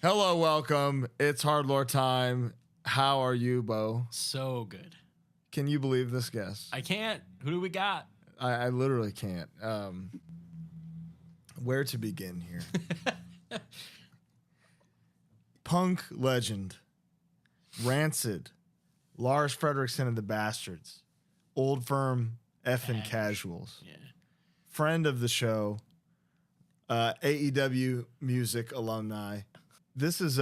Hello, welcome. It's HardLore time. How are you, Bo? So good. Can you believe this guest? I can't. Who do we got? I literally can't. Where to begin here? Punk legend, Rancid, Lars Frederiksen and the Bastards, Old Firm effing Casuals, friend of the show, AEW music alumni. This is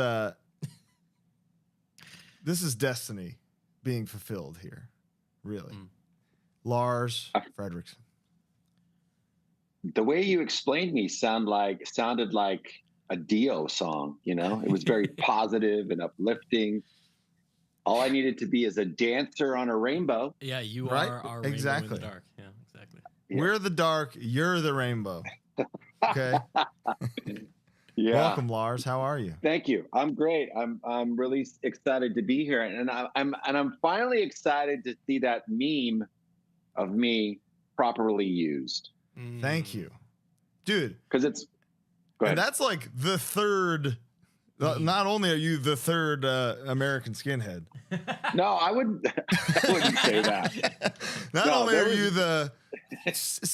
destiny being fulfilled here, really. Lars Frederiksen. The way you explained me sounded like a Dio song, you know? It was very positive and uplifting. All I needed to be is a dancer on a rainbow. Yeah, you Right? are our Exactly. rainbow in the dark. Yeah, exactly. Yeah. We're the dark, you're the rainbow. Okay. Yeah. Welcome, Lars. How are you? Thank you. I'm great. I'm really excited to be here, and I'm finally excited to see that meme of me properly used. Thank you, dude. Because it's go ahead. And that's like the third. Not only are you the third American skinhead. No, I wouldn't say that. Not No, only there are was- you the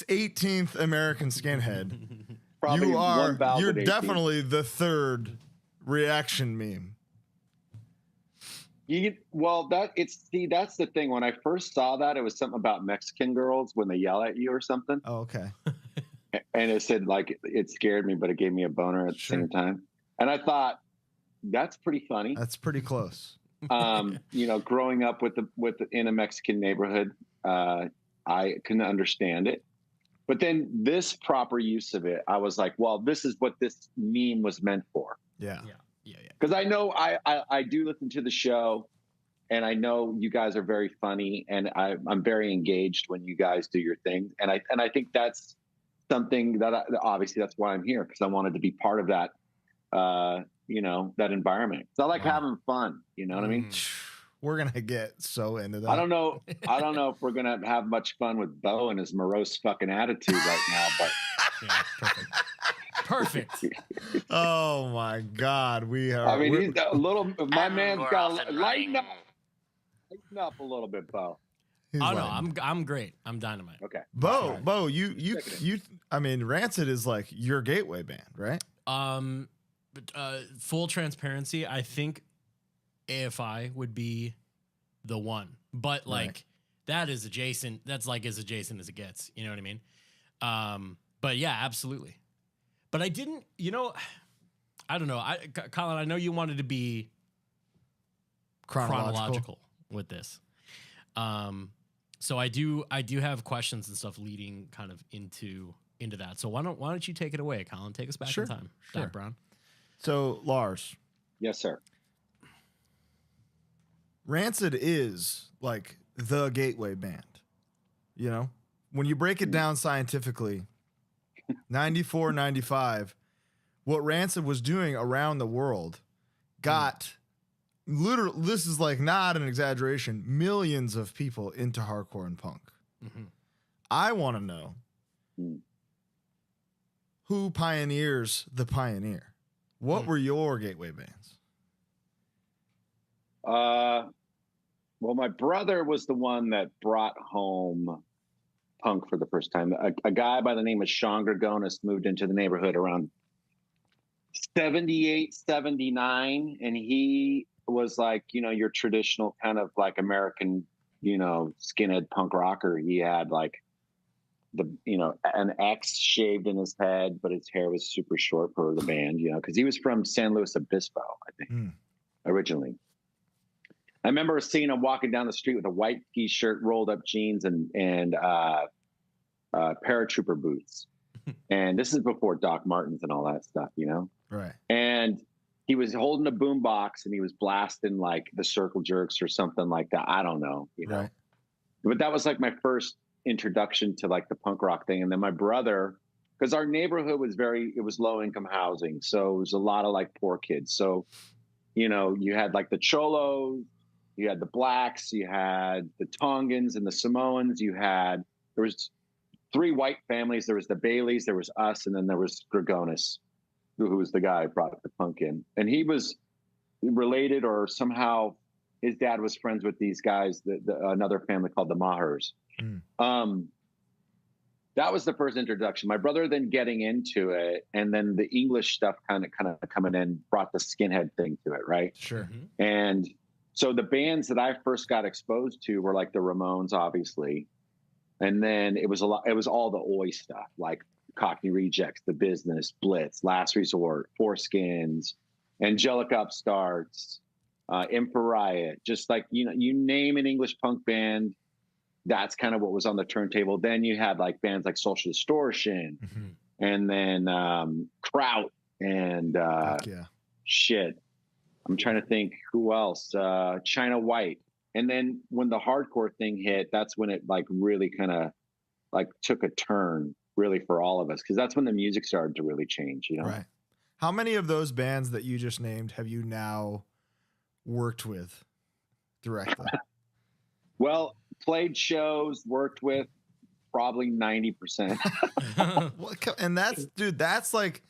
18th American skinhead, Probably you're 1,018. definitely the third reaction meme. That's the thing. When I first saw that, it was something about Mexican girls when they yell at you or something. Oh, okay. And it said like it scared me, but it gave me a boner at the same time. And I thought that's pretty funny. That's pretty close. Growing up in a Mexican neighborhood, I can understand it. But then this proper use of it, I was like, well, this is what this meme was meant for. Yeah. Because I know I do listen to the show, and I know you guys are very funny, and I'm very engaged when you guys do your thing. And I think that's something that obviously that's why I'm here, because I wanted to be part of that, that environment. It's not like having fun. You know what I mean? We're gonna get so into that. I don't know if we're gonna have much fun with Bo and his morose fucking attitude right now, but Yeah, perfect. Oh my God, we are. I mean, we're- he's a little. My And man's more got often to lighten running. up. Lighten up a little bit, Bo. he's Oh no, like- I'm great. I'm dynamite. Okay. Bo, you. I mean, Rancid is like your gateway band, right? Full transparency, I think AFI would be the one, but like Right. that is adjacent. That's like as adjacent as it gets. You know what I mean? But yeah, absolutely. But I didn't. I don't know. Colin, I know you wanted to be chronological with this. So I do have questions and stuff leading kind of into that. So why don't you take it away, Colin? Take us back Sure, in time. sure. Dad Brown. So, Lars, Yes, sir. Rancid is like the gateway band. You know, when you break it down scientifically, 94, 95, what Rancid was doing around the world got literally, this is like not an exaggeration, millions of people into hardcore and punk. I want to know who pioneers the pioneer. What were your gateway bands? Well, my brother was the one that brought home punk for the first time. A guy by the name of Sean Gregonis moved into the neighborhood around 78, 79. And he was like, your traditional kind of like American, skinhead punk rocker. He had like an X shaved in his head, but his hair was super short for the band, because he was from San Luis Obispo, I think, originally. I remember seeing him walking down the street with a white t-shirt, rolled up jeans, and paratrooper boots. And this is before Doc Martens and all that stuff, Right. And he was holding a boombox and he was blasting like the Circle Jerks or something like that. I don't know, Right. But that was like my first introduction to like the punk rock thing. And then my brother, because our neighborhood was it was low income housing. So it was a lot of like poor kids. So, you had like the Cholos, you had the Blacks, you had the Tongans and the Samoans, there was 3 white families. There was the Baileys, there was us, and then there was Gregonis. who was the guy who brought the punk in, and he was related or somehow his dad was friends with these guys, another family called the Mahers. That was the first introduction. My brother then getting into it, and then the English stuff kind of coming in brought the skinhead thing to it, right? Sure. And so the bands that I first got exposed to were like the Ramones, obviously, and then it was all the oi stuff, like Cockney Rejects, The Business, Blitz, Last Resort, Foreskins, Angelic Upstarts, Infra Riot, just like, you know, you name an English punk band, that's kind of what was on the turntable. Then you had like bands like Social Distortion, and then Kraut, and shit. I'm trying to think who else. China White. And then when the hardcore thing hit, that's when it like really kind of like took a turn really for all of us, because that's when the music started to really change, you know? Right. How many of those bands that you just named have you now worked with directly? Well, played shows, worked with probably 90%. And that's like,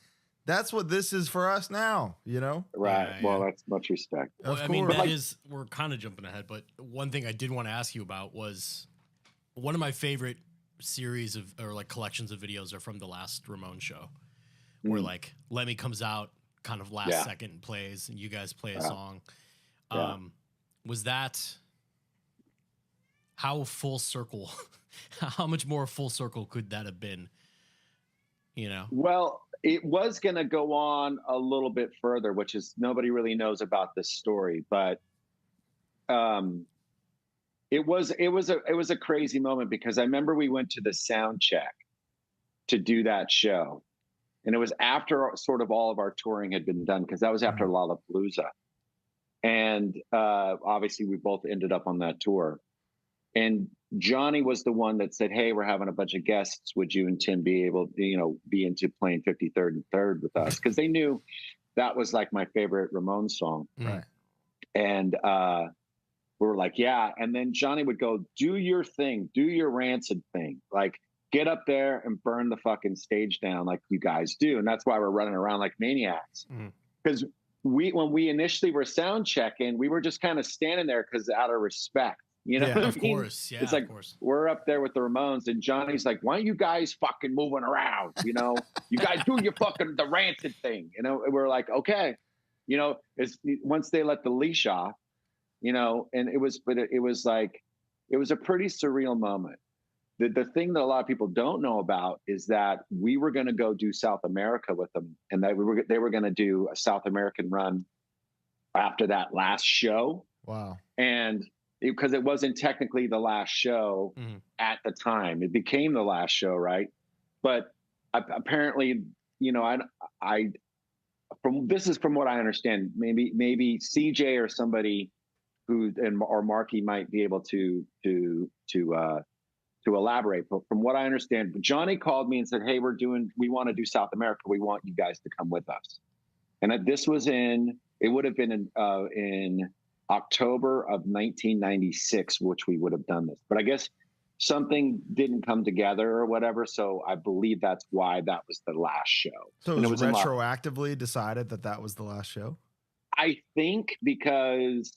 that's what this is for us now, you know? Right. Yeah, well, that's much respect. Well, I mean, we're kind of jumping ahead, but one thing I did want to ask you about was one of my favorite series of, or like collections of videos are from the last Ramones show, where like Lemmy comes out kind of last second and plays, and you guys play a song. Was that how full circle, how much more full circle could that have been? You know? Well, it was going to go on a little bit further, which is nobody really knows about this story, but it was a crazy moment, because I remember we went to the sound check to do that show, and it was after sort of all of our touring had been done, because that was after Lollapalooza, and obviously we both ended up on that tour. And Johnny was the one that said, "Hey, we're having a bunch of guests. Would you and Tim be able to, you know, be into playing 53rd and 3rd with us?" Because they knew that was like my favorite Ramones song. Right. And we were like, yeah. And then Johnny would go, "Do your thing, do your Rancid thing. Like, get up there and burn the fucking stage down like you guys do." And that's why we're running around like maniacs. Because when we initially were sound checking, we were just kind of standing there because out of respect. You know, of course. Yeah, it's like, of course. We're up there with the Ramones, and Johnny's like, "Why are you guys fucking moving around? You know, you guys do your fucking the Rancid thing." You know, and we're like, okay, you know, once they let the leash off, you know, and it was like, it was a pretty surreal moment. The thing that a lot of people don't know about is that we were going to go do South America with them, and that they were going to do a South American run after that last show. Wow. And because it wasn't technically the last show at the time, it became the last show, right? But apparently, you know, this is from what I understand. Maybe CJ or somebody or Marky might be able to elaborate. But from what I understand, Johnny called me and said, "Hey, we want to do South America. We want you guys to come with us." And this was it would have been in October of 1996, which we would have done this. But I guess something didn't come together or whatever. So I believe that's why that was the last show. So it was retroactively decided that was the last show? I think because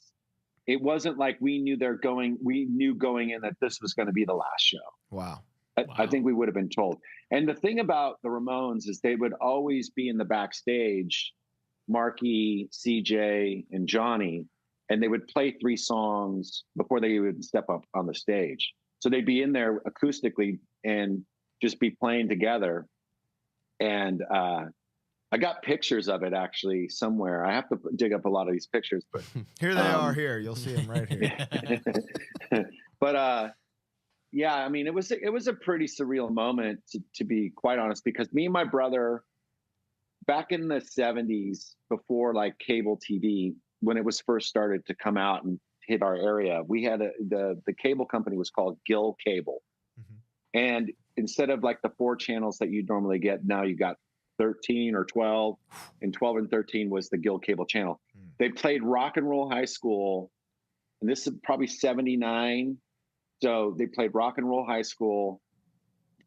it wasn't like we knew going in that this was going to be the last show. Wow. I think we would have been told. And the thing about the Ramones is they would always be in the backstage, Marky, CJ, and Johnny, and they would play 3 songs before they would step up on the stage. So they'd be in there acoustically and just be playing together. And I got pictures of it actually somewhere. I have to dig up a lot of these pictures, but here they are. Here, you'll see them right here. But yeah, I mean, it was a pretty surreal moment to be quite honest, because me and my brother, back in the 70s, before like cable TV, when it was first started to come out and hit our area, we had the cable company was called Gill Cable. And instead of like the 4 channels that you'd normally get, now you got 13 or 12, and 12 and 13 was the Gill Cable channel. They played Rock and Roll High School, and this is probably 79. So they played Rock and Roll High School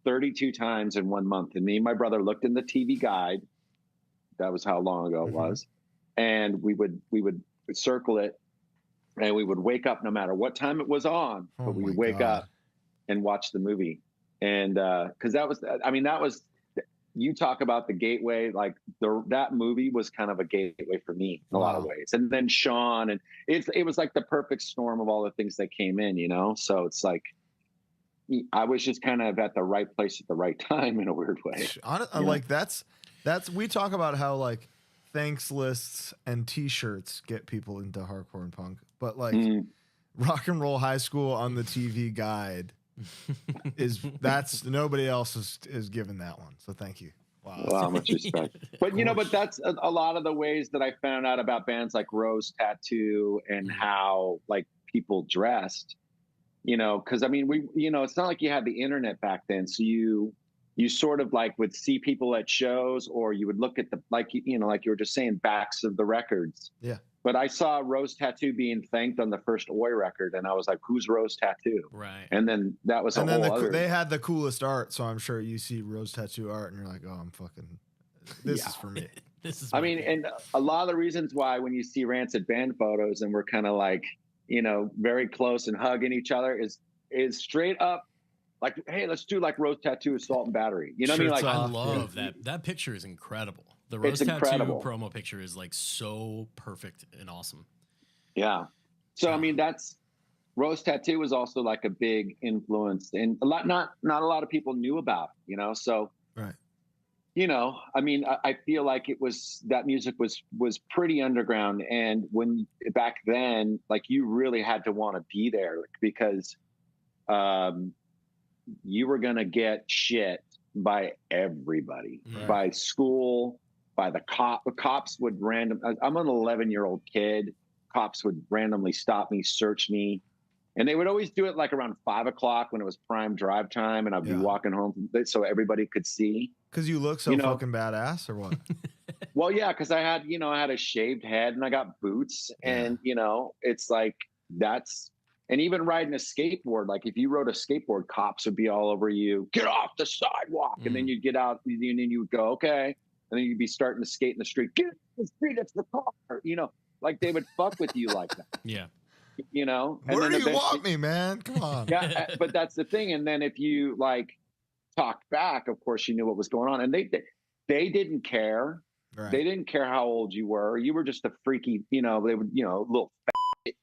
32 times in 1 month. And me and my brother looked in the TV guide, That was how long ago it Mm-hmm. was. And we would circle it, and we would wake up no matter what time it was on, Oh but we my would wake God. up and watch the movie. And because that was, I mean, that was, you talk about the gateway, like that movie was kind of a gateway for me in a lot of Wow. ways. And then Sean, and it was like the perfect storm of all the things that came in, you know? So it's like, I was just kind of at the right place at the right time in a weird way. Like that's we talk about how like thanks lists and t-shirts get people into hardcore and punk, but like Rock and Roll High School on the TV guide that's nobody else is given that one. So thank you. Wow. Well, much respect. But you know, but that's a lot of the ways that I found out about bands like Rose Tattoo and how like people dressed, you know, because I mean, it's not like you had the internet back then. So you sort of like would see people at shows, or you would look at like you were just saying, backs of the records. Yeah. But I saw Rose Tattoo being thanked on the first Oi record, and I was like, "Who's Rose Tattoo?" Right. And then that was And a then whole other. they had the coolest art, so I'm sure you see Rose Tattoo art and you're like, "Oh, I'm fucking this is for me." This is. I mean, and a lot of the reasons why when you see Rancid band photos and we're kind of like, very close and hugging each other is straight up like, hey, let's do like Rose Tattoo, Assault and Battery. You know what I mean? Shirts Like, I off, love that. That picture is incredible. The Rose It's Tattoo incredible. promo picture is like so perfect and awesome. yeah. So I mean, that's Rose Tattoo was also like a big influence, and not a lot of people knew about it, So Right. I mean, I feel like that music was pretty underground, and when back then, like you really had to want to be there because you were gonna get shit by everybody, Right. by school, by the cop. The cops would I'm an 11-year-old kid. Cops would randomly stop me, search me. And they would always do it like around 5 o'clock when it was prime drive time, and I'd be walking home so everybody could see. Because you look so fucking badass, or what? Well, yeah, because I had a shaved head and I got boots, and it's like and even riding a skateboard. Like if you rode a skateboard, cops would be all over you. Get off the sidewalk, and then you'd get out, and then you would go okay, and then you'd be starting to skate in the street. Get off the street, it's the car. Like they would fuck with you like that. Yeah. And Where then do you want me, man? Come on. Yeah, but that's the thing. And then if you like talked back, of course you knew what was going on, and they didn't care. Right. They didn't care how old you were. You were just a freaky, they would, little, they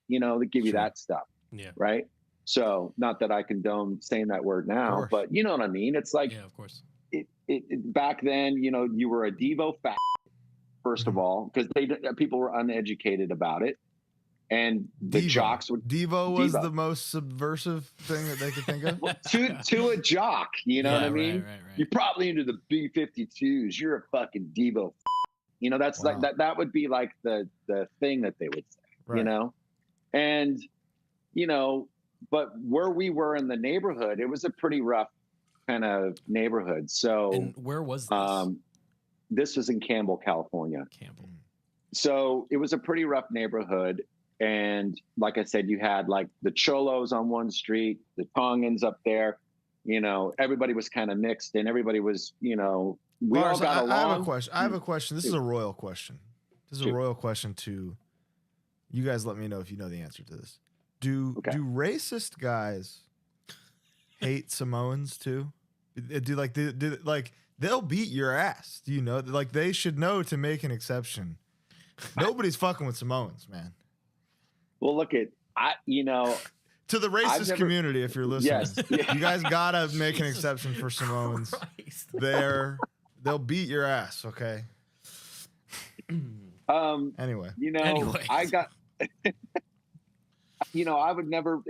give you that stuff. Yeah. Right. So not that I condone saying that word now, but you know what I mean? It's like, yeah, of course. It back then, you were a Devo fat, first of all, because people were uneducated about it. And the jocks would. Devo was the most subversive thing that they could think of. to a jock, you know what I mean? Right. You're probably into the B-52s. You're a fucking Devo. That's like that would be like the thing that they would say, and but where we were in the neighborhood, it was a pretty rough kind of neighborhood. So, and where was this? This was in Campbell, California. Campbell. So it was a pretty rough neighborhood. And like I said, you had like the Cholos on one street, the Tongans up there, everybody was kind of mixed, and everybody was, we Lars, all got along. I have a question. This is a royal question. This is a royal question to you guys. Let me know if you know the answer to this. Do racist guys hate Samoans too? They'll beat your ass. Do you know? Like they should know to make an exception. Nobody's fucking with Samoans, man. Well, look at to the racist community, if you're listening, yes. You guys gotta make an exception for Samoans. They'll beat your ass, okay? Anyway, I got. I would never.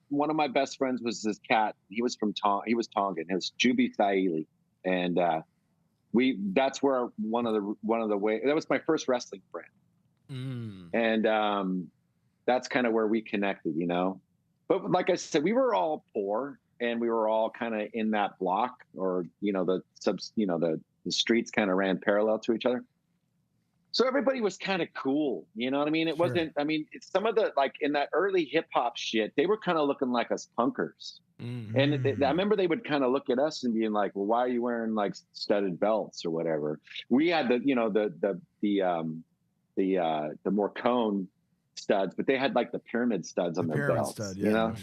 One of my best friends was this cat. He was Tongan. It was Juby Thaili, and that's where one of the way that was my first wrestling friend, and that's kind of where we connected, But like I said, we were all poor, and we were all kind of in that block, or the streets kind of ran parallel to each other. So everybody was kind of cool, you know what I mean? It Sure. wasn't, I mean, some of the, like in that early hip hop shit, they were kind of looking like us punkers. And I remember they would kind of look at us and being like, well, why are you wearing like studded belts or whatever? We had the, you know, the more cone studs, but they had like the pyramid studs on their belts, stud, you know?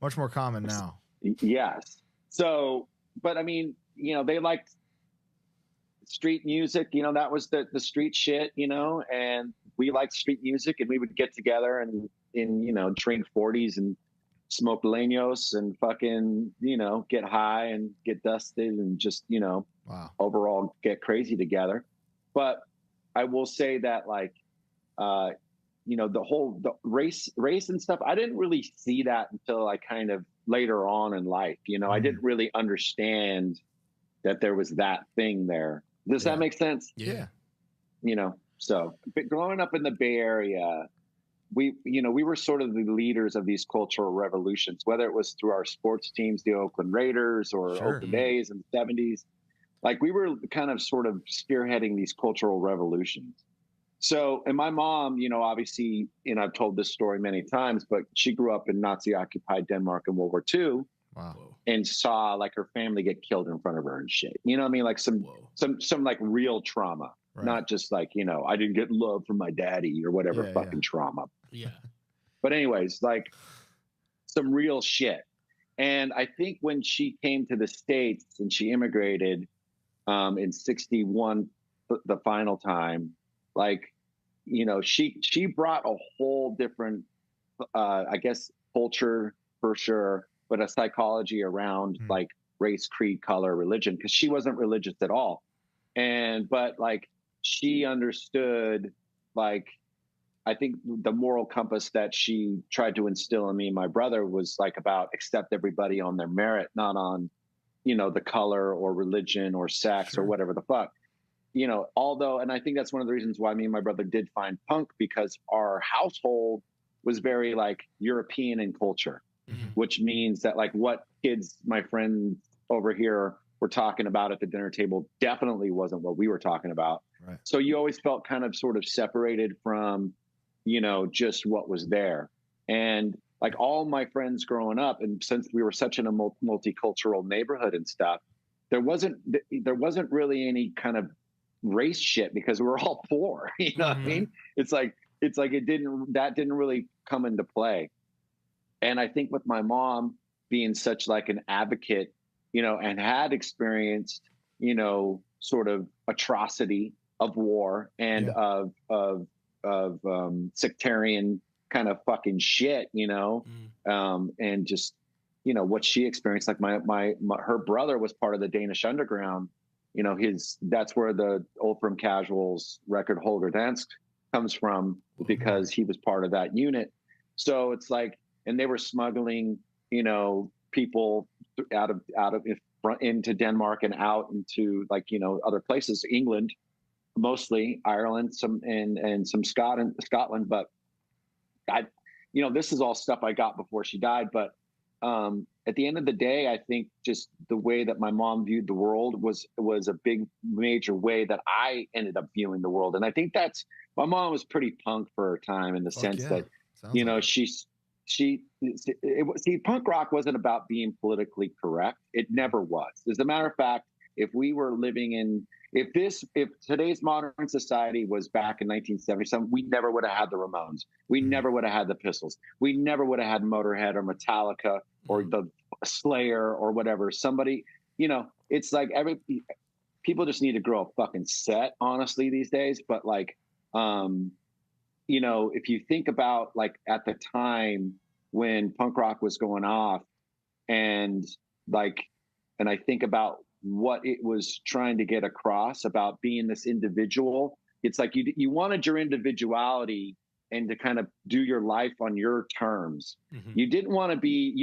Much more common now. Yes. So, but I mean, you know, they liked street music, you know, that was the street shit, you know, and we liked street music, and we would get together and you know, drink 40s and smoke leños and fucking, you know, get high and get dusted and just, you know, overall get crazy together. But I will say that, like, you know, the race and stuff, I didn't really see that until I kind of later on in life, you know. I didn't really understand that there was that thing there. Does that make sense? Yeah. You know, so but growing up in the Bay Area, we were sort of the leaders of these cultural revolutions, whether it was through our sports teams, the Oakland Raiders or Oakland A's in the 70s. Like, we were kind of sort of spearheading these cultural revolutions. So, and my mom, you know, obviously, you know, I've told this story many times, but she grew up in Nazi-occupied Denmark in World War II. And saw like her family get killed in front of her and shit. You know what I mean? Like some like real trauma, not just like, you know, I didn't get love from my daddy or whatever trauma. Yeah. But anyways, like some real shit. And I think when she came to the States and she immigrated in 61, the final time, like, you know, she brought a whole different, I guess, culture for sure, but a psychology around like race, creed, color, religion, because she wasn't religious at all. But like, she understood, like, I think the moral compass that she tried to instill in me and my brother was like about accept everybody on their merit, not on, you know, the color or religion or sex or whatever the fuck, you know. Although, and I think that's one of the reasons why me and my brother did find punk, because our household was very like European in culture. Which means that like what kids, my friends over here were talking about at the dinner table definitely wasn't what we were talking about. Right. So you always felt kind of sort of separated from, you know, just what was there. And like all my friends growing up, and since we were such in a multicultural neighborhood and stuff, there wasn't really any kind of race shit because we were all poor. You know what I mean? It's like that didn't really come into play. And I think with my mom being such like an advocate, you know, and had experienced, you know, sort of atrocity of war and of sectarian kind of fucking shit, you know, and just, you know, what she experienced. Like her brother was part of the Danish underground, you know, that's where the Old Casuals record Holger Dansk comes from, because he was part of that unit. So it's like, and they were smuggling, you know, people out of into Denmark and out into, like, you know, other places, England, mostly Ireland, some and some Scotland. But you know, this is all stuff I got before she died. But at the end of the day, I think just the way that my mom viewed the world was a big major way that I ended up viewing the world. And I think my mom was pretty punk for her time, in the sense that, you know, punk rock wasn't about being politically correct. It never was. As a matter of fact, if we were living if today's modern society was back in 1977, we never would have had the Ramones. We never would have had the Pistols. We never would have had Motorhead or Metallica or the Slayer or whatever. Somebody, you know, it's like people just need to grow a fucking set, honestly, these days. But like, you know, if you think about like at the time when punk rock was going off, and I think about what it was trying to get across about being this individual, it's like you wanted your individuality and to kind of do your life on your terms. You didn't want to be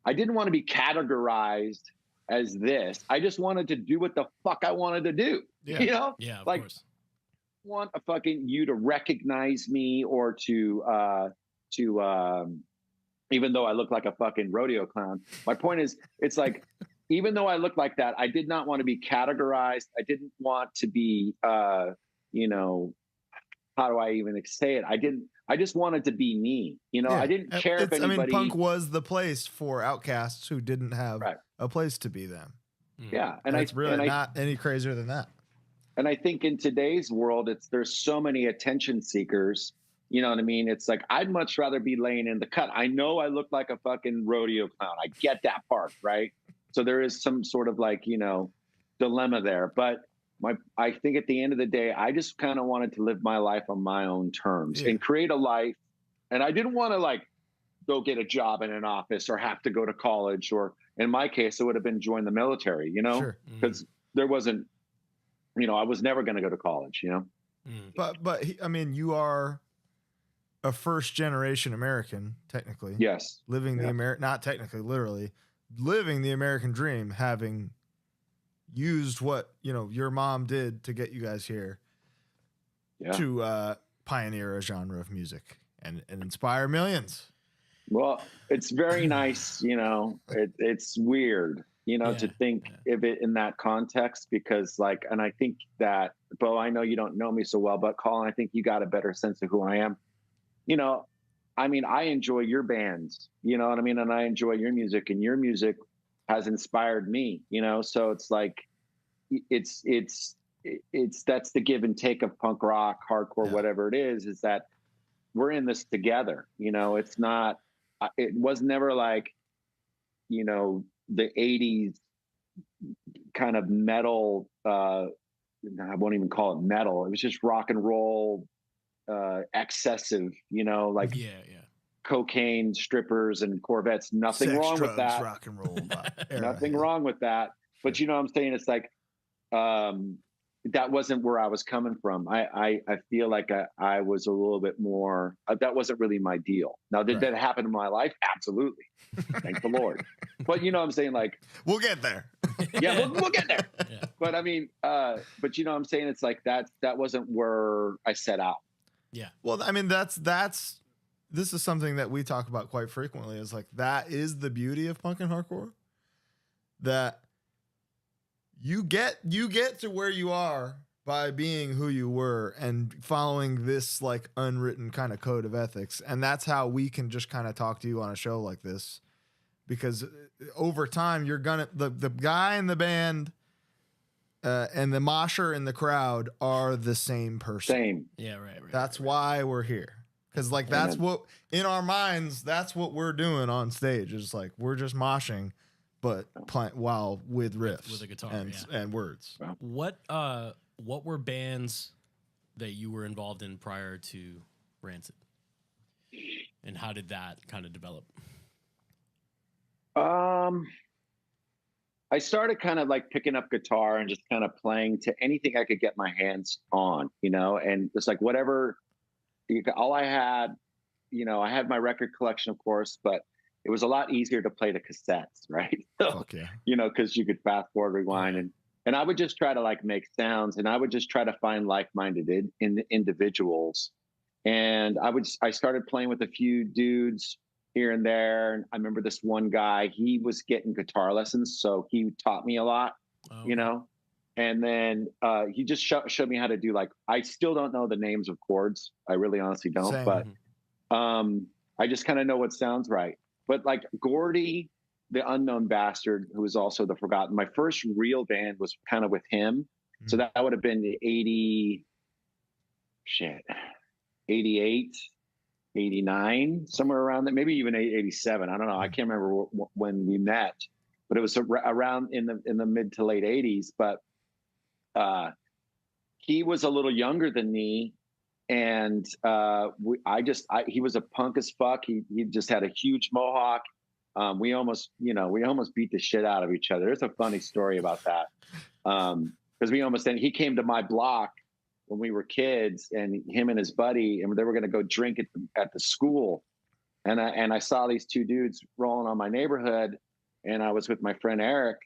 categorized as this. I just wanted to do what the fuck I wanted to do. Yeah. You know? Yeah, of like, course. Want a fucking you to recognize me or to even though I look like a fucking rodeo clown. My point is, it's like even though I looked like that, I did not want to be categorized. I didn't want to be, you know, how do I even say it? I just wanted to be me. You know, I didn't care if anybody. I mean, punk was the place for outcasts who didn't have Right. a place to be them. Yeah. And it's really not any crazier than that. And I think in today's world, there's so many attention seekers. You know what I mean? It's like, I'd much rather be laying in the cut. I know I look like a fucking rodeo clown. I get that part, right? So there is some sort of like, you know, dilemma there. But I think at the end of the day, I just kind of wanted to live my life on my own terms and create a life. And I didn't want to like go get a job in an office or have to go to college, or in my case, it would have been join the military, you know, because there wasn't, you know, I was never going to go to college, you know. But I mean, you are a first generation American, technically. Yes. Living the not technically, literally living the American dream, having used what, you know, your mom did to get you guys here to pioneer a genre of music and inspire millions. Well, it's very nice, you know, it's weird, you know, to think of it in that context, because like, and I think that, Bo, I know you don't know me so well, but Colin, I think you got a better sense of who I am. You know, I mean, I enjoy your bands, you know what I mean? And I enjoy your music, and your music has inspired me, you know? So it's like, it's that's the give and take of punk rock, hardcore, whatever it is that we're in this together, you know? It's not, it was never like, you know, the 80s kind of metal, I won't even call it metal. It was just rock and roll, excessive, you know, like cocaine, strippers, and Corvettes. Nothing wrong with that. Rock and roll. Nothing wrong with that. But you know what I'm saying? It's like, that wasn't where I was coming from. I feel like I was a little bit more, that wasn't really my deal. Now, did that happen in my life? Absolutely. Thank the Lord. But you know what I'm saying? Like, we'll get there. We'll get there. But I mean, but you know what I'm saying? It's like that wasn't where I set out. Yeah. Well, I mean, this is something that we talk about quite frequently, is like, that is the beauty of punk and hardcore, that you get to where you are by being who you were and following this like unwritten kind of code of ethics. And that's how we can just kind of talk to you on a show like this, because over time you're gonna, the guy in the band and the mosher in the crowd are the same person. Same. Yeah, right. That's why we're here. Because like, that's what, in our minds, that's what we're doing on stage. Is like, we're just moshing, but while with riffs, with a guitar and words. What were bands that you were involved in prior to Rancid, and how did that kind of develop? I started kind of like picking up guitar and just kind of playing to anything I could get my hands on, you know, and it's like whatever, all I had, you know, I had my record collection, of course, but it was a lot easier to play the cassettes, right? So, you know, because you could fast forward, rewind, and I would just try to like make sounds, and I would just try to find like-minded individuals. And I started playing with a few dudes here and there. And I remember this one guy, he was getting guitar lessons, so he taught me a lot, you know? And then he just showed me how to do, like, I still don't know the names of chords. I really honestly don't. Same. But I just kind of know what sounds right. But like Gordy, the Unknown Bastard, who was also the Forgotten, my first real band was kind of with him. So that would have been the 88, 89, somewhere around that, maybe even 87. I don't know. I can't remember when we met, but it was around in the mid to late 80s. But he was a little younger than me, and he was a punk as fuck. He just had a huge mohawk. We almost beat the shit out of each other. There's a funny story about that, because he came to my block when we were kids, and him and his buddy, and they were going to go drink at the school. And I saw these two dudes rolling on my neighborhood, and I was with my friend Eric,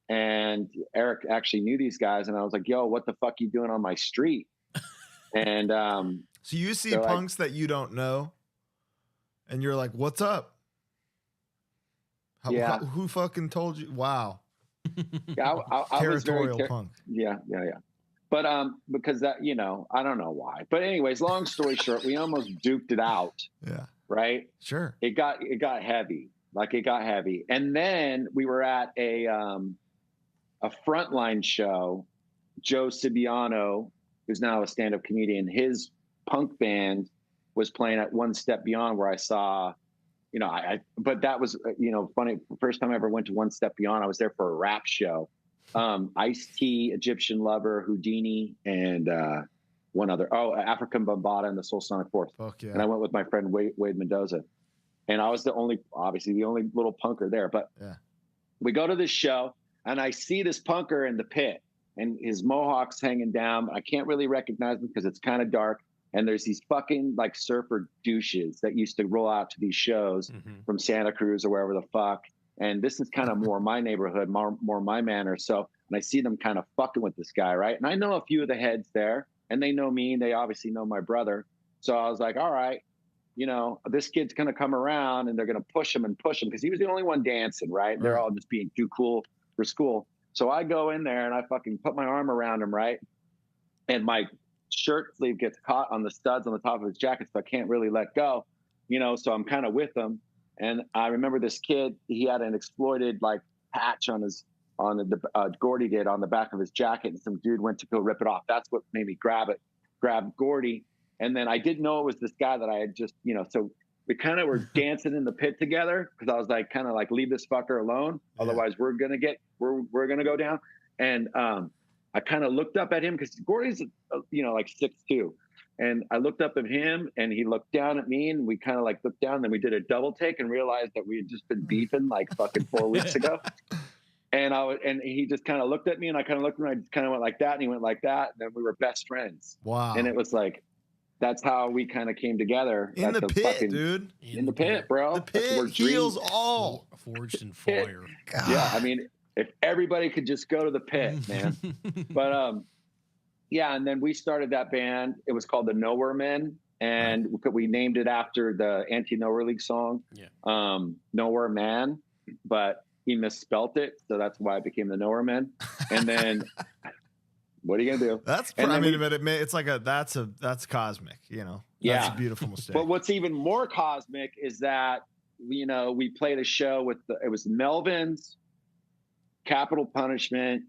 and Eric actually knew these guys. And I was like, yo, what the fuck you doing on my street? And, so you see punks that you don't know, and you're like, what's up? Who fucking told you? Wow. Yeah, I was very Territorial punk. Yeah. But because that, you know, I don't know why. But anyways, long story short, we almost duked it out. Yeah. Right. Sure. It got heavy. Like it got heavy. And then we were at a frontline show. Joe Cibiano, who's now a stand-up comedian, his punk band was playing at One Step Beyond, where I saw, you know, but that was, you know, funny. First time I ever went to One Step Beyond, I was there for a rap show. Ice-T, Egyptian Lover, Houdini, and one other. Oh, African Bambaataa and the Soul Sonic Force. Fuck yeah. And I went with my friend Wade Mendoza. And I was obviously the only little punker there. But yeah, we go to this show, and I see this punker in the pit, and his mohawk's hanging down. I can't really recognize him because it's kind of dark. And there's these fucking like surfer douches that used to roll out to these shows from Santa Cruz or wherever the fuck. And this is kind of more my neighborhood, more my manner. So, and I see them kind of fucking with this guy, right? And I know a few of the heads there, and they know me, and they obviously know my brother. So I was like, all right, you know, this kid's going to come around, and they're going to push him because he was the only one dancing, right? They're all just being too cool for school. So I go in there, and I fucking put my arm around him, right? And my shirt sleeve gets caught on the studs on the top of his jacket, so I can't really let go, you know, so I'm kind of with him. And I remember this kid, he had an exploited like patch on Gordy did on the back of his jacket, and some dude went to go rip it off. That's what made me grab Gordy. And then I didn't know it was this guy that I had just, you know, so we kind of were dancing in the pit together, because I was like, kind of like, leave this fucker alone. Otherwise we're going to go down. And I kind of looked up at him, because Gordy's, you know, like 6'2". And I looked up at him, and he looked down at me, and we kind of like looked down, and then we did a double take and realized that we had just been beefing like fucking 4 weeks ago. And he just kind of looked at me, and I kind of looked at him, and I just kind of went like that, and he went like that. And then we were best friends. Wow. And it was like, that's how we kind of came together. In the pit, dude. In the pit, bro. The pit heals all. Forged in fire. God. Yeah, I mean, if everybody could just go to the pit, man. But yeah, and then we started that band. It was called the Nowhere Men, and we named it after the Anti-Nowhere League song, Nowhere Man, but he misspelt it, so that's why it became the Nowhere Men. And then, what are you gonna do? That's, I mean, but it's like that's cosmic, you know. That's a beautiful mistake. But what's even more cosmic is that, you know, we played a show with it was Melvins, Capital Punishment,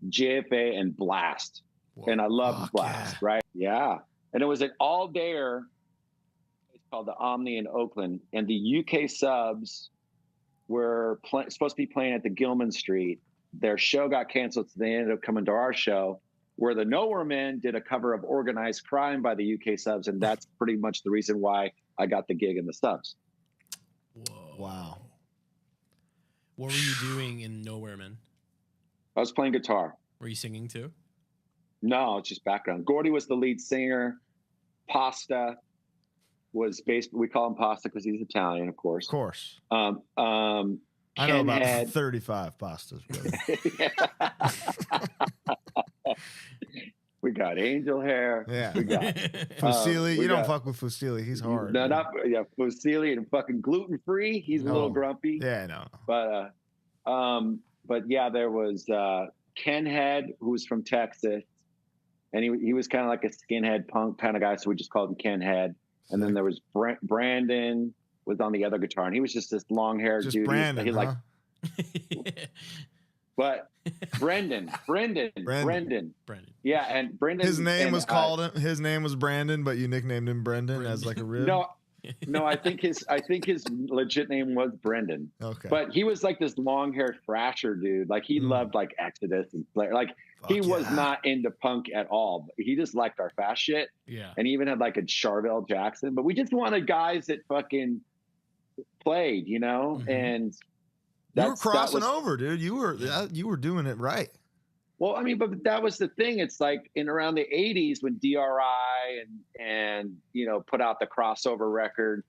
JFA, and Blast. Whoa, and I loved Blast, right? Yeah. And it was an all-dayer. It's called the Omni in Oakland. And the UK subs were supposed to be playing at the Gilman Street. Their show got canceled, so they ended up coming to our show, where the Nowhere Men did a cover of Organized Crime by the UK subs. And that's pretty much the reason why I got the gig in the subs. Whoa. Wow. What were you doing in Nowhere Men? I was playing guitar. Were you singing too? No, it's just background. Gordy was the lead singer. Pasta was we call him Pasta because he's Italian, of course. Of course. I know about 35 pastas, brother. We got Angel Hair. Yeah. We got Fusilli. You don't fuck with Fusilli. He's hard. No, not Fusilli, and fucking gluten free. He's a little grumpy. Yeah, I know. But yeah, there was Ken Head, who was from Texas, and he was kind of like a skinhead punk kind of guy, so we just called him Ken Head. And then there was Brandon was on the other guitar, and he was just this long-haired dude. Brandon, he like, but Brendan. Yeah, and Brendan. His name was his name was Brandon, but you nicknamed him Brendan as like a rib. No, I think his legit name was Brendan. Okay. But he was like this long-haired thrasher dude. Like he loved like Exodus and Slayer. Like he was not into punk at all. He just liked our fast shit. Yeah. And he even had like a Charvel Jackson. But we just wanted guys that fucking played, you know? And you were crossing over, dude. You were doing it right. Well, I mean, but that was the thing. It's like in around the 80s when DRI and you know, put out the crossover record.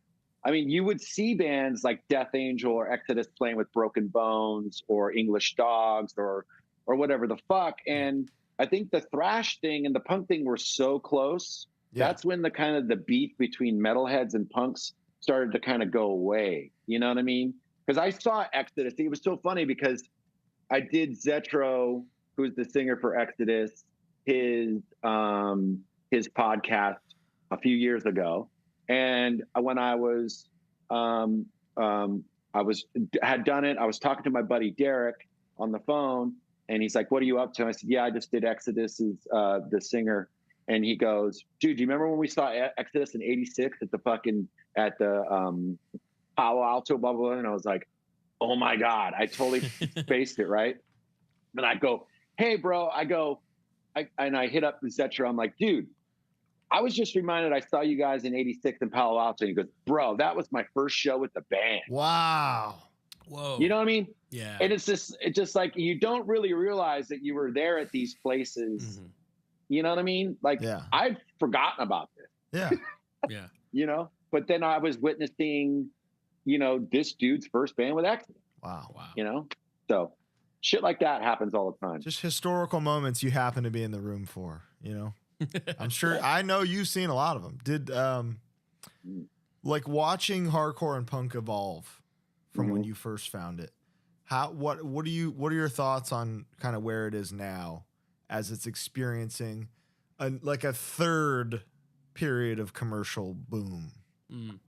I mean, you would see bands like Death Angel or Exodus playing with Broken Bones or English Dogs or whatever the fuck. And I think the thrash thing and the punk thing were so close. Yeah. That's when the kind of the beef between metalheads and punks started to kind of go away. You know what I mean? Because I saw Exodus. It was so funny because I did Zetro, who's the singer for Exodus, his podcast a few years ago, and when I had done it, I was talking to my buddy Derek on the phone, and he's like, "What are you up to?" And I said, "Yeah, I just did Exodus's the singer." And he goes, "Dude, do you remember when we saw Exodus in '86 at the Palo Alto, blah, blah, blah?" And I was like, "Oh my God," I totally spaced it, right? And I go, "Hey, bro," and I hit up the Zetro. I'm like, "Dude, I was just reminded I saw you guys in '86 in Palo Alto." And he goes, "Bro, that was my first show with the band." Wow. Whoa. You know what I mean? Yeah. And it's just like, you don't really realize that you were there at these places. Mm-hmm. You know what I mean? Like, I'd forgotten about this. Yeah. Yeah. You know? But then I was witnessing, this dude's first band with Exodus. Wow. You know? So shit like that happens all the time. Just historical moments you happen to be in the room for, I'm sure, I know you've seen a lot of them. Did, like watching hardcore and punk evolve from when you first found it, what are your thoughts on kind of where it is now as it's experiencing a third period of commercial boom?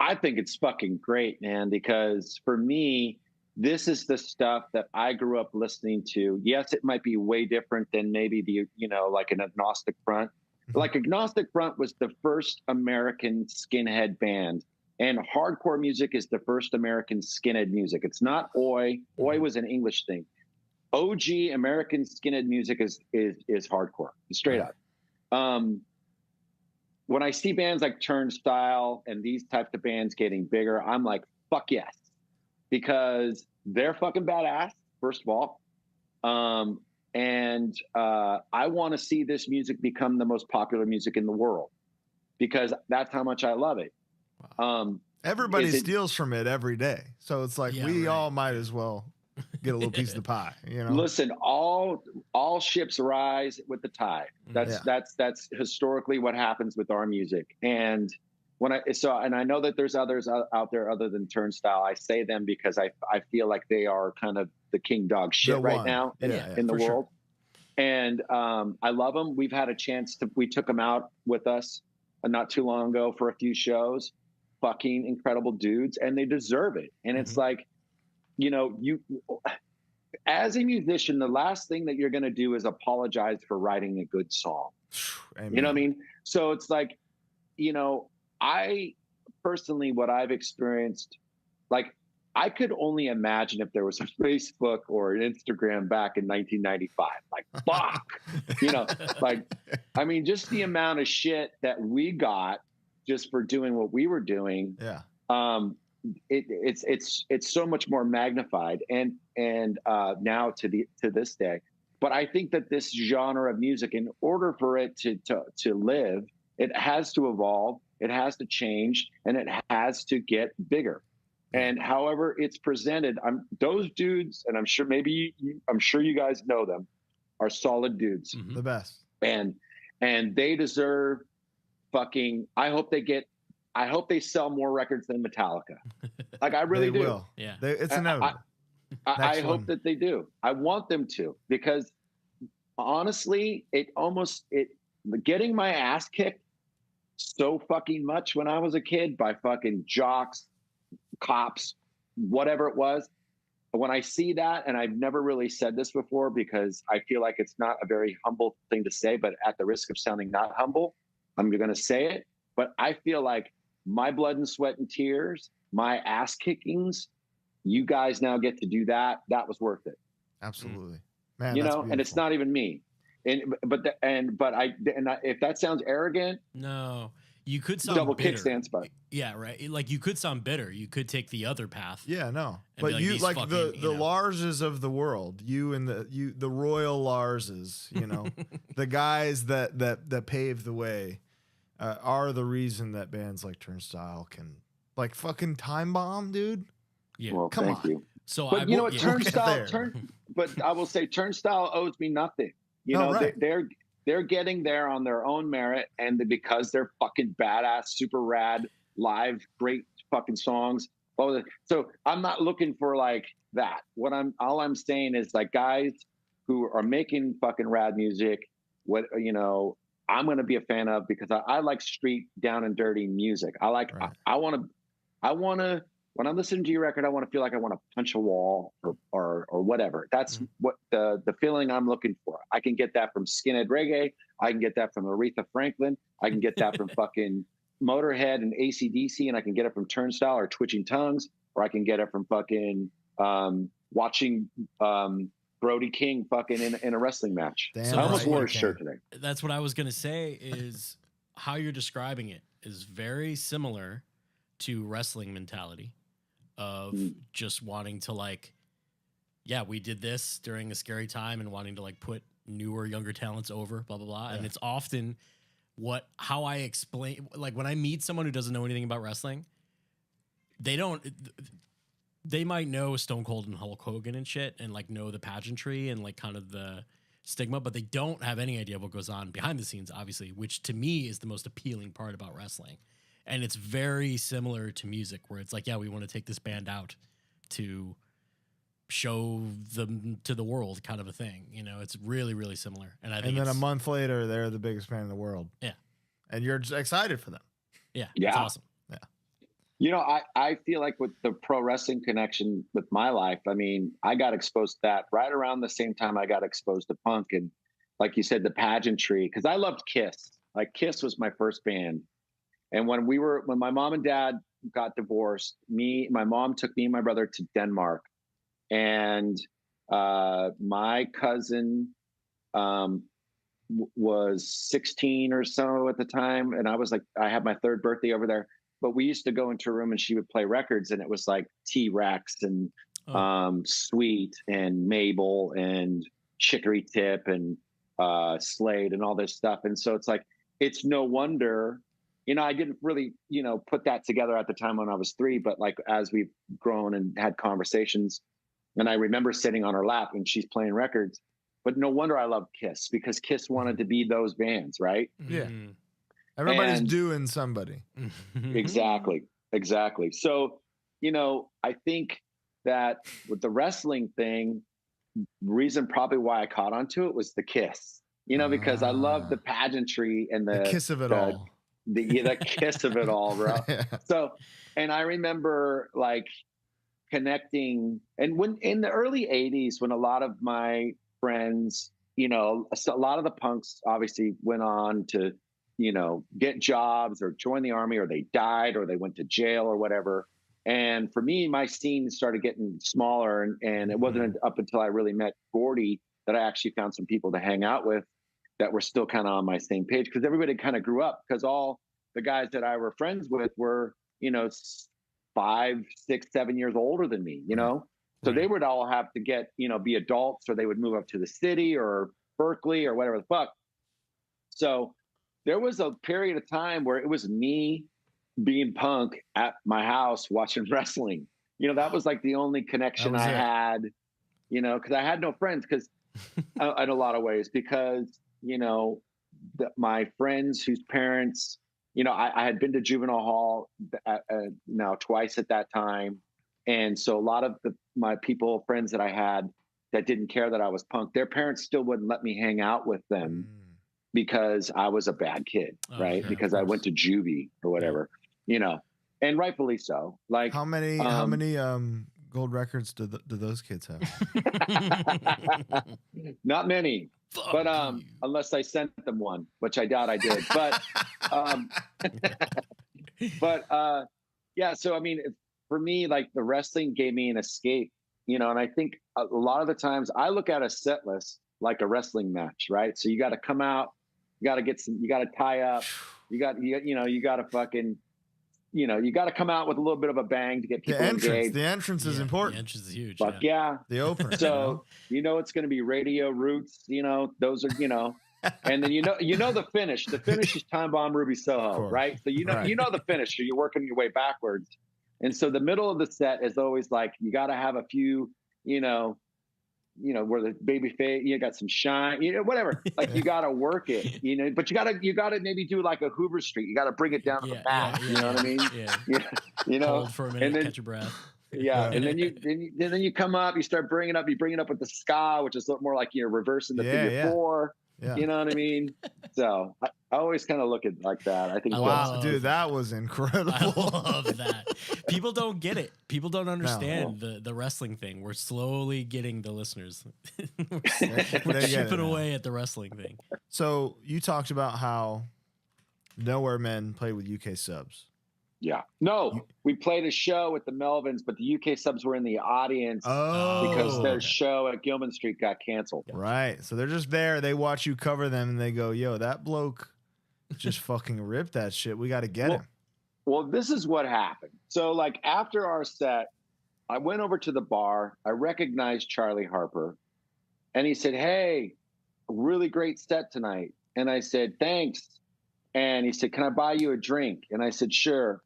I think it's fucking great, man, because for me, this is the stuff that I grew up listening to. Yes, it might be way different than maybe like an Agnostic Front. Like Agnostic Front was the first American skinhead band, and hardcore music is the first American skinhead music. It's not Oi. Oi was an English thing. OG American skinhead music is hardcore, straight up. When I see bands like Turnstile and these types of bands getting bigger, I'm like, fuck yes, because they're fucking badass, first of all. And I want to see this music become the most popular music in the world, because that's how much I love it. Everybody steals from it every day. So it's like, we all might as well get a little piece of the pie, Listen, all ships rise with the tide. That's historically what happens with our music. And and I know that there's others out there other than Turnstile. I say them because I feel like they are kind of the king dog shit right now in the world. Sure. And I love them. We've had a chance we took them out with us not too long ago for a few shows. Fucking incredible dudes, and they deserve it. And it's like, you as a musician, the last thing that you're going to do is apologize for writing a good song. Amen. You know what I mean? So it's like, I personally, what I've experienced, like, I could only imagine if there was a Facebook or an Instagram back in 1995. Like, fuck, like, I mean, just the amount of shit that we got just for doing what we were doing. Yeah. It's so much more magnified and now to this day. But I think that this genre of music, in order for it to live, it has to evolve, it has to change, and it has to get bigger. And however it's presented, those dudes, and I'm sure you guys know them, are solid dudes. The best. And they deserve fucking, I hope they sell more records than Metallica. Like, I really do. Will. Yeah. It's inevitable. I hope that they do. I want them to, because honestly, getting my ass kicked so fucking much when I was a kid by fucking jocks, cops, whatever it was. When I see that, and I've never really said this before because I feel like it's not a very humble thing to say, but at the risk of sounding not humble, I'm going to say it. But I feel like my blood and sweat and tears, my ass kickings, you guys now get to do that. That was worth it. Absolutely, man. And it's not even me. But if that sounds arrogant, no, you could sound double bitter. Kickstands, but yeah, right. Like, you could sound bitter. You could take the other path. Yeah, no, but you like the Larses of the world. You and the royal Larses. The guys that paved the way. Are the reason that bands like Turnstile can, like, fucking Time Bomb, dude. Yeah, well, come on. You. So, but you know what, Turnstile, but I will say Turnstile owes me nothing. Right. They're getting there on their own merit, and because they're fucking badass, super rad, live, great fucking songs. So I'm not looking for, like, that. All I'm saying is like guys who are making fucking rad music, what, you know, I'm going to be a fan of because I like street down and dirty music. I like, Right. I want to, when I'm listening to your record, I want to feel like I want to punch a wall or whatever. That's what the feeling I'm looking for. I can get that from Skinhead Reggae. I can get that from Aretha Franklin. I can get that from fucking Motorhead and AC/DC, and I can get it from Turnstile or Twitching Tongues, or I can get it from fucking watching Brody King fucking in a wrestling match. Damn I almost right wore you his shirt today. That's what I was gonna say. Is how you're describing it is very similar to wrestling mentality of just wanting to like, yeah, we did this during a scary time and wanting to like put newer, younger talents over, blah blah blah. Yeah. And it's often how I explain, like when I meet someone who doesn't know anything about wrestling, they might know Stone Cold and Hulk Hogan and shit and like know the pageantry and like kind of the stigma, but they don't have any idea what goes on behind the scenes, obviously, which to me is the most appealing part about wrestling. And it's very similar to music where it's like, yeah, we want to take this band out to show them to the world kind of a thing. You know, it's really, really similar. And I think then a month later, they're the biggest band in the world. Yeah. And you're just excited for them. Yeah. Yeah. It's awesome. You know, I feel like with the pro wrestling connection with my life, I mean, I got exposed to that right around the same time I got exposed to punk. And like you said, the pageantry, because I loved Kiss. Like Kiss was my first band. And when my mom and dad got divorced, my mom took me and my brother to Denmark. And my cousin was 16 or so at the time. And I was like, I had my third birthday over there. But we used to go into a room and she would play records, and it was like T-Rex and Sweet and Mabel and Chicory Tip and Slade and all this stuff. And so it's like, it's no wonder, you know, I didn't really, you know, put that together at the time when I was 3, but like as we've grown and had conversations, and I remember sitting on her lap and she's playing records, but no wonder I love Kiss, because Kiss wanted to be those bands, right? Yeah. Everybody's doing somebody. Exactly. So, you know, I think that with the wrestling thing, reason probably why I caught onto it was the Kiss, you know, because I love the pageantry and the kiss of it all. The kiss of it all, bro. Yeah. So, and I remember like connecting, and when in the early 80s, when a lot of my friends, you know, a lot of the punks obviously went on to, you know, get jobs or join the army, or they died, or they went to jail or whatever. And for me, my scene started getting smaller, and it wasn't up until I really met Gordy that I actually found some people to hang out with that were still kind of on my same page, because everybody kind of grew up, because all the guys that I were friends with were, you know, 5, 6, 7 years older than me, you know? So they would all have to get, you know, be adults, or they would move up to the city or Berkeley or whatever the fuck. So there was a period of time where it was me being punk at my house watching wrestling. You know, that was like the only connection I had, you know, because I had no friends, because in a lot of ways, because, you know, my friends whose parents, you know, I had been to juvenile hall now twice at that time. And so a lot of my friends that I had that didn't care that I was punk, their parents still wouldn't let me hang out with them. Because I was a bad kid, right? Yeah, because I went to juvie or whatever, you know, and rightfully so. Like how many gold records do those kids have? Not many, but unless I sent them one, which I doubt I did. But yeah. So I mean, for me, like the wrestling gave me an escape, you know, and I think a lot of the times I look at a set list like a wrestling match, right? So you got to come out. You got to tie up. You got to fucking, you know, you got to come out with a little bit of a bang to get people engaged. The entrance is important. The entrance is huge. Fuck yeah. The opener. So, you know, it's going to be Radio Roots, you know, those are, you know, and then, you know, the finish is Time Bomb Ruby Soho, right? So, you know, the finish, so you're working your way backwards. And so the middle of the set is always like, you got to have a few, you know, where the baby face, you got some shine, you know, whatever. Like you got to work it, you know, but you got to maybe do like a Hoover Street. You got to bring it down to the mat. You know what I mean? Yeah. You know, hold for a minute, and then, catch your breath. Yeah, and then you come up, you start bringing up, with the ska, which is a little more like you're reversing the figure four. Yeah. You know what I mean? So I always kind of look at it like that. I think, wow, dude, that was incredible. I love that. People don't get it. People don't understand the wrestling thing. We're slowly getting the listeners. we're chipping away at the wrestling thing. So you talked about how Nowhere Men played with UK subs. Yeah. No, we played a show at the Melvins, but the UK subs were in the audience because their show at Gilman Street got canceled. Right. So they're just there. They watch you cover them and they go, yo, that bloke just fucking ripped that shit. We got to get him. Well, this is what happened. So like after our set, I went over to the bar. I recognized Charlie Harper and he said, hey, really great set tonight. And I said, thanks. And he said, can I buy you a drink? And I said, sure.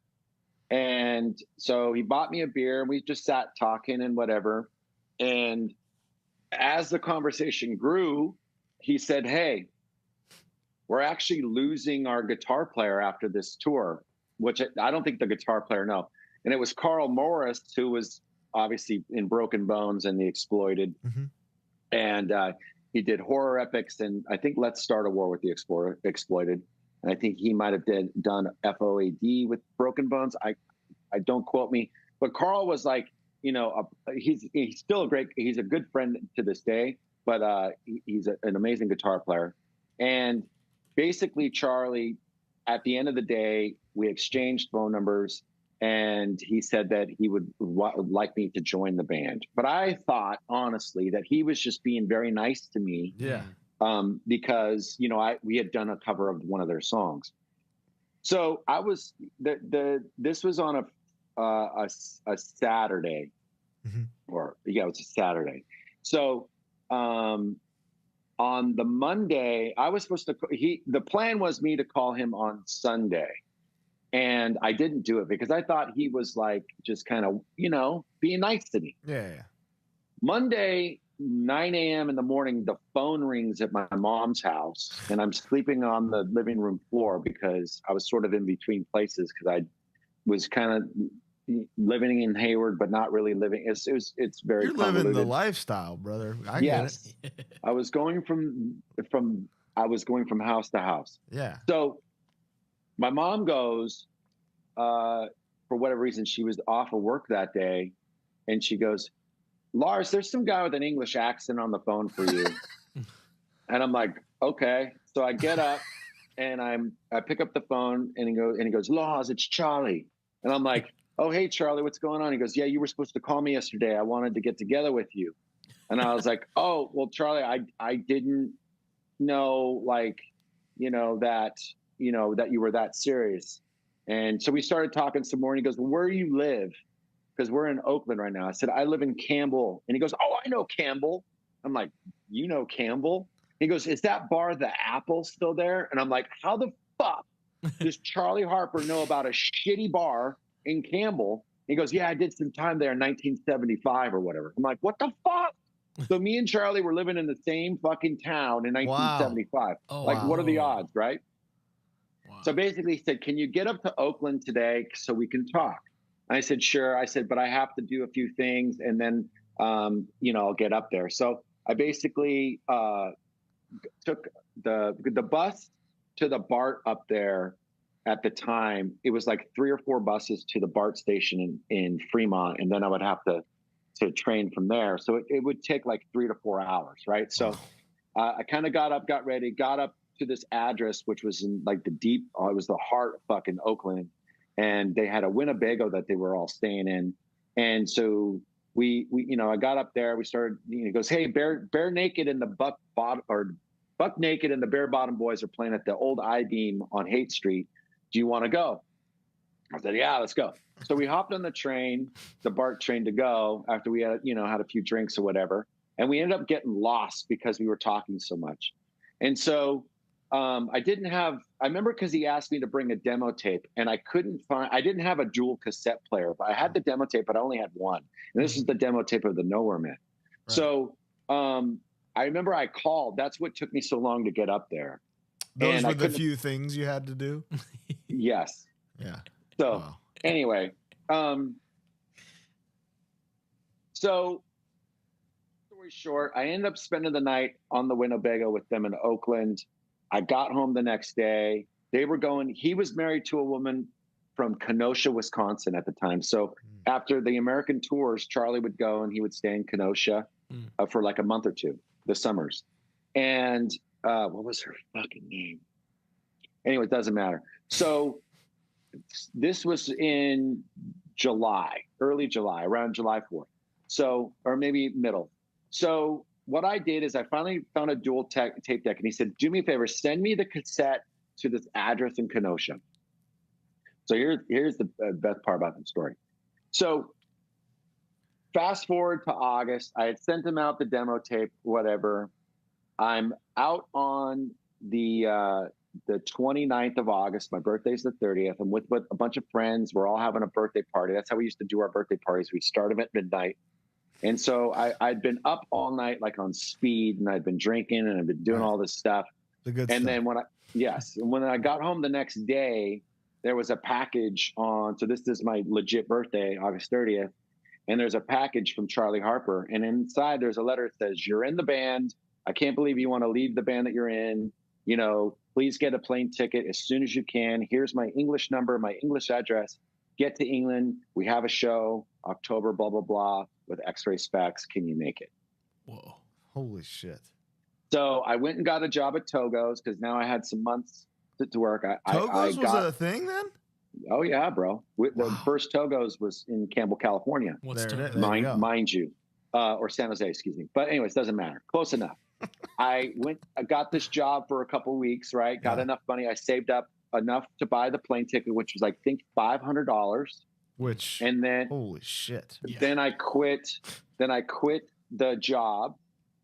And so he bought me a beer and we just sat talking and whatever. And as the conversation grew, he said, hey, we're actually losing our guitar player after this tour, which I don't think the guitar player know. And it was Carl Morris, who was obviously in Broken Bones and The Exploited. Mm-hmm. And he did horror epics and I think Let's Start a War with the Exploited. And I think he might have done FOAD with Broken Bones. I don't quote me, but Carl was like, you know, he's still he's a good friend to this day, but he's an amazing guitar player. And basically, Charlie, at the end of the day, we exchanged phone numbers, and he said that he would like me to join the band. But I thought, honestly, that he was just being very nice to me. Yeah. Because, you know, we had done a cover of one of their songs. So I was, this was on a Saturday, it was a Saturday. So on the Monday, I was supposed to, the plan was me to call him on Sunday. And I didn't do it because I thought he was like, just kind of, you know, being nice to me. Yeah. Monday, 9 a.m. in the morning, the phone rings at my mom's house, and I'm sleeping on the living room floor because I was sort of in between places because I was kind of living in Hayward, but not really living. It's very. You're living the lifestyle, brother. I get it. I was going from house to house. Yeah. So my mom goes, for whatever reason, she was off of work that day, and she goes, Lars, there's some guy with an English accent on the phone for you. And I'm like, okay. So I get up and I pick up the phone and he goes, Lars, it's Charlie. And I'm like, oh, hey, Charlie, what's going on? He goes, yeah, you were supposed to call me yesterday. I wanted to get together with you. And I was like, oh, well, Charlie, I didn't know, like, that you were that serious. And so we started talking some more and he goes, well, where do you live? Because we're in Oakland right now. I said, I live in Campbell. And he goes, oh, I know Campbell. I'm like, you know Campbell? He goes, is that bar, The Apple, still there? And I'm like, how the fuck does Charlie Harper know about a shitty bar in Campbell? He goes, yeah, I did some time there in 1975 or whatever. I'm like, what the fuck? So me and Charlie were living in the same fucking town in 1975. Wow. Oh, like, what are the odds, right? Wow. So basically he said, can you get up to Oakland today so we can talk? I said, sure. I said, but I have to do a few things and then, I'll get up there. So I basically took the bus to the BART up there at the time. It was like 3 or 4 buses to the BART station in Fremont. And then I would have to train from there. So it would take like 3 to 4 hours. Right. So I kind of got up, got ready, got up to this address, which was in like it was the heart of fucking Oakland. And they had a Winnebago that they were all staying in. And so we I got up there, we started, he goes, hey, Bare Naked and the Buck Naked and the Bare Bottom Boys are playing at the old I-Beam on Haight Street. Do you want to go? I said, yeah, let's go. So we hopped on the train, the BART train to go after we had, had a few drinks or whatever. And we ended up getting lost because we were talking so much. And so I remember because he asked me to bring a demo tape and I didn't have a dual cassette player, but I had the demo tape, but I only had one. And this is the demo tape of the Nowhere Man. Right. So I remember I called. That's what took me so long to get up there. Those were the few things you had to do? Yes. Yeah. So anyway, So, story short, I ended up spending the night on the Winnebago with them in Oakland. I got home the next day. He was married to a woman from Kenosha, Wisconsin at the time. So after the American tours, Charlie would go and he would stay in Kenosha for like a month or two, the summers. And what was her fucking name? Anyway, it doesn't matter. So this was in July, early July, around July 4th. So, or maybe middle. So what I did is I finally found a dual tape deck, and he said, do me a favor, send me the cassette to this address in Kenosha. So here's the best part about the story. So fast forward to August, I had sent him out the demo tape, whatever. I'm out on the 29th of August. My birthday's the 30th. I'm with a bunch of friends. We're all having a birthday party. That's how we used to do our birthday parties. We'd start them at midnight. And so I'd been up all night, like on speed, and I'd been drinking and I'd been doing all this stuff. The good and stuff. then when I got home the next day, there was a package so this is my legit birthday, August 30th. And there's a package from Charlie Harper. And inside there's a letter that says, you're in the band. I can't believe you want to leave the band that you're in. You know, please get a plane ticket as soon as you can. Here's my English number, my English address. Get to England. We have a show, October, blah, blah, blah, with X-ray specs. Can you make it? Whoa. Holy shit. So I went and got a job at Togo's because now I had some months to work. Togo's was a thing then? Oh, yeah, bro. The first Togo's was in Campbell, California. What's There Mind you. Or San Jose, excuse me. But anyways, doesn't matter. Close enough. I got this job for a couple of weeks, right? Got enough money. I saved up enough to buy the plane ticket, which was, I think, $500. And then, holy shit. Then I quit the job,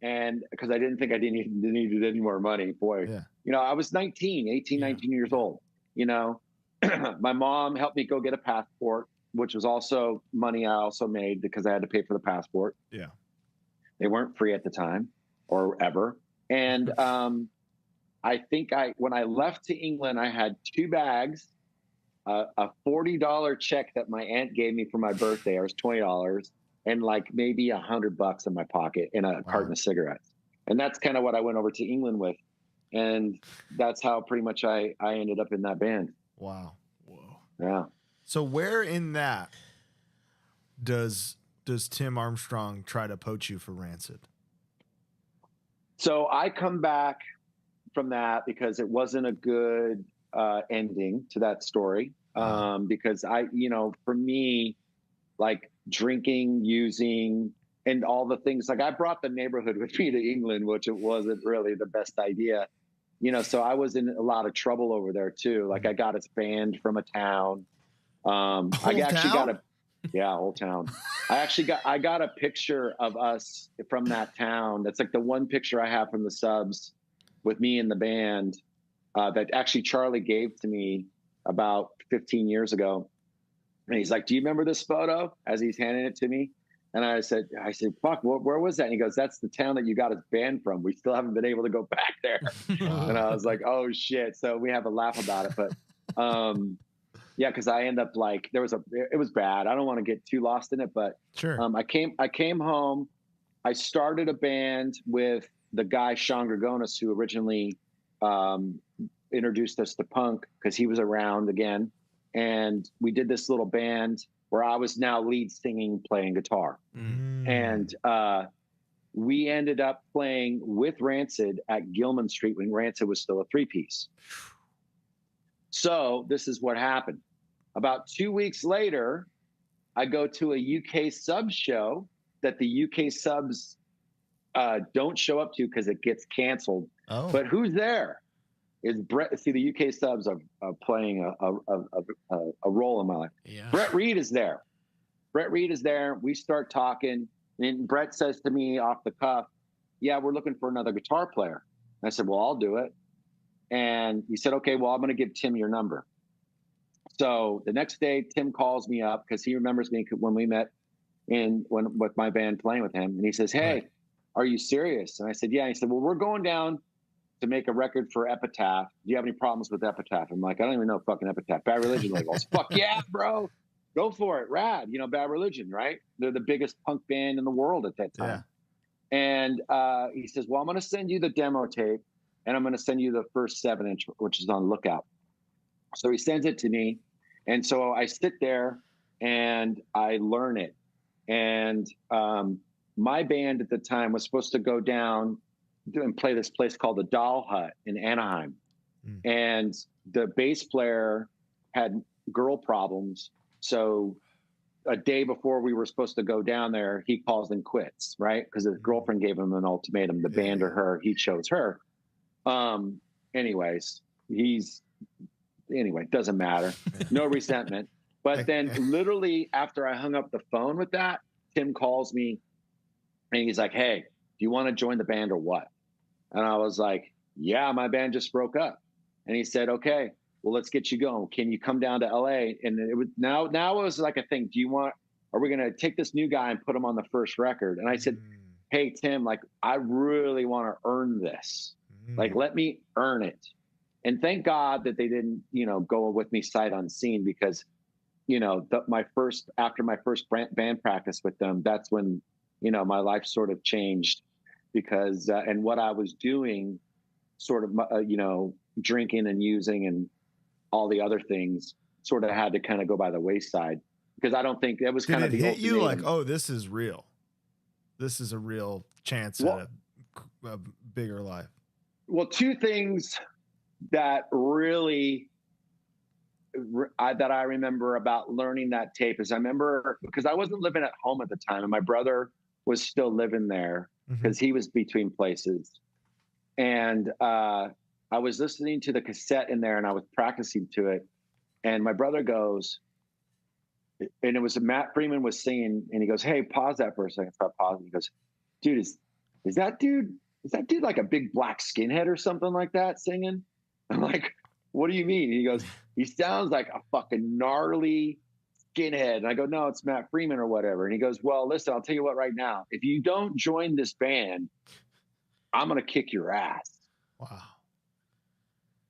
and because I didn't think I needed any more money. Boy, you know, I was 19 years old. You know, my mom helped me go get a passport, which was also money I also made because I had to pay for the passport. Yeah. They weren't free at the time or ever. And I think when I left to England, I had 2 bags, a $40 check that my aunt gave me for my birthday. It was $20, and like maybe $100 in my pocket and a carton of cigarettes. And that's kind of what I went over to England with. And that's how pretty much I ended up in that band. Wow. Whoa. Yeah. So where in that does Tim Armstrong try to poach you for Rancid? So I come back from that because it wasn't a good ending to that story. Because for me, like drinking, using, and all the things, like I brought the neighborhood with me to England, which it wasn't really the best idea. You know, so I was in a lot of trouble over there too. Like I got us banned from a town. Old town. I got a picture of us from that town. That's like the one picture I have from the subs with me in the band that actually Charlie gave to me about 15 years ago. And he's like, do you remember this photo? As he's handing it to me. And I said, fuck, where was that? And he goes, that's the town that you got us banned from. We still haven't been able to go back there. And I was like, oh shit. So we have a laugh about it. But yeah, because I end up like, it was bad. I don't want to get too lost in it, but sure. I came home. I started a band with the guy, Sean Gregonis, who originally introduced us to punk because he was around again. And we did this little band where I was now lead singing, playing guitar. And we ended up playing with Rancid at Gilman Street when Rancid was still a 3-piece. So this is what happened. About 2 weeks later, I go to a UK subs show that the UK subs don't show up to because it gets canceled. Oh. But who's there? Is Brett? See, the UK subs are playing a role in my life. Yeah. Brett Reed is there. We start talking, and Brett says to me off the cuff, "Yeah, we're looking for another guitar player." And I said, "Well, I'll do it." And he said, "Okay, well, I'm going to give Tim your number." So the next day, Tim calls me up because he remembers me when we met with my band playing with him, and he says, "Hey, are you serious?" And I said, "Yeah." And he said, "Well, we're going down to make a record for Epitaph. Do you have any problems with Epitaph?" I'm like, "I don't even know fucking Epitaph. Bad Religion labels." Fuck yeah, bro. go for it. Rad. You know, Bad Religion, right? They're the biggest punk band in the world at that time. Yeah. And he says, well, I'm going to send you the demo tape, and I'm going to send you the first 7-inch, which is on Lookout. So he sends it to me. And so I sit there and I learn it. And my band at the time was supposed to go down and play this place called the Doll Hut in Anaheim. And the bass player had girl problems. So a day before we were supposed to go down there, he calls and quits, right? Because his girlfriend gave him an ultimatum, the band or her. He chose her. Anyways, doesn't matter. No resentment. But then literally after I hung up the phone with that, Tim calls me and he's like, hey, do you want to join the band or what? And I was like, yeah, my band just broke up. And he said, okay, well, let's get you going. Can you come down to LA? And it was now it was like a thing. Are we going to take this new guy and put him on the first record? And I said, hey, Tim, like, I really want to earn this. Like, let me earn it. And thank God that they didn't, go with me sight unseen, because, after my first band practice with them, that's when, my life sort of changed, because, and what I was doing sort of, drinking and using and all the other things sort of had to kind of go by the wayside, because I don't think it was kind of the hit you like, oh, this is real. This is a real chance at a bigger life. Well, two things that really that I remember about learning that tape is I remember, because I wasn't living at home at the time and my brother was still living there because he was between places. And I was listening to the cassette in there and I was practicing to it. And my brother goes, and it was Matt Freeman was singing, and he goes, hey, pause that for a second. So I paused and he goes, dude, is that dude like a big black skinhead or something like that singing? I'm like, what do you mean? And he goes, he sounds like a fucking gnarly skinhead. And I go, no, it's Matt Freeman or whatever. And he goes, well, listen, I'll tell you what right now. If you don't join this band, I'm going to kick your ass. Wow.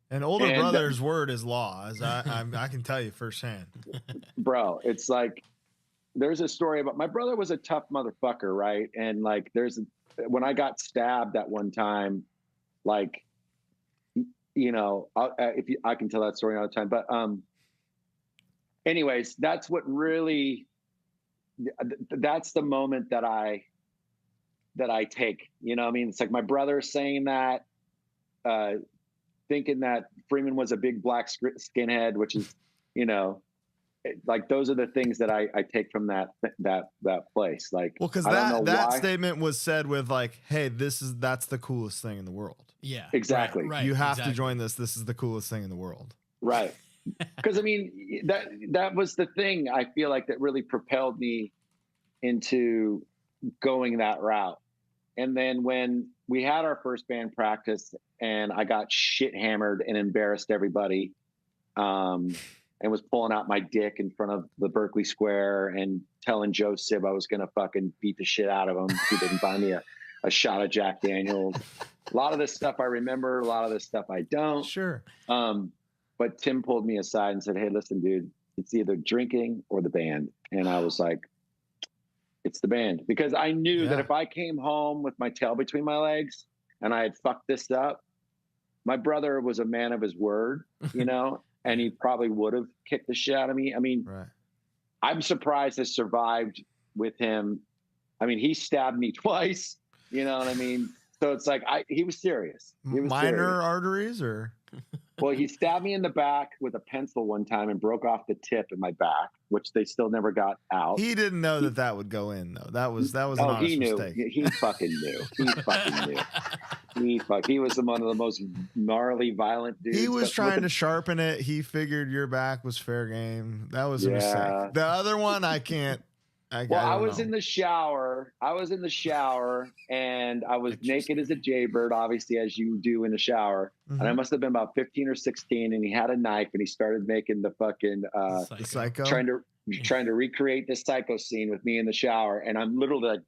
An older brother's word is law, as I can tell you firsthand. Bro, it's like, there's a story about, my brother was a tough motherfucker, right? And like, when I got stabbed at one time, like, I can tell that story all the time, but anyways, that's what really, that's the moment that I take, I mean, it's like my brother saying that, thinking that Freeman was a big black skinhead, which is, like those are the things that I take from that place. Like, well, because that statement was said with like, hey, that's the coolest thing in the world. Yeah, exactly. Right, you have to join this. This is the coolest thing in the world. Right. Because I mean, that was the thing I feel like that really propelled me into going that route. And then when we had our first band practice and I got shit hammered and embarrassed everybody, and was pulling out my dick in front of the Berkeley Square and telling Joe Sib I was going to fucking beat the shit out of him if he didn't buy me a shot of Jack Daniels. A lot of this stuff I remember, a lot of this stuff I don't. Sure. But Tim pulled me aside and said, hey, listen, dude, it's either drinking or the band. And I was like, it's the band. Because I knew that if I came home with my tail between my legs and I had fucked this up, my brother was a man of his word, and he probably would have kicked the shit out of me. I mean, I'm surprised I survived with him. I mean, he stabbed me twice, you know what I mean? So it's like, he was serious. He was minor arteries or? Well, he stabbed me in the back with a pencil one time and broke off the tip in my back, which they still never got out. He didn't know that would go in though. That was an honest mistake. He fucking knew. He fucking knew. He was one of the most gnarly, violent dudes. He was trying to sharpen it. He figured your back was fair game. That was a mistake. The other one, I can't. I was in the shower. And I was naked as a jaybird, obviously, as you do in the shower. And I must have been about 15 or 16. And he had a knife and he started making the fucking Psycho. trying to recreate this Psycho scene with me in the shower. And I'm literally like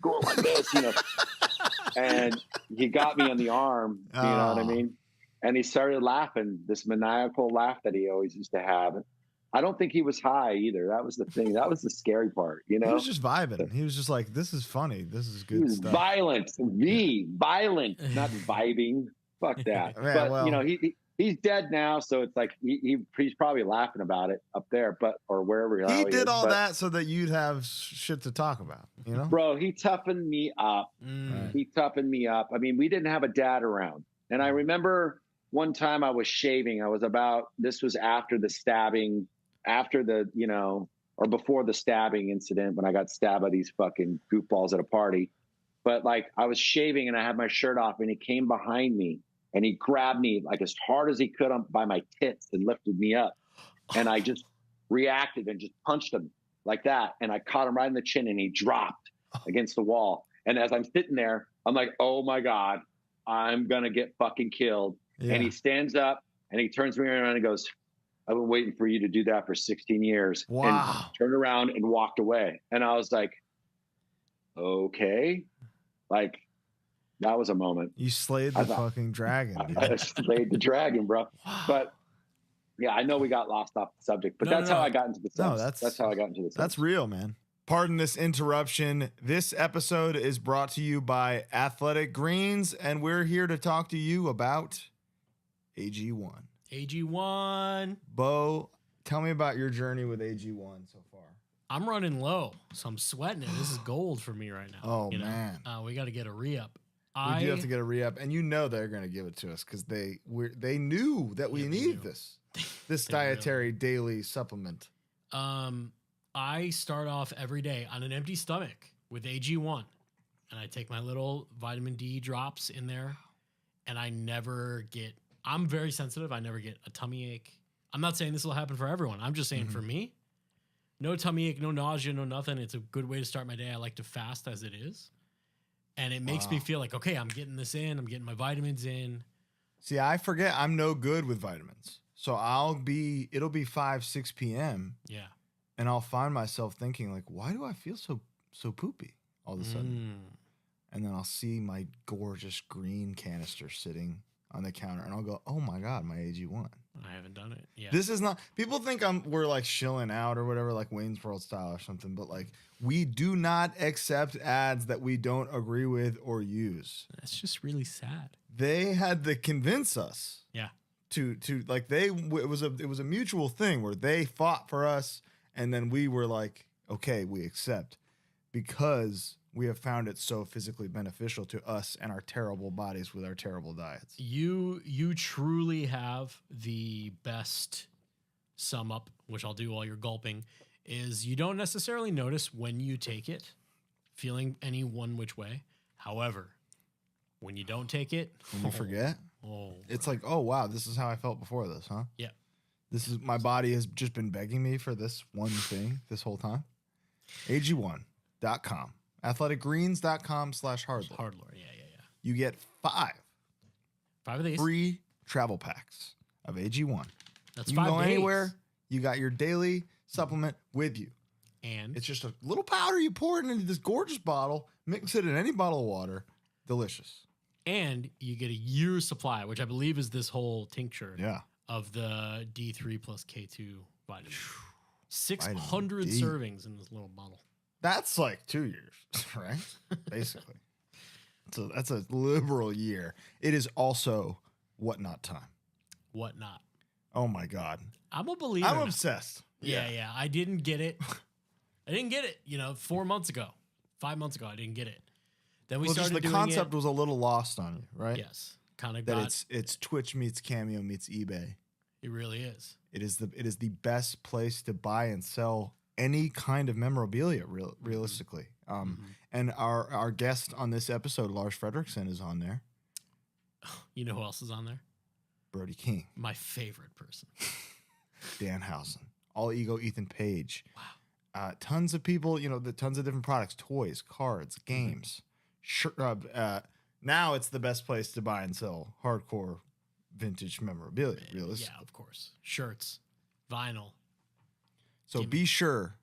going like this, And he got me on the arm. You know what I mean? And he started laughing, this maniacal laugh that he always used to have. I don't think he was high either. That was the thing. That was the scary part, you know? He was just vibing. He was just like, this is funny. This is good stuff. Violent, violent, not vibing. Fuck that. Yeah, but well, you know, he's dead now, so it's like he's probably laughing about it up there, or wherever he did all that so that you'd have shit to talk about, you know? Bro, he toughened me up. He toughened me up. I mean, we didn't have a dad around, and I remember one time I was shaving. This was after the stabbing, after the, you know, or before the stabbing incident when I got stabbed by these fucking goofballs at a party. But like, I was shaving and I had my shirt off, and he came behind me and he grabbed me like as hard as he could by my tits and lifted me up. And I just reacted and just punched him like that. And I caught him right in the chin and he dropped against the wall. And as I'm sitting there, I'm like, oh my God, I'm going to get fucking killed. Yeah. And he stands up and he turns me around and goes, I've been waiting for you to do that for 16 years. Wow. And turned around and walked away. And I was like, okay. Like, that was a moment. You slayed the fucking dragon. Dude. I slayed the dragon, bro. Wow. But yeah, I know we got lost off the subject, but that's how I got into the subject. That's how I got into the subject. That's real, man. Pardon this interruption. This episode is brought to you by Athletic Greens, and we're here to talk to you about AG1. AG1. Bo, tell me about your journey with AG1 so far. I'm running low, so I'm sweating it. This is gold for me right now. Oh, man. We got to get a re-up. We do have to get a re-up, and you know they're going to give it to us because they knew that we need this dietary daily supplement. I start off every day on an empty stomach with AG1, and I take my little vitamin D drops in there, and I'm very sensitive. I never get a tummy ache. I'm not saying this will happen for everyone. I'm just saying for me, no tummy ache, no nausea, no nothing. It's a good way to start my day. I like to fast as it is. And it makes me feel like, okay, I'm getting this in. I'm getting my vitamins in. See, I forget I'm no good with vitamins. So it'll be 5, 6 p.m. Yeah. And I'll find myself thinking like, why do I feel so poopy all of a sudden? And then I'll see my gorgeous green canister sitting on the counter and I'll go, oh my God, my AG1. I haven't done it. Yeah. This is not, people think we're like shilling out or whatever, like Wayne's World style or something, but like we do not accept ads that we don't agree with or use. That's just really sad. They had to convince us. Yeah. To like it was a mutual thing where they fought for us and then we were like, okay, we accept because we have found it so physically beneficial to us and our terrible bodies with our terrible diets. You truly have the best sum up, which I'll do while you're gulping, is you don't necessarily notice when you take it, feeling any one which way. However, when you don't take it, when you forget, it's like, oh wow, this is how I felt before this, huh? Yeah. This is my body has just been begging me for this one thing this whole time. AG1.com. athleticgreens.com/HardLore. HardLore, yeah. You get 5 of these free travel packs of AG1. That's you 5 can go days. anywhere. You got your daily supplement with you. And it's just a little powder you pour it into this gorgeous bottle, mix it in any bottle of water. Delicious. And you get a year's supply, which I believe is this whole tincture of the D3 plus K2 vitamin. 600 servings in this little bottle. That's like 2 years, right? Basically. So that's a liberal year. It is also whatnot time. Whatnot. Oh my God. I'm a believer. I'm obsessed. Yeah. I didn't get it. 4 months ago, 5 months ago, I didn't get it. Then we started just the concept was a little lost on you, right? Yes. Kind of that it's Twitch meets Cameo meets eBay. It really is. It is the best place to buy and sell any kind of memorabilia, realistically. And our guest on this episode, Lars Frederiksen, is on there. You know who else is on there? Brody King. My favorite person. Danhausen. All Ego Ethan Page. Wow. Tons of people, tons of different products, toys, cards, games. Now it's the best place to buy and sell hardcore vintage memorabilia, realistically. Yeah, of course. Shirts, vinyl. So be sure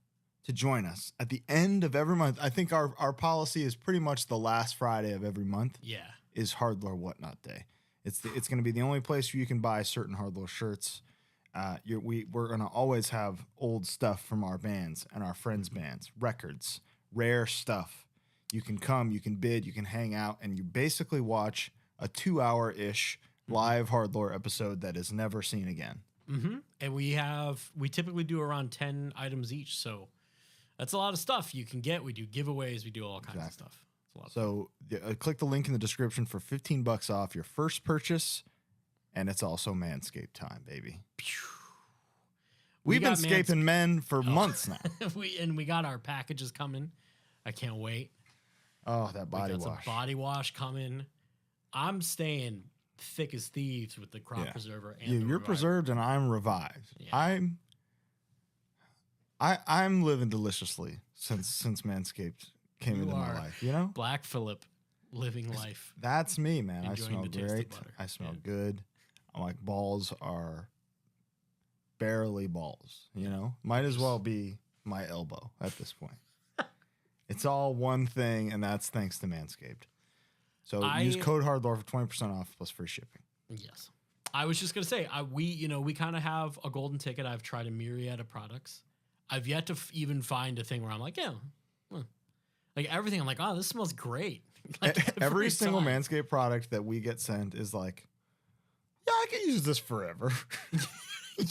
to join us at the end of every month. I think our policy is pretty much the last Friday of every month. Yeah. Is HardLore Whatnot Day. It's going to be the only place where you can buy certain HardLore shirts. we're gonna always have old stuff from our bands and our friends' bands, records, rare stuff. You can come, you can bid, you can hang out, and you basically watch a 2-hour-ish live HardLore episode that is never seen again. Mm-hmm. And we typically do around 10 items each, so that's a lot of stuff you can get. We do giveaways, we do all kinds of stuff. It's a lot of fun. Click the link in the description for $15 off your first purchase, and it's also Manscaped time, baby. We've been scaping men for months now. we got our packages coming. I can't wait. Oh, that body wash. Some body wash coming. I'm staying thick as thieves with the crop preserver. And you're preserved, and I'm revived. Yeah. I'm living deliciously since Manscaped came into my life. You know, Black Phillip living life. That's me, man. I Enjoying smell the taste of great. butter. I smell good. My balls are barely balls. You know, might as well be my elbow at this point. It's all one thing, and that's thanks to Manscaped. So use code HardLore for 20% off plus free shipping. Yes. I was just going to say, we kind of have a golden ticket. I've tried a myriad of products. I've yet to even find a thing where I'm like, like everything. I'm like, oh, this smells great. Like every single Manscaped product that we get sent is like, yeah, I could use this forever.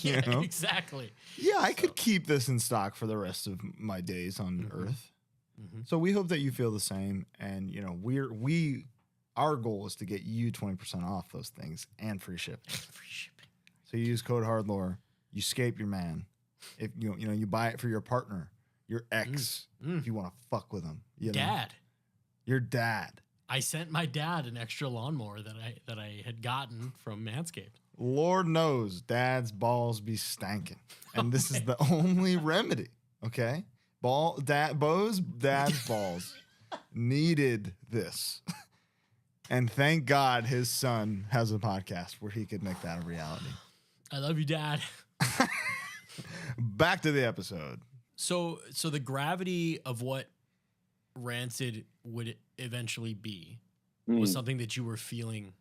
Yeah, you know? Exactly. Yeah, I could keep this in stock for the rest of my days on Earth. Mm-hmm. So we hope that you feel the same. And, you know, our goal is to get you 20% off those things and free shipping. Free shipping. So you use code HardLore, you scape your man. If you buy it for your partner, your ex, if you want to fuck with them. Dad. Your dad. I sent my dad an extra lawnmower that I had gotten from Manscaped. Lord knows dad's balls be stanking. And this is the only remedy. Okay? Bo's dad's balls needed this. And thank God his son has a podcast where he could make that a reality. I love you, Dad. Back to the episode. So the gravity of what Rancid would eventually be was something that you were feeling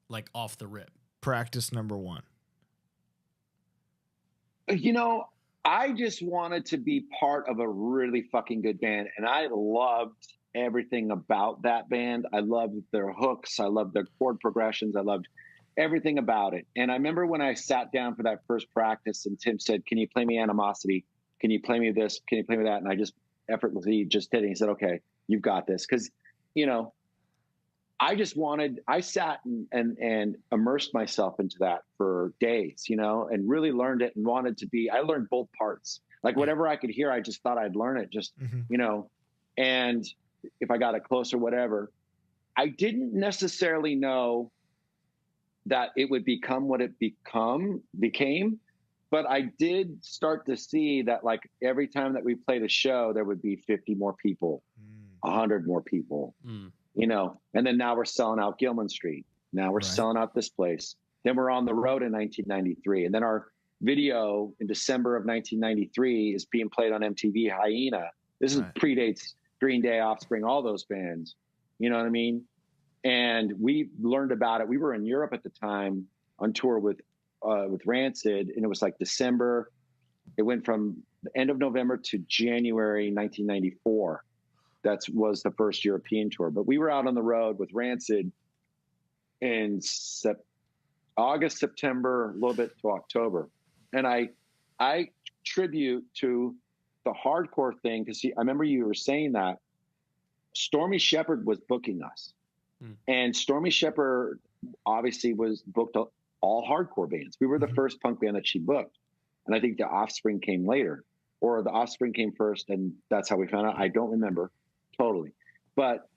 like off the rip. Practice number 1. You know, I just wanted to be part of a really fucking good band, and I loved everything about that band. I loved their hooks. I loved their chord progressions. I loved everything about it. And I remember when I sat down for that first practice and Tim said, "Can you play me Animosity? Can you play me this? Can you play me that?" And I just effortlessly just did it. He said, "Okay, you've got this." Because, you know, I sat and immersed myself into that for days, you know, and really learned it and I learned both parts. Like whatever I could hear, I just thought I'd learn it just, you know, and if I got it close or whatever. I didn't necessarily know that it would become what it became, but I did start to see that like every time that we played a show, there would be 50 more people, 100 more people. You know, and then now we're selling out Gilman Street. Now we're selling out this place. Then we're on the road in 1993. And then our video in December of 1993 is being played on MTV Hyena. This predates Green Day, Offspring, all those bands. You know what I mean? And we learned about it. We were in Europe at the time on tour with Rancid, and it was like December. It went from the end of November to January 1994. That was the first European tour. But we were out on the road with Rancid in August, September, a little bit to October. And I tribute to the hardcore thing, because I remember you were saying that Stormy Shepherd was booking us. And Stormy Shepherd obviously was booked all hardcore bands. We were the first punk band that she booked. And I think the Offspring came later, or the Offspring came first, and that's how we found out. I don't remember. Totally. But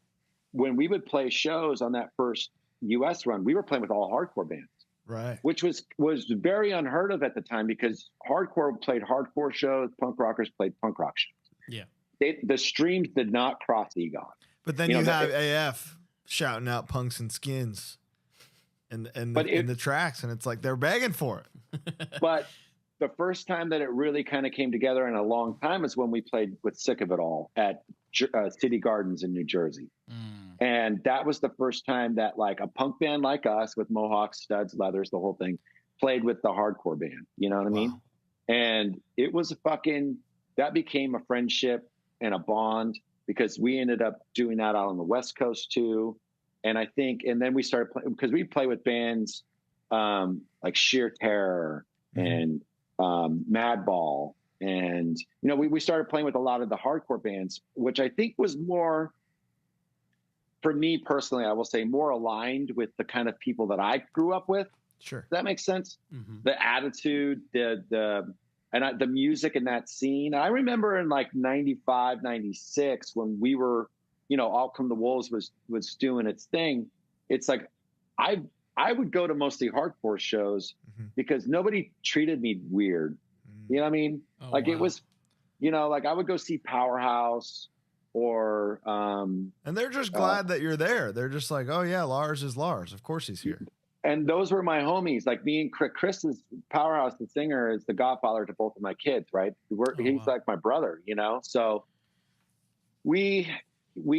when we would play shows on that first US run, we were playing with all hardcore bands. Right. Which was very unheard of at the time, because hardcore played hardcore shows, punk rockers played punk rock shows. Yeah. The streams did not cross Egon. But then you have AF shouting out Punks and Skins in the tracks, and it's like they're begging for it. But the first time that it really kind of came together in a long time is when we played with Sick of It All at City Gardens in New Jersey. And that was the first time that like a punk band like us with mohawks, studs, leathers, the whole thing, played with the hardcore band. You know what I mean? And it was that became a friendship and a bond, because we ended up doing that out on the West Coast too. And I think, and then we started playing, because we play with bands like Sheer Terror and Madball. And, you know, we started playing with a lot of the hardcore bands, which I think was more, for me personally, I will say, more aligned with the kind of people that I grew up with. Sure. Does that make sense? The attitude, the music in that scene. I remember in like 95, 96, when we were, you know, All Come the Wolves was doing its thing. It's like, I would go to mostly hardcore shows because nobody treated me weird. You know what I mean? It was, you know, like I would go see Powerhouse or and they're just glad that you're there. They're just like, oh yeah, Lars is Lars. Of course he's here. And those were my homies. Like me and Chris is Powerhouse, the singer, is the godfather to both of my kids, right? He's like my brother, you know? So we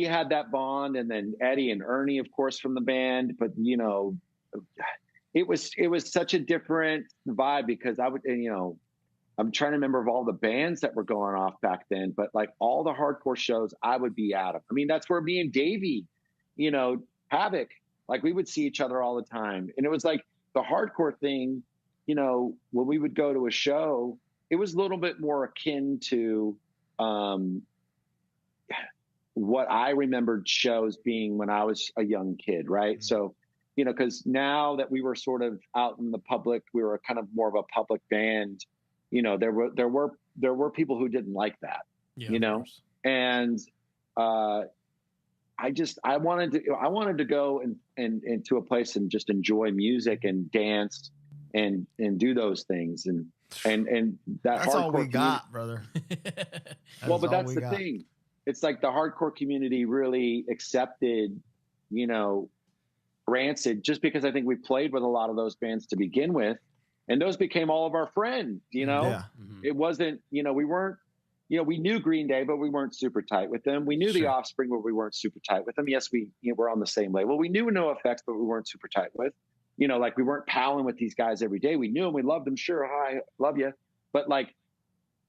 had that bond, and then Eddie and Ernie, of course, from the band. But, you know, it was such a different vibe, because I'm trying to remember of all the bands that were going off back then, but like all the hardcore shows I would be at them. I mean, that's where me and Davey, you know, Havoc, like we would see each other all the time. And it was like the hardcore thing, you know, when we would go to a show, it was a little bit more akin to what I remembered shows being when I was a young kid, right? So, you know, because now that we were sort of out in the public, we were kind of more of a public band. You know, there were people who didn't like that, you know, and I wanted to go and to a place and just enjoy music and dance and do those things, and that's all we got, brother. Well, but that's the thing. It's like the hardcore community really accepted, you know, Rancid, just because I think we played with a lot of those bands to begin with. And those became all of our friends, you know. Yeah. It wasn't, you know, we weren't, you know, we knew Green Day, but we weren't super tight with them. We knew The Offspring, but we weren't super tight with them. Yes, we're on the same label. We knew NoFX, but we weren't super tight with. You know, like we weren't palling with these guys every day. We knew them, we loved them. Sure, hi, love you. But like,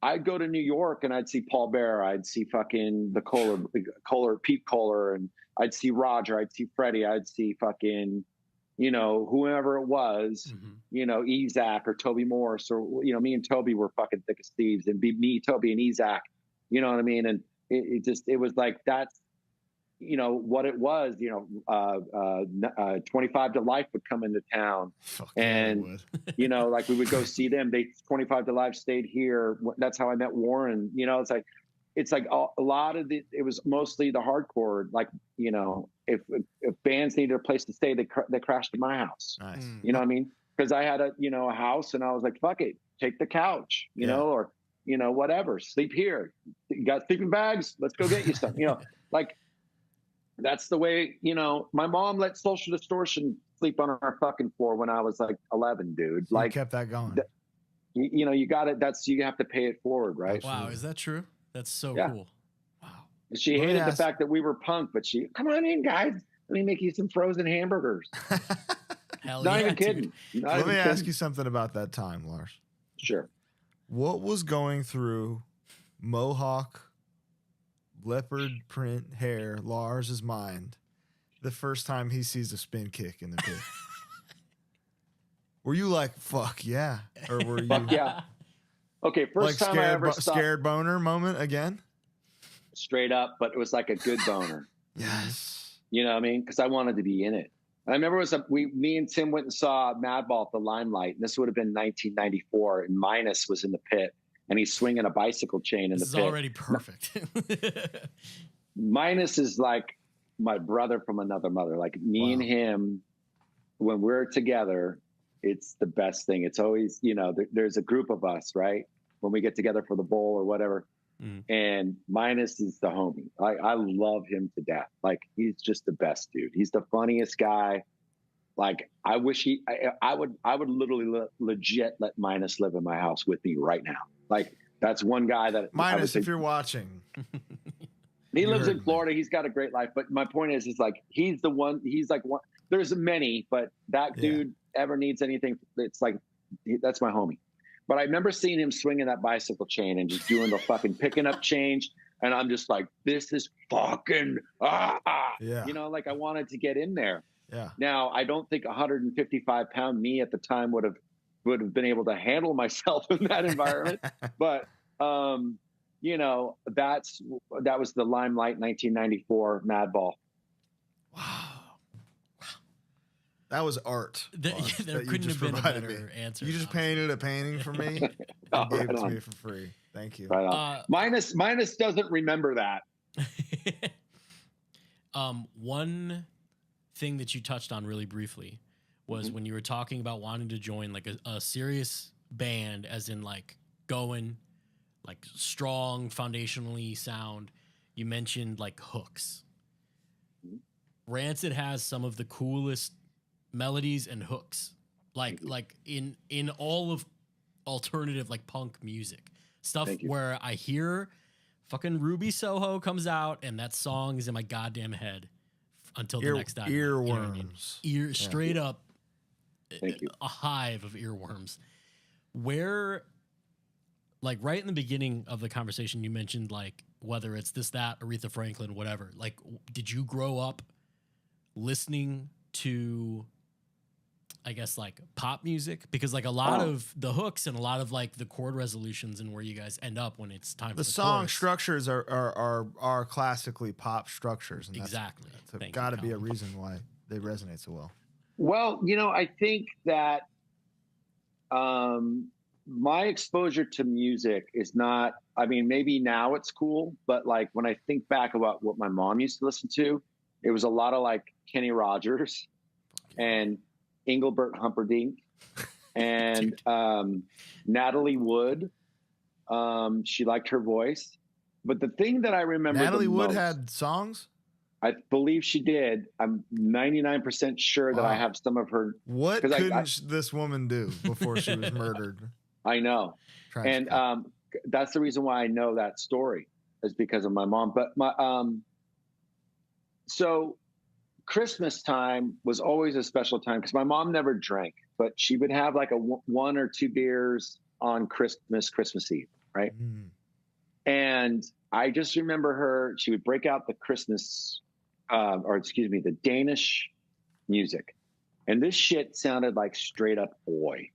I'd go to New York and I'd see Paul Bearer, I'd see fucking Pete Kohler, and I'd see Roger, I'd see Freddie, I'd see fucking, you know, whoever it was, you know, Ezak or Toby Morse, or, you know, me and Toby were fucking thick as thieves, and me, Toby, and Ezak, you know what I mean? And it was like, that's, you know, what it was, you know, 25 to Life would come into town. And, you know, like we would go see them. 25 to Life stayed here. That's how I met Warren. You know, it's like a lot of it was mostly the hardcore, like, you know, if bands needed a place to stay, they crashed at my house. Nice. You know what I mean? Because I had a house, and I was like, fuck it, take the couch, you know, or, you know, whatever, sleep here. You got sleeping bags? Let's go get you some, you know, like, that's the way, you know, my mom let Social Distortion sleep on our fucking floor when I was like 11, dude. So like, kept that going. You know, you got it. You have to pay it forward, right? Wow, is that true? That's so cool. Wow. She hated the fact that we were punk, but come on in, guys. Let me make you some frozen hamburgers. Hell Not yeah, even kidding. Let me ask you something about that time, Lars. Sure. What was going through Mohawk, leopard print hair Lars's mind the first time he sees a spin kick in the pit? Were you like, fuck yeah? Or were you fuck yeah? Okay, first like time I ever scared boner moment again? Straight up, but it was like a good boner. Yes. You know what I mean? Because I wanted to be in it. I remember me and Tim went and saw Madball at the Limelight, and this would have been 1994, and Minus was in the pit, and he's swinging a bicycle chain in the pit. This is already perfect. Minus is like my brother from another mother. Like me and him, when we're together, it's the best thing. It's always, you know, there's a group of us, right? When we get together for the bowl or whatever. And Minus is the homie. I love him to death. Like, he's just the best dude. He's the funniest guy. Like, I wish I would literally legit let Minus live in my house with me right now. Like, that's one guy that Minus, if you're watching. He lives in Florida. He's got a great life. But my point is like, he's the one, he's like one, there's many, but that dude ever needs anything. It's like, that's my homie. But I remember seeing him swinging that bicycle chain and just doing the fucking picking up change. And I'm just like, this is fucking, Yeah. you know, like I wanted to get in there. Yeah. Now, I don't think 155-pound me at the time would have been able to handle myself in that environment. But, you know, that was the Limelight 1994 Madball. Wow. That was art. There couldn't have been a better answer. You just painted a painting for me and gave it to me for free. Thank you. Right on. Minus doesn't remember that. One thing that you touched on really briefly was when you were talking about wanting to join like a serious band, as in like going like strong, foundationally sound. You mentioned like hooks. Rancid has some of the coolest melodies and hooks, like in all of alternative like punk music stuff, where I hear fucking Ruby Soho comes out and that song is in my goddamn head until the next time. Earworms. You know what I mean? Straight up a hive of earworms. Where, like right in the beginning of the conversation, you mentioned like whether it's this, that, Aretha Franklin, whatever. Like, did you grow up listening to, I guess, like pop music? Because like a lot of the hooks and a lot of like the chord resolutions and where you guys end up when it's time for the song chorus. structures are classically pop structures. And exactly. That's got to be a reason why they resonate so well. Well, you know, I think that my exposure to music is not, I mean, maybe now it's cool, but like when I think back about what my mom used to listen to, it was a lot of like Kenny Rogers and Engelbert Humperdinck and Natalie Wood. She liked her voice. But the thing that I remember Natalie Wood had songs? I believe she did. I'm 99% sure that I have some of her. What couldn't this woman do before she was murdered? I know. And that's the reason why I know that story, is because of my mom. But so Christmas time was always a special time because my mom never drank, but she would have like a 1 or 2 beers on Christmas Eve, right? And I just remember she would break out the Christmas, the Danish music. And this shit sounded like straight up oi.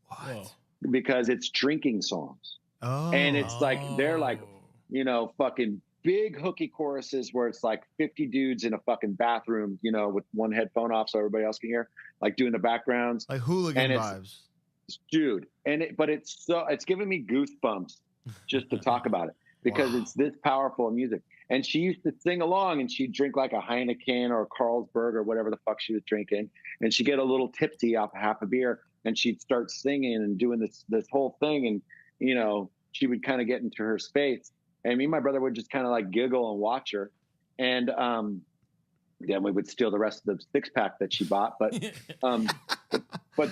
What? Because it's drinking songs. Oh. And it's like, they're like, you know, fucking big hooky choruses where it's like 50 dudes in a fucking bathroom, you know, with one headphone off so everybody else can hear, like doing the backgrounds. Like hooligan vibes. Dude. But it's giving me goosebumps just to talk about it because it's this powerful music. And she used to sing along and she'd drink like a Heineken or a Carlsberg or whatever the fuck she was drinking. And she'd get a little tipsy off half a beer and she'd start singing and doing this whole thing. And, you know, she would kind of get into her space. And me and my brother would just kind of like giggle and watch her. And then we would steal the rest of the 6-pack that she bought. But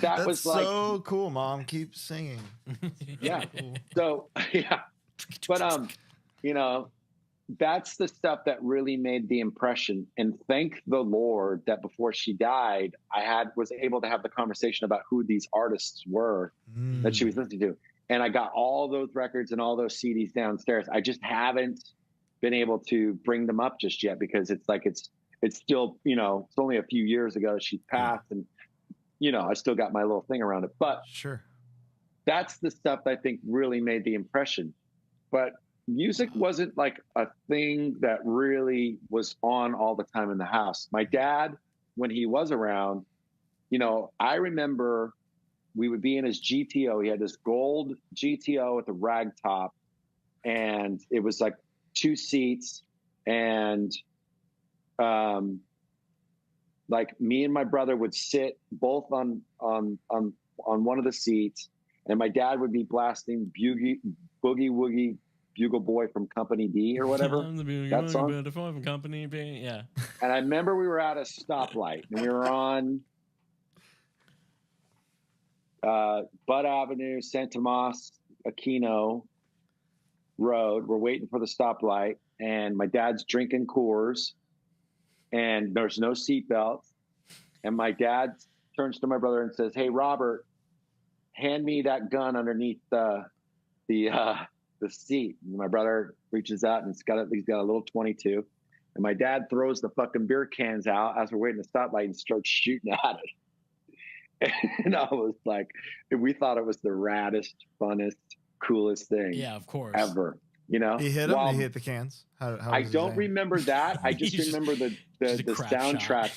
that was like so cool, Mom. Keep singing. Yeah. So yeah. But you know, that's the stuff that really made the impression. And thank the Lord that before she died, I was able to have the conversation about who these artists were that she was listening to. And I got all those records and all those CDs downstairs. I just haven't been able to bring them up just yet because it's like, it's still, you know, it's only a few years ago she passed and, you know, I still got my little thing around it. But sure, that's the stuff that I think really made the impression. But music wasn't like a thing that really was on all the time in the house. My dad, when he was around, you know, I remember we would be in his GTO. He had this gold GTO with a rag top, and it was like 2 seats. And like me and my brother would sit both on one of the seats, and my dad would be blasting Boogie Woogie Bugle Boy from Company B or whatever. That song from Company B, yeah. And I remember we were at a stoplight and we were on Bud Avenue, San Tomas, Aquino Road. We're waiting for the stoplight, and my dad's drinking Coors, and there's no seatbelts. And my dad turns to my brother and says, "Hey, Robert, hand me that gun underneath the seat. And my brother reaches out and he's got a little 22. And my dad throws the fucking beer cans out as we're waiting at the stoplight and starts shooting at it. And I was like, we thought it was the raddest, funnest, coolest thing. Yeah, of course. Ever. You know, he hit him. He hit the cans. How I don't remember that. I just remember the soundtrack.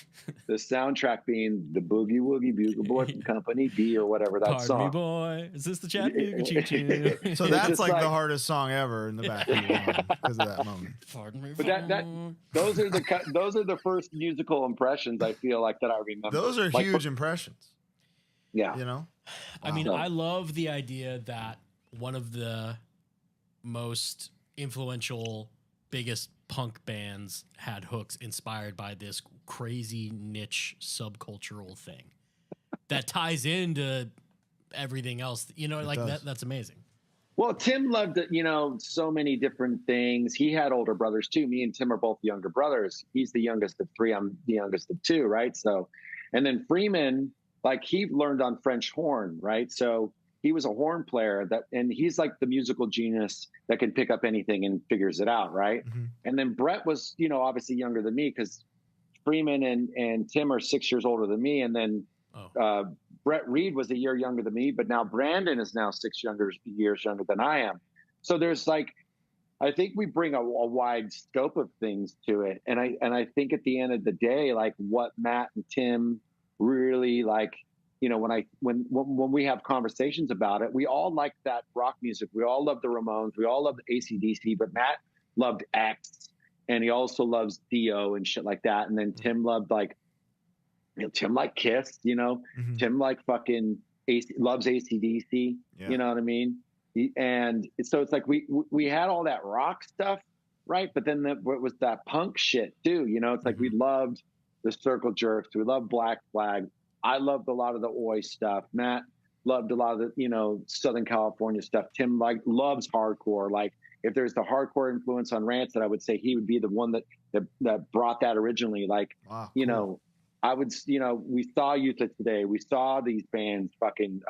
The soundtrack being the Boogie Woogie Bugle Boy from Company B or whatever that Pardon song. Me, boy, is this the Chattanooga Choo Choo? So that's like the hardest song ever in the back of your mind because of that moment. Pardon me, but those are the first musical impressions I feel like that I remember. Those are like, huge impressions. Yeah, you know. I mean, I love the idea that one of the most influential, biggest punk bands had hooks inspired by this crazy niche subcultural thing that ties into everything else. You know, like that's amazing. Well, Tim loved, so many different things. He had older brothers too. Me and Tim are both younger brothers. He's the youngest of three. I'm the youngest of two, right? So, and then Freeman, like he learned on French horn, right? So he was a horn player and he's like the musical genius that can pick up anything and figures it out, right? Mm-hmm. And then Brett was, obviously younger than me because Freeman and Tim are 6 years older than me. And then Brett Reed was a year younger than me, but now Brandon is now 6 years younger than I am. So there's like, I think we bring a wide scope of things to it. And I think at the end of the day, like what Matt and Tim really like, when we have conversations about it, we all like that rock music. We all love the Ramones. We all love the AC/DC, but Matt loved X and he also loves Dio and shit like that. And then Tim loved Tim liked Kiss, mm-hmm. Tim like fucking loves AC/DC, you know what I mean? And so it's like, we had all that rock stuff, right? But then what was that punk shit too? It's like, mm-hmm. we loved the Circle Jerks. We loved Black Flag. I loved a lot of the Oi stuff. Matt loved a lot of the, Southern California stuff. Tim loves hardcore. Like if there's the hardcore influence on Rancid, I would say he would be the one that brought that originally. Like, wow, cool. I would, we saw Youth Today. We saw these bands fucking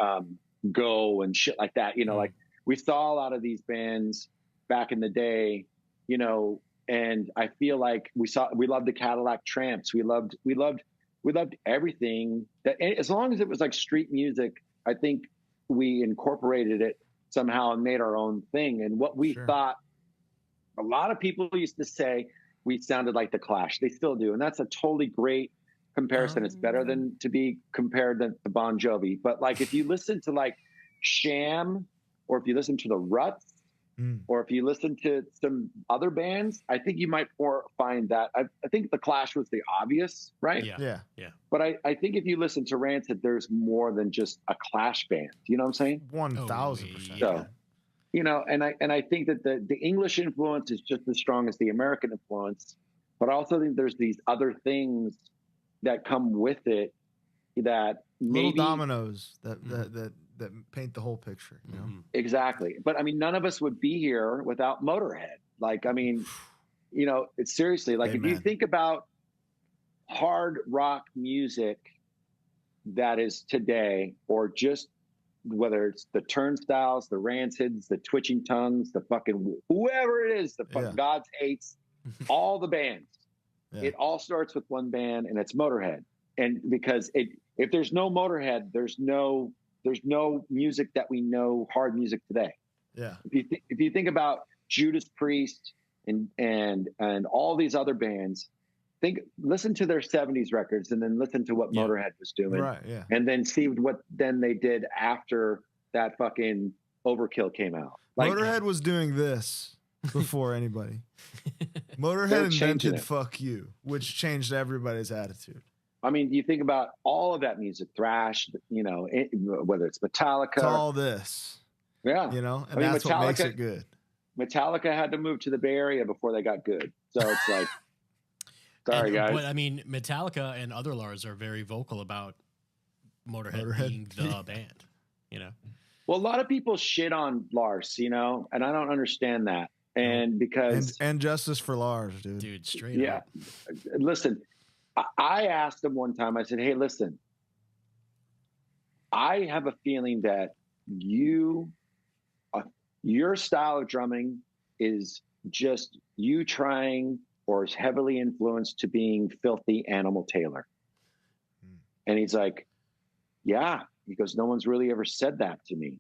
Go and shit like that. Like we saw a lot of these bands back in the day, and I feel like we loved the Cadillac Tramps. We loved everything that, as long as it was like street music, I think we incorporated it somehow and made our own thing. And what we thought, a lot of people used to say we sounded like the Clash. They still do. And that's a totally great comparison. It's better than to be compared to Bon Jovi. But like, if you listen to like Sham, or if you listen to the Ruts, or if you listen to some other bands, I think you might find that. I think the Clash was the obvious, right? Yeah. But I think if you listen to Rancid, there's more than just a Clash band. You know what I'm saying? 1,000%. So, and I think that the English influence is just as strong as the American influence. But I also think there's these other things that come with it that little dominoes that paint the whole picture, Exactly. But I mean, none of us would be here without Motorhead. Like, I mean, it's seriously like, Amen. If you think about hard rock music that is today, or just whether it's the Turnstiles, the Rancids, the Twitching Tongues, the fucking whoever it is, the fucking God's Hates, all the bands, it all starts with one band, and it's Motorhead. And because if there's no Motorhead, there's no music that we know, hard music today. Yeah. If you think about Judas Priest and all these other bands, listen to their 70s records and then listen to what Motorhead was doing. Right, yeah. And then see what then they did after that fucking Overkill came out. Like, Motorhead was doing this before anybody. Motorhead invented "Fuck You," which changed everybody's attitude. I mean, you think about all of that music, thrash, whether it's Metallica. It's all this. Yeah. And that's what makes it good. Metallica had to move to the Bay Area before they got good. So it's like, sorry, guys. But I mean, Metallica and other Lars are very vocal about Motorhead being the band, Well, a lot of people shit on Lars, and I don't understand that. And because. And justice for Lars, dude. Dude, straight up. Yeah. Listen. I asked him one time, I said, hey, listen, I have a feeling that your style of drumming is just you trying or is heavily influenced to being filthy Animal Taylor. And he's like, yeah. He goes, no one's really ever said that to me.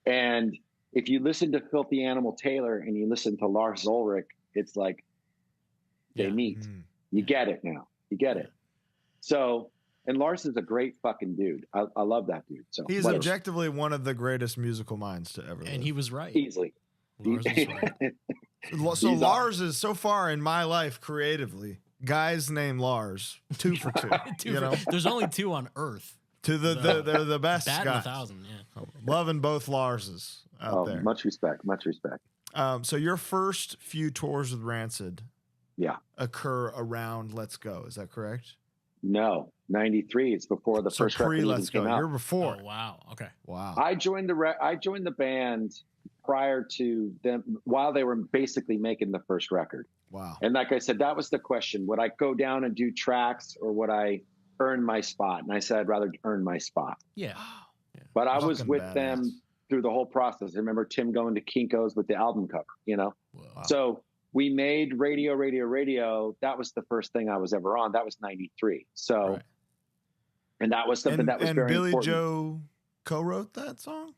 And if you listen to Filthy Animal Taylor and you listen to Lars Ulrich, it's like they meet. You get it now. You get it. So, and Lars is a great fucking dude. I love that dude. So he's objectively one of the greatest musical minds to ever live. And he was right. Easily. Lars was right. So Lars is so far in my life creatively. Guys named Lars, 2 for 2. There's only 2 on Earth. They're the best Bat guys. 1,000, yeah. Loving both Larses out there. Much respect. So your first few tours with Rancid, yeah, occur around Let's Go. Is that correct? No, 93. It's before the first record even Let's Go. came out. You're before. Oh, wow. Okay. Wow. I joined the band prior to them, while they were basically making the first record. Wow. And like I said, that was the question: would I go down and do tracks, or would I earn my spot? And I said I'd rather earn my spot. Yeah. But I was with badass. them through the whole process. I remember Tim going to Kinko's with the album cover, Wow. So we made Radio. That was the first thing I was ever on. That was 93. So, right. And that was something that was very Billy important. Joe co-wrote that song?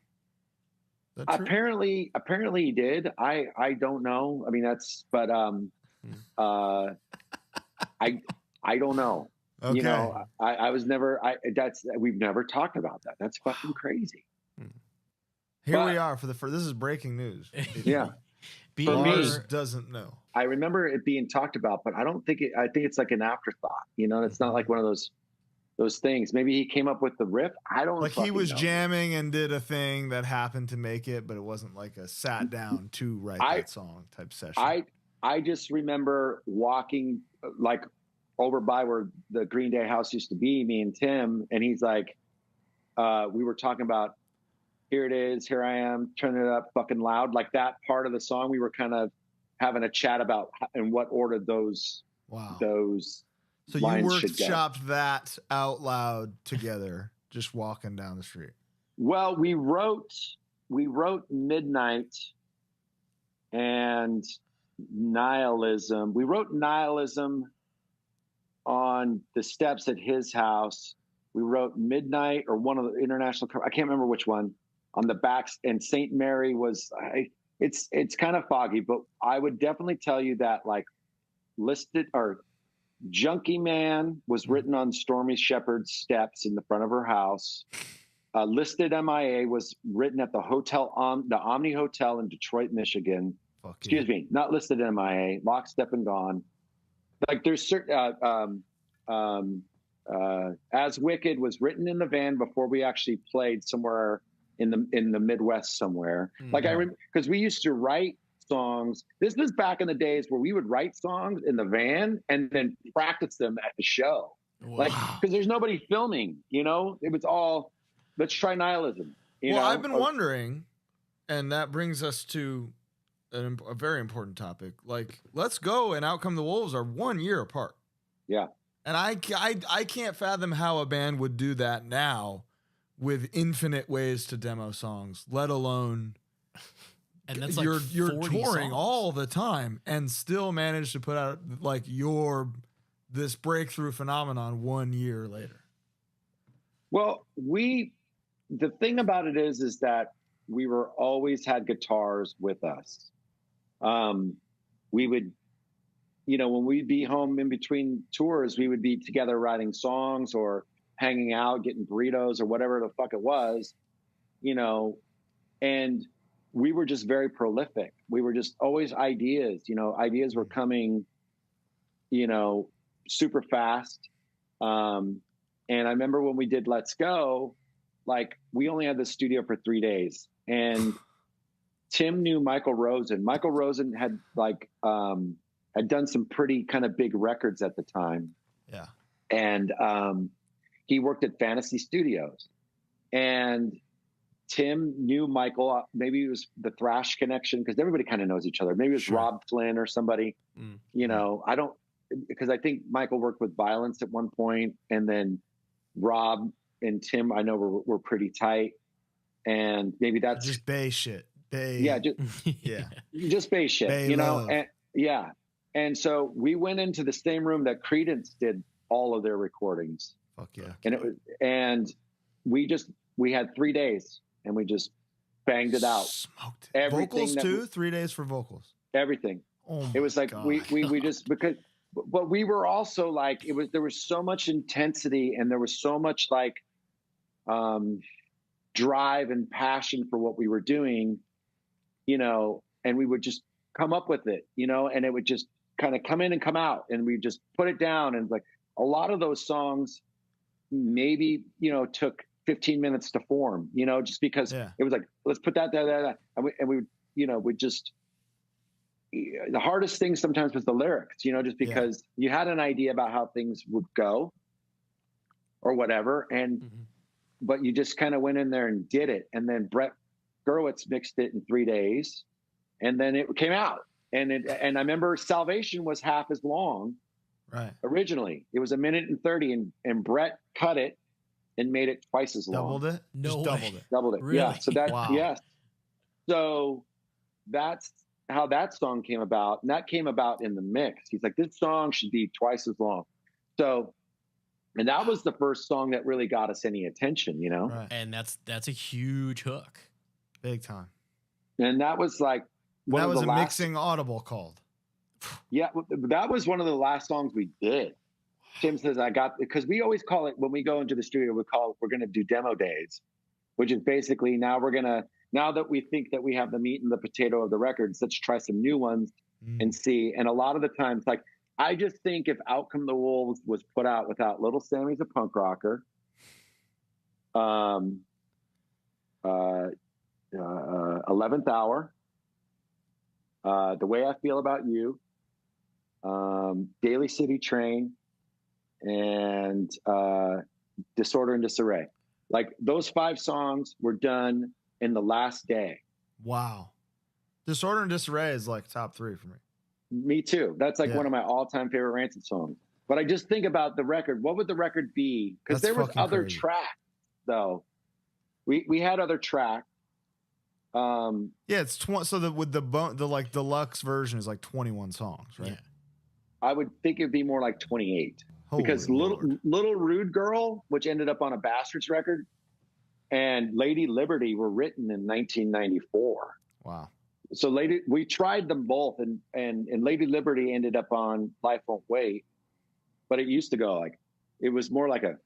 Is that true? Apparently he did. I don't know. I mean, I don't know. Okay. We've never talked about that. That's fucking crazy. Here we are this is breaking news. Yeah. Lars doesn't know. I remember it being talked about, but I think it's like an afterthought, it's not like one of those things. Maybe he came up with the riff. I don't like he was know. jamming and did a thing that happened to make it, but it wasn't like a sat down to write that song type session. I just remember walking like over by where the Green Day house used to be, me and Tim, and he's like, we were talking about, here it is, here I am, turn it up fucking loud. Like that part of the song, we were kind of having a chat about in what order those so you workshopped that out loud together, just walking down the street. Well, we wrote Midnight and Nihilism. We wrote Nihilism on the steps at his house. We wrote Midnight or one of the international, I can't remember which one, on the backs, and St. Mary was, it's kind of foggy, but I would definitely tell you that like Junkie Man was written on Stormy Shepherd's steps in the front of her house. Listed MIA was written at the Omni Hotel in Detroit, Michigan. Excuse me, not Listed MIA, Lock, Step and Gone. Like there's certain, As Wicked was written in the van before we actually played somewhere in the Midwest somewhere. Mm-hmm. Like because we used to write songs. This was back in the days where we would write songs in the van and then practice them at the show. Wow. Like, because there's nobody filming, it was all, let's try Nihilism. I've been wondering, and that brings us to a very important topic. Like, Let's Go and Out Come the Wolves are 1 year apart. Yeah. And I can't fathom how a band would do that now with infinite ways to demo songs, let alone and that's you're touring songs all the time and still manage to put out like this breakthrough phenomenon 1 year later. Well, the thing about it is that we were always had guitars with us. We would, when we'd be home in between tours, we would be together writing songs or hanging out, getting burritos or whatever the fuck it was, and we were just very prolific. We were just always ideas, ideas were coming, super fast. And I remember when we did Let's Go, like we only had the studio for 3 days, and Tim knew Michael Rosen. Michael Rosen had had done some pretty kind of big records at the time. Yeah. And he worked at Fantasy Studios, and Tim knew Michael. Maybe it was the thrash connection because everybody kind of knows each other. Maybe it was Rob Flynn or somebody, I don't, because I think Michael worked with Violence at one point, and then Rob and Tim, I know were pretty tight. And maybe that's just Bay shit. Bay. Yeah. Yeah. Just bass shit, Bay you know? love. And yeah. And so we went into the same room that Creedence did all of their recordings. Fuck yeah. And we had 3 days and we just banged it out. Smoked it. Everything Vocals too? 3 days for vocals. Everything. Oh it was like God. we just, because, but we were also like, there was so much intensity and there was so much like drive and passion for what we were doing, you know, and we would just come up with it, you know, and it would just kind of come in and come out, and we just put it down. And like a lot of those songs maybe, you know, took 15 minutes to form, you know, just because it was like, let's put that. And we, you know, we just, the hardest thing sometimes was the lyrics, you know, just because you had an idea about how things would go or whatever. And, but you just kind of went in there and did it. And then Brett Gurewitz mixed it in 3 days, and then it came out. And I remember Salvation was half as long. Right. Originally, it was 1:30, and Brett cut it and made it twice as long. Doubled it? No, doubled it. Really? Yeah. So that, wow. yes. So that's how that song came about. And that came about in the mix. He's like, this song should be twice as long. So, and that was the first song that really got us any attention, you know? Right. And that's a huge hook. Big time. And that was like, that was a mixing audible called. Yeah, that was one of the last songs we did. Tim says, because we always call it, when we go into the studio, we're going to do demo days, which is basically now that we think that we have the meat and the potato of the records, let's try some new ones and see. And a lot of the times, like, I just think if Out Come the Wolves was put out without Little Sammy's a Punk Rocker, 11th Hour, The Way I Feel About You, Daily City Train, and Disorder and Disarray. Like, those 5 songs were done in the last day. Wow. Disorder and Disarray is like top 3 for me. Me too. That's like one of my all-time favorite Rancid songs. But I just think about the record. What would the record be? Because there was other tracks, though. We had other tracks. Yeah, it's so with the like deluxe version is like 21 songs, right? Yeah. I would think it'd be more like 28. Holy because Lord. Little Rude Girl, which ended up on a Bastards record, and Lady Liberty were written in 1994. Wow. So we tried them both, and Lady Liberty ended up on Life Won't Wait, but it used to go like, it was more like that.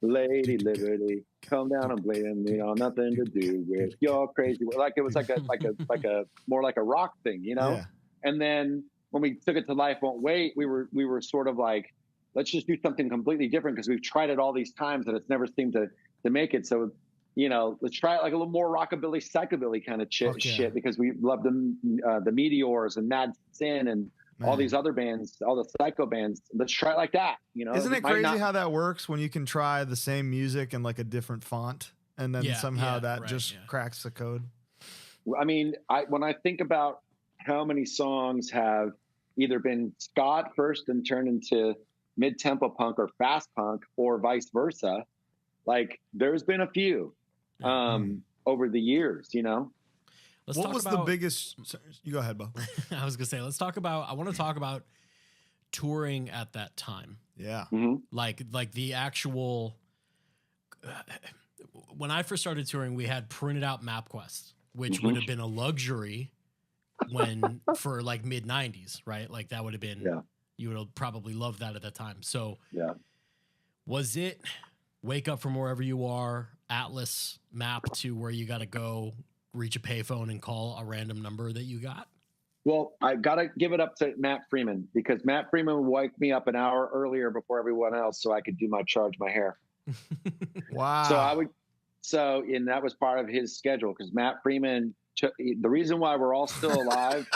Lady Liberty, come down and blame me on nothing to do with your crazy. Like it was like a more like a rock thing, you know? Yeah. And then when we took it to Life Won't Wait, we were sort of like, let's just do something completely different, because we've tried it all these times and it's never seemed to make it. So, you know, let's try it like a little more rockabilly, psychobilly kind of shit, because we love the Meteors and Mad Sin and all these other bands, all the psycho bands. Let's try it like that. You know, isn't it crazy how that works when you can try the same music in like a different font, and then somehow that just cracks the code? I mean, when I think about how many songs have either been Scott first and turned into mid-tempo punk or fast punk, or vice versa, like there's been a few over the years, you know. What was the biggest? You go ahead, Bo. I was gonna say, I want to talk about touring at that time. Yeah. Mm-hmm. Like the actual. When I first started touring, we had printed out MapQuest, which would have been a luxury for like mid 90s, right? Like that would have been. You would have probably loved that at that time. So was it wake up from wherever you are, Atlas map to where you got to go, reach a payphone and call a random number that you got? Well, I got to give it up to Matt Freeman, because Matt Freeman would wake me up an hour earlier before everyone else so I could charge my hair. Wow. And that was part of his schedule, because Matt Freeman the reason why we're all still alive.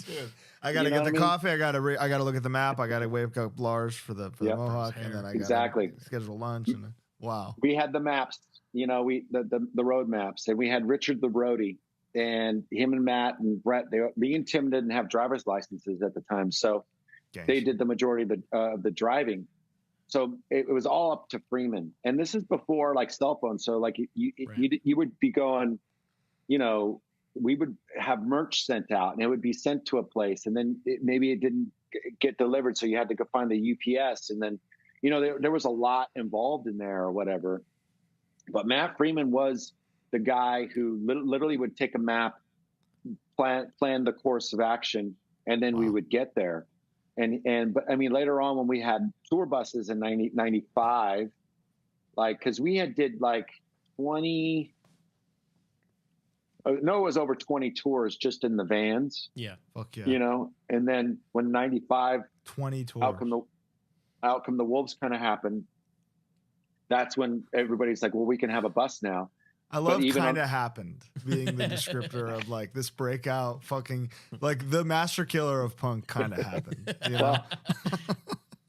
Dude, I got to get the coffee. I got to look at the map. I got to wake up Lars for the Mohawk, and then I got to schedule lunch. And wow. We had the maps. You know, the road maps, and we had Richard the roadie, and him and Matt and Brett. Me and Tim didn't have driver's licenses at the time, so they did the majority of the driving. so it was all up to Freeman. And this is before like cell phones. So like you would be going, you know, we would have merch sent out and it would be sent to a place, and then maybe it didn't get delivered. So you had to go find the UPS. And then, you know, there was a lot involved in there or whatever. But Matt Freeman was the guy who literally would take a map, plan the course of action, and then we would get there. But I mean, later on when we had tour buses in 95, like, cause we did like 20, no, it was over 20 tours just in the vans. Yeah. Fuck yeah. You know, and then when 95, 20 tours. Out Come the Wolves kind of happened. That's when everybody's like, well, we can have a bus now. I love kind of happened being the descriptor of like this breakout fucking, like the master killer of punk kind of happened. You know?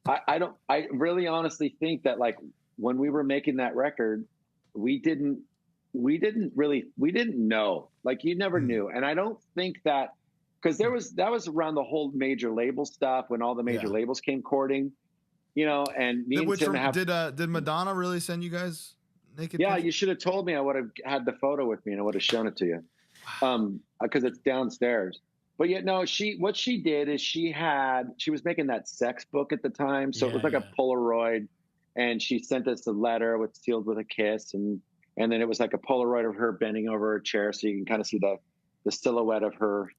Well, I really honestly think that like when we were making that record, we didn't know, like you never knew. And I don't think that, because that was around the whole major label stuff when all the major labels came courting, you know, and me and Tim did Madonna really send you guys naked? Yeah, pictures? you should have told me. I would have had the photo with me and I would have shown it to you. Because it's downstairs. But yet, no, what she did is she was making that sex book at the time. So it was like a Polaroid, and she sent us a letter sealed with a kiss. And then it was like a Polaroid of her bending over a chair. So you can kind of see the silhouette of her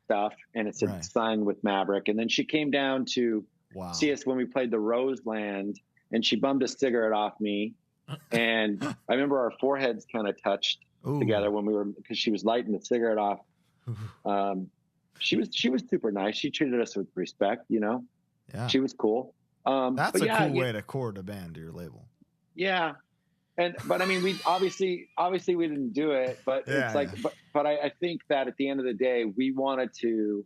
stuff. And it said signed with Maverick. And then she came down to see us when we played the Roseland, and she bummed a cigarette off me. And I remember our foreheads kind of touched together because she was lighting the cigarette off. She was super nice. She treated us with respect, you know. Yeah. She was cool. That's a cool way to court a band to your label. Yeah. But I mean, we obviously we didn't do it, but it's like, but I think that at the end of the day, we wanted to,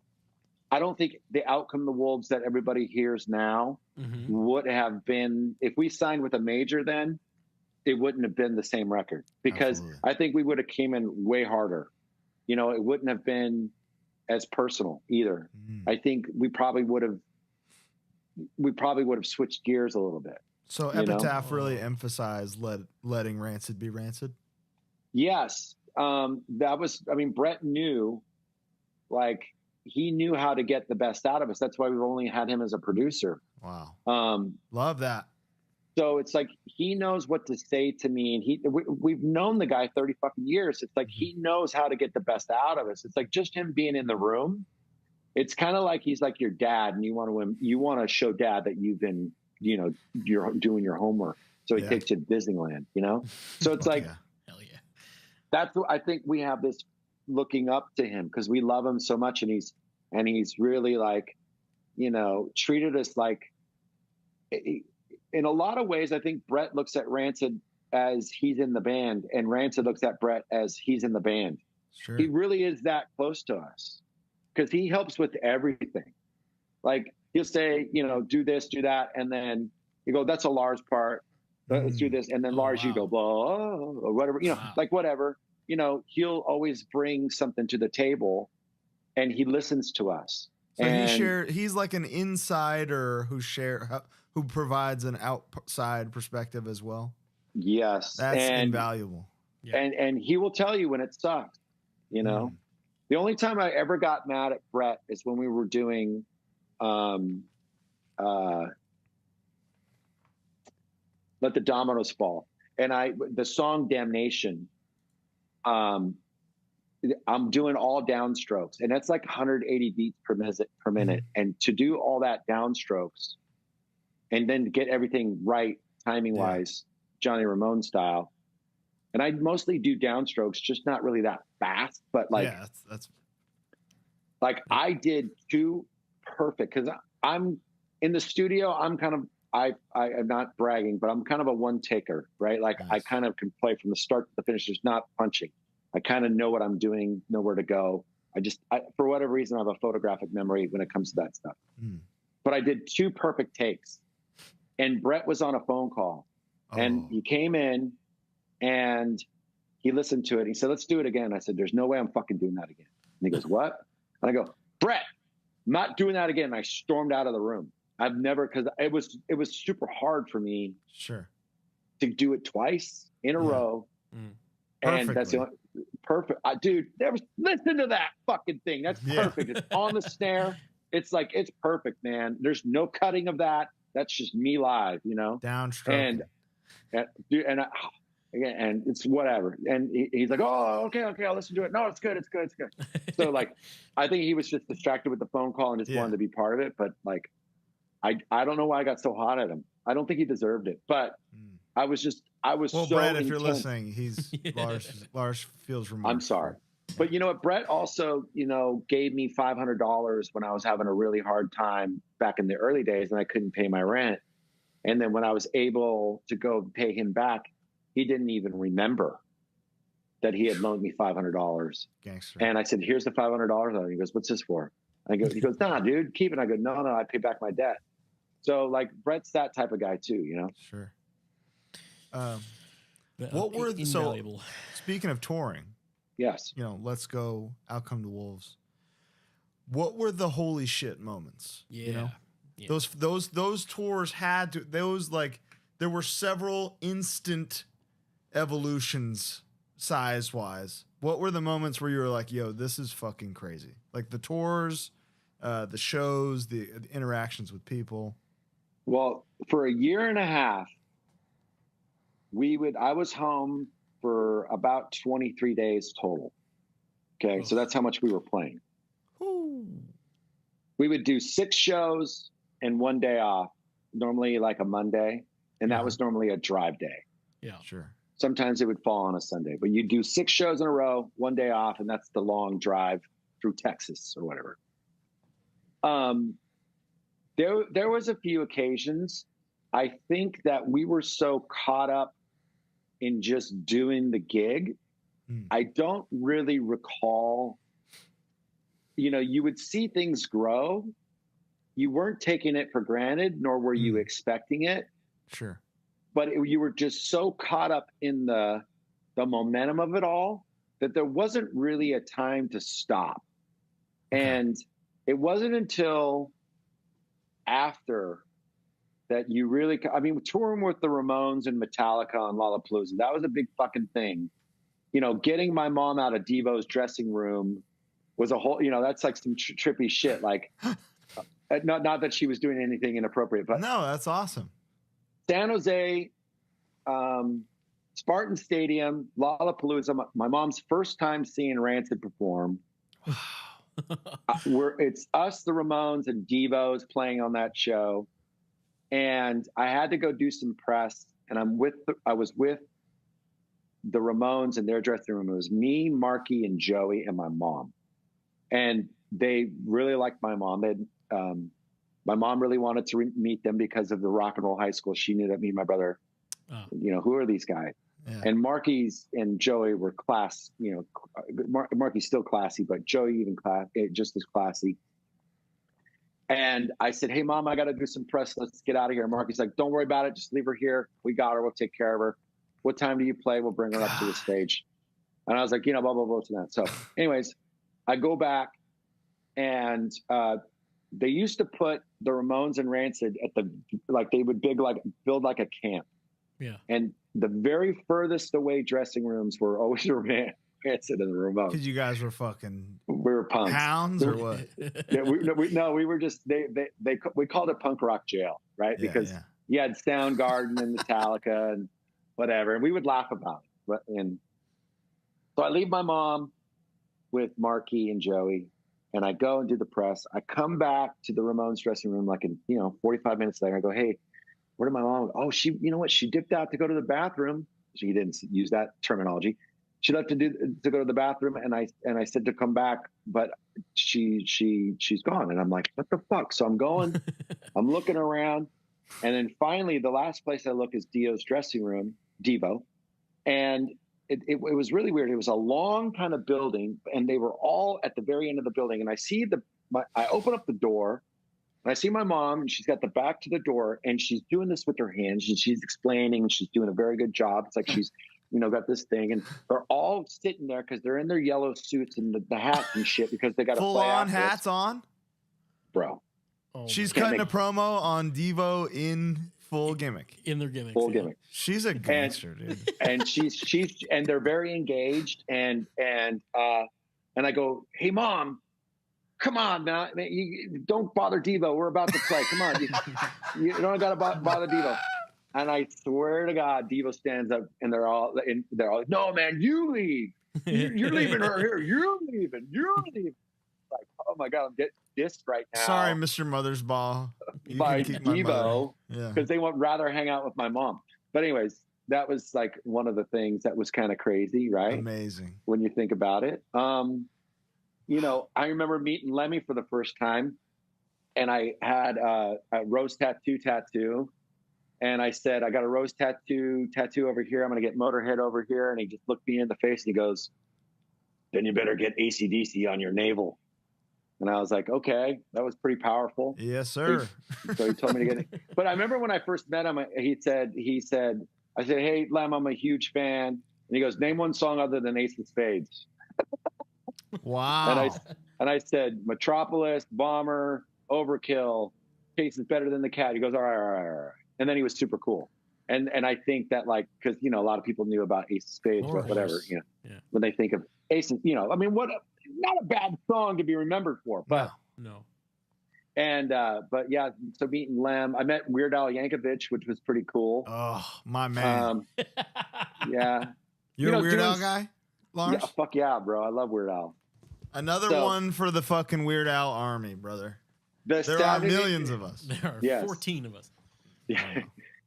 I don't think the Out Come the Wolves that everybody hears now would have been, if we signed with a major then, it wouldn't have been the same record, because I think we would have came in way harder. You know, it wouldn't have been as personal either. I think we probably would have switched gears a little bit. So Epitaph really emphasized letting Rancid be Rancid? Yes. Brett knew, like, he knew how to get the best out of us. That's why we've only had him as a producer. Wow. Love that. So it's like, he knows what to say to me, and we've known the guy 30 fucking years. It's like, he knows how to get the best out of us. It's like just him being in the room. It's kind of like he's like your dad, and you want to show dad that you've been, you know, you're doing your homework. So he takes you to Disneyland, you know? So it's like, hell yeah. That's what I think we have this looking up to him, because we love him so much. And he's really like, you know, treated us like, in a lot of ways, I think Brett looks at Rancid as he's in the band, and Rancid looks at Brett as he's in the band. Sure. He really is that close to us, because he helps with everything. Like, he'll say, you know, do this, do that. And then you go, that's a Lars part. Let's do this. And then Lars, you go, blah, or whatever, you know, like whatever, you know, he'll always bring something to the table, and he listens to us. So he's like an insider who provides an outside perspective as well. Yes. That's invaluable. Yeah. And he will tell you when it sucks, you know. The only time I ever got mad at Brett is when we were doing Let the Dominoes Fall. And the song Damnation, I'm doing all downstrokes, and that's like 180 beats per minute. And to do all that downstrokes and then get everything right timing wise, Johnny Ramone style. And I mostly do downstrokes, just not really that fast, but like, that's like I did two perfect, because I'm in the studio. I'm kind of, I'm not bragging, but I'm kind of a one taker, right? Like I kind of can play from the start to the finish. There's not punching. I kind of know what I'm doing, know where to go. For whatever reason, I have a photographic memory when it comes to that stuff. But I did two perfect takes, and Brett was on a phone call, and he came in and he listened to it. He said, let's do it again. I said, there's no way I'm fucking doing that again. And he goes, what? And I go, Brett, I'm not doing that again. And I stormed out of the room. I've never, because it was super hard for me Sure. to do it twice in a row. And that's the only perfect. Dude, listen to that fucking thing. That's perfect. It's on the snare. It's like, it's perfect, man. There's no cutting of that. That's just me live, you know? Downstroke. And it's whatever. And he's like, oh, okay, I'll listen to it. No, it's good. So like, I think he was just distracted with the phone call and just wanted to be part of it. But like, I don't know why I got so hot at him. I don't think he deserved it, but I was well, so Brett, if intense. you're listening, he's Lars feels remorse. I'm sorry. But you know what? Brett also, gave me $500 when I was having a really hard time back in the early days and I couldn't pay my rent. And then when I was able to go pay him back, he didn't even remember that he had loaned me $500. Gangster. And I said, here's the $500. And he goes, what's this for? He goes, nah, dude, keep it. I go, no, I pay back my debt. So like Brett's that type of guy too, you know? Sure. What were so speaking of touring? Yes. Let's go. Out Come the Wolves. What were the holy shit moments? Yeah. Those tours had to. There were several instant evolutions size wise. What were the moments where you were like, "Yo, this is fucking crazy"? Like the tours, the shows, the interactions with people. Well, for a year and a half, I was home for about 23 days total. Okay. So that's how much we were playing. Ooh. We would do 6 shows and 1 day off, normally like a Monday. And that was normally a drive day. Yeah. Sure. Sometimes it would fall on a Sunday, but you do 6 shows in a row, 1 day off. And that's the long drive through Texas or whatever. There was a few occasions. I think that we were so caught up in just doing the gig. I don't really recall, you would see things grow. You weren't taking it for granted, nor were you expecting it. Sure. But you were just so caught up in the momentum of it all that there wasn't really a time to stop. Okay. And it wasn't until after that you really, touring with the Ramones and Metallica on Lollapalooza, that was a big fucking thing. Getting my mom out of Devo's dressing room was a whole, that's like some trippy shit. Like, not that she was doing anything inappropriate, but no, that's awesome. San Jose, Spartan Stadium, Lollapalooza, my mom's first time seeing Rancid perform. It's us, the Ramones, and Devo's playing on that show. And I had to go do some press, and I was with the Ramones in their dressing room. It was me, Marky, and Joey, and my mom. And they really liked my mom. My mom really wanted to meet them because of the rock and roll high school. She knew that me and my brother, who are these guys? Yeah. And Marky's and Joey were class, Marky's still classy, but Joey even just as classy. And I said, hey, Mom, I got to do some press. Let's get out of here. Marky's like, don't worry about it. Just leave her here. We got her. We'll take care of her. What time do you play? We'll bring her up to the stage. And I was like, blah, blah, blah, to that. So anyways, I go back and they used to put the Ramones and Rancid they would build like a camp. Yeah. And the very furthest away dressing rooms were always Rancid and the Ramones. Because you guys were fucking we were punks. Hounds or what? Yeah, we were just we called it punk rock jail, right? Yeah, because you had Soundgarden and Metallica and whatever, and we would laugh about it. And so I leave my mom with Marky and Joey, and I go and do the press. I come back to the Ramones dressing room 45 minutes later. I go, hey, where did my mom go? Oh, she, she dipped out to go to the bathroom. She didn't use that terminology. She left to go to the bathroom, and I said to come back, but she's gone. And I'm like, what the fuck? So I'm going, I'm looking around, and then finally the last place I look is Devo's dressing room, Devo, and it was really weird. It was a long kind of building, and they were all at the very end of the building. And I see I open up the door, and I see my mom, and she's got the back to the door, and she's doing this with her hands, and she's explaining, and she's doing a very good job. It's like she's got this thing, and they're all sitting there because they're in their yellow suits and the hats and shit because they got to full play on hats on, bro. Oh, She's Can't cutting make- a promo on Devo in full gimmick. in their gimmicks. full yeah. gimmick. She's a gangster, dude. And she's and they're very engaged, and I go, hey mom, come on now, you don't bother Devo, we're about to play, come on, you don't gotta bother Devo. And I swear to God, Devo stands up, and they're all like, no man, you leave, you're leaving her here, you're leaving. Like, oh my God, I'm getting dissed right now. Sorry, Mr. Mothersbaugh. You By can keep my mother. Devo, Yeah. because they would rather hang out with my mom. But anyways, that was like one of the things that was kind of crazy, right? Amazing. When you think about it. You know, I remember meeting Lemmy for the first time, and I had a rose tattoo. And I said, I got a rose tattoo over here. I'm going to get Motorhead over here. And he just looked me in the face and he goes, then you better get AC/DC on your navel. And I was like, okay, that was pretty powerful. Yes, sir. So he told me to get it. But I remember when I first met him, I said, I said, hey, Lem, I'm a huge fan. And he goes, name one song other than Ace of Spades. Wow. And I said, Metropolis, Bomber, Overkill, Chase is better than the Cat. He goes, all right. And then he was super cool. And I think that, like, because, you know, a lot of people knew about Ace of Spades, or whatever, you know, when they think of Ace, you know, I mean, not a bad song to be remembered for, but No. And but yeah, so meeting Lem, I met Weird Al Yankovic, which was pretty cool. Oh, my man. Yeah, You're a Weird Al guy, Lars? Yeah, fuck yeah, bro. I love Weird Al. Another one for the fucking Weird Al army, brother. There are millions of us. There are 14 of us. Yeah.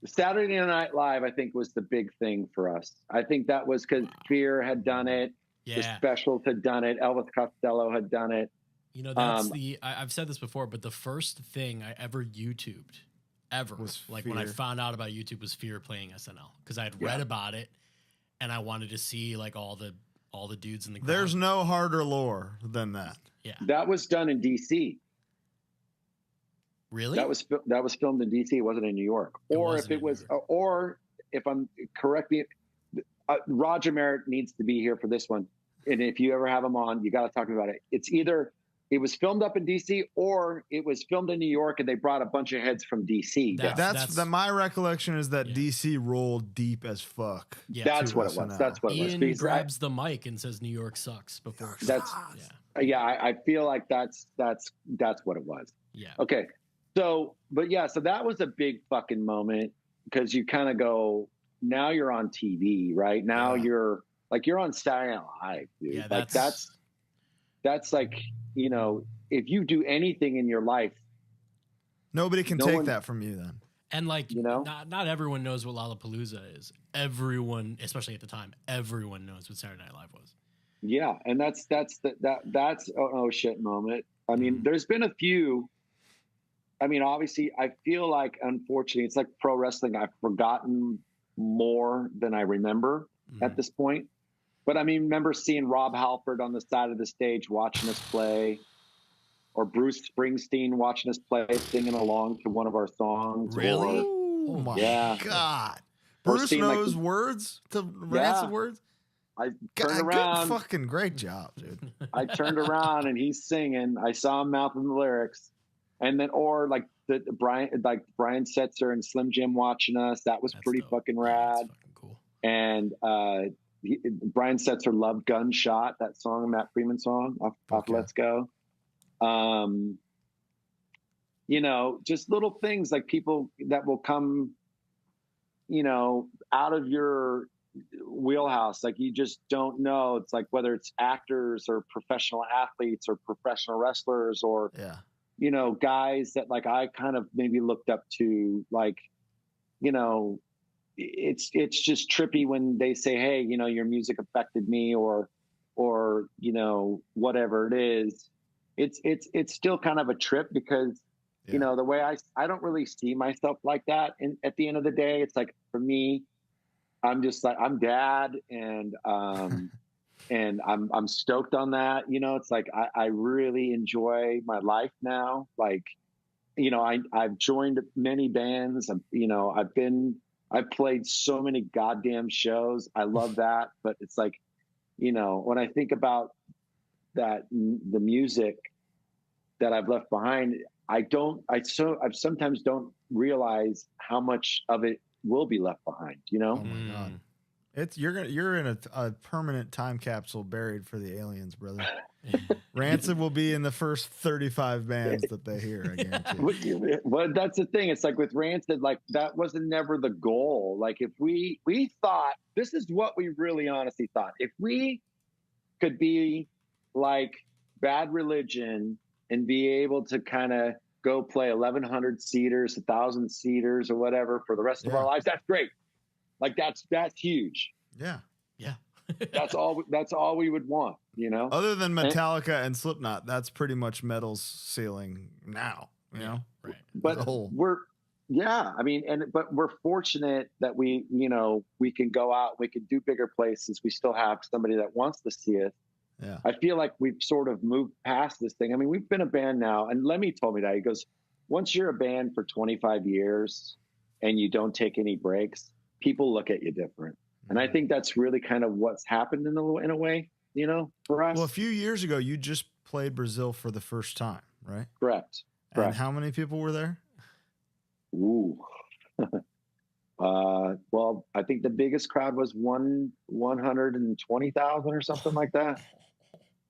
Saturday Night Live, I think, was the big thing for us. I think that was because Fear had done it. Yeah. The Specials had done it. Elvis Costello had done it. You know, that's I've said this before, but the first thing I ever YouTubed, was like Fear. When I found out about YouTube, was Fear playing SNL, because I had read about it, and I wanted to see like all the dudes in the crowd. There's no harder lore than that. Yeah, that was done in DC. Really? That was filmed in DC. It wasn't in New York. Or if I'm correct, Roger Merritt needs to be here for this one. And if you ever have him on, you got to talk about it. It's either it was filmed up in DC or it was filmed in New York and they brought a bunch of heads from DC. That's my recollection is that DC rolled deep as fuck. Yeah, that's what it was. That's what it was. Ian grabs the mic and says New York sucks before. I feel like that's what it was. Yeah. Okay. So that was a big fucking moment, because you kind of go, now you're on TV, right? Now you're on Saturday Night Live, dude. Yeah, like that's like, you know, if you do anything in your life, nobody can take that from you then. And like, you know, not everyone knows what Lollapalooza is. Everyone, especially at the time, everyone knows what Saturday Night Live was. Yeah, and that's oh shit moment. I mean, there's been a few. I mean, obviously, I feel like, unfortunately, it's like pro wrestling. I've forgotten more than I remember at this point. But I mean, remember seeing Rob Halford on the side of the stage watching us play, or Bruce Springsteen watching us play, singing along to one of our songs. Really? Oh my God! Or Bruce knows words to Rancid words. I turned around. Fucking great job, dude. I turned around and he's singing. I saw him mouthing the lyrics. And then, or like Brian Setzer and Slim Jim watching us. That was pretty fucking rad. That's fucking cool. And Brian Setzer loved Gunshot, that song, Matt Freeman song off Let's Go. You know, just little things like people that will come, you know, out of your wheelhouse. Like, you just don't know. It's like whether it's actors or professional athletes or professional wrestlers or you know, guys that like I kind of maybe looked up to, like, you know, it's just trippy when they say, hey, you know, your music affected me, or, you know, whatever it is. It's still kind of a trip, because, you know, the way I don't really see myself like that. And at the end of the day, it's like, for me, I'm just like, I'm dad, and, and I'm stoked on that. You know, it's like, I really enjoy my life now. Like, you know, I've joined many bands. You know, I've played so many goddamn shows. I love that. But it's like, you know, when I think about that, the music that I've left behind, I sometimes don't realize how much of it will be left behind, you know? Oh my God. You're in a permanent time capsule buried for the aliens, brother. Rancid will be in the first 35 bands that they hear, I guarantee. Well, that's the thing. It's like with Rancid, like that wasn't never the goal. Like if we thought, this is what we really honestly thought. If we could be like Bad Religion and be able to kind of go play 1,100 seaters, 1,000 seaters or whatever for the rest of our lives, that's great. Like that's huge. Yeah. Yeah. That's all we would want, you know? Other than Metallica and Slipknot, that's pretty much metal's ceiling now, you know? Right. But but we're fortunate that we can go out, we can do bigger places. We still have somebody that wants to see us. Yeah. I feel like we've sort of moved past this thing. I mean, we've been a band now, and Lemmy told me that. He goes, once you're a band for 25 years and you don't take any breaks, people look at you different. And I think that's really kind of what's happened in a way, you know, for us. Well, a few years ago, you just played Brazil for the first time, right? Correct. And how many people were there? Ooh. Well, I think the biggest crowd was 120,000 or something like that.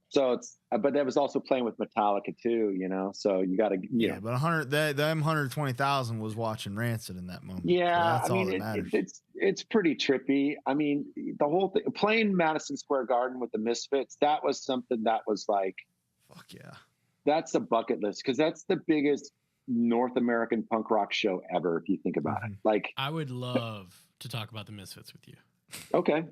So but that was also playing with Metallica too, you know. So you got to, but 120,000 was watching Rancid in that moment. Yeah, so that's all that matters. It's pretty trippy. I mean, the whole thing, playing Madison Square Garden with the Misfits, that was something that was like, fuck yeah, that's a bucket list because that's the biggest North American punk rock show ever. If you think about it, like I would love to talk about the Misfits with you. Okay.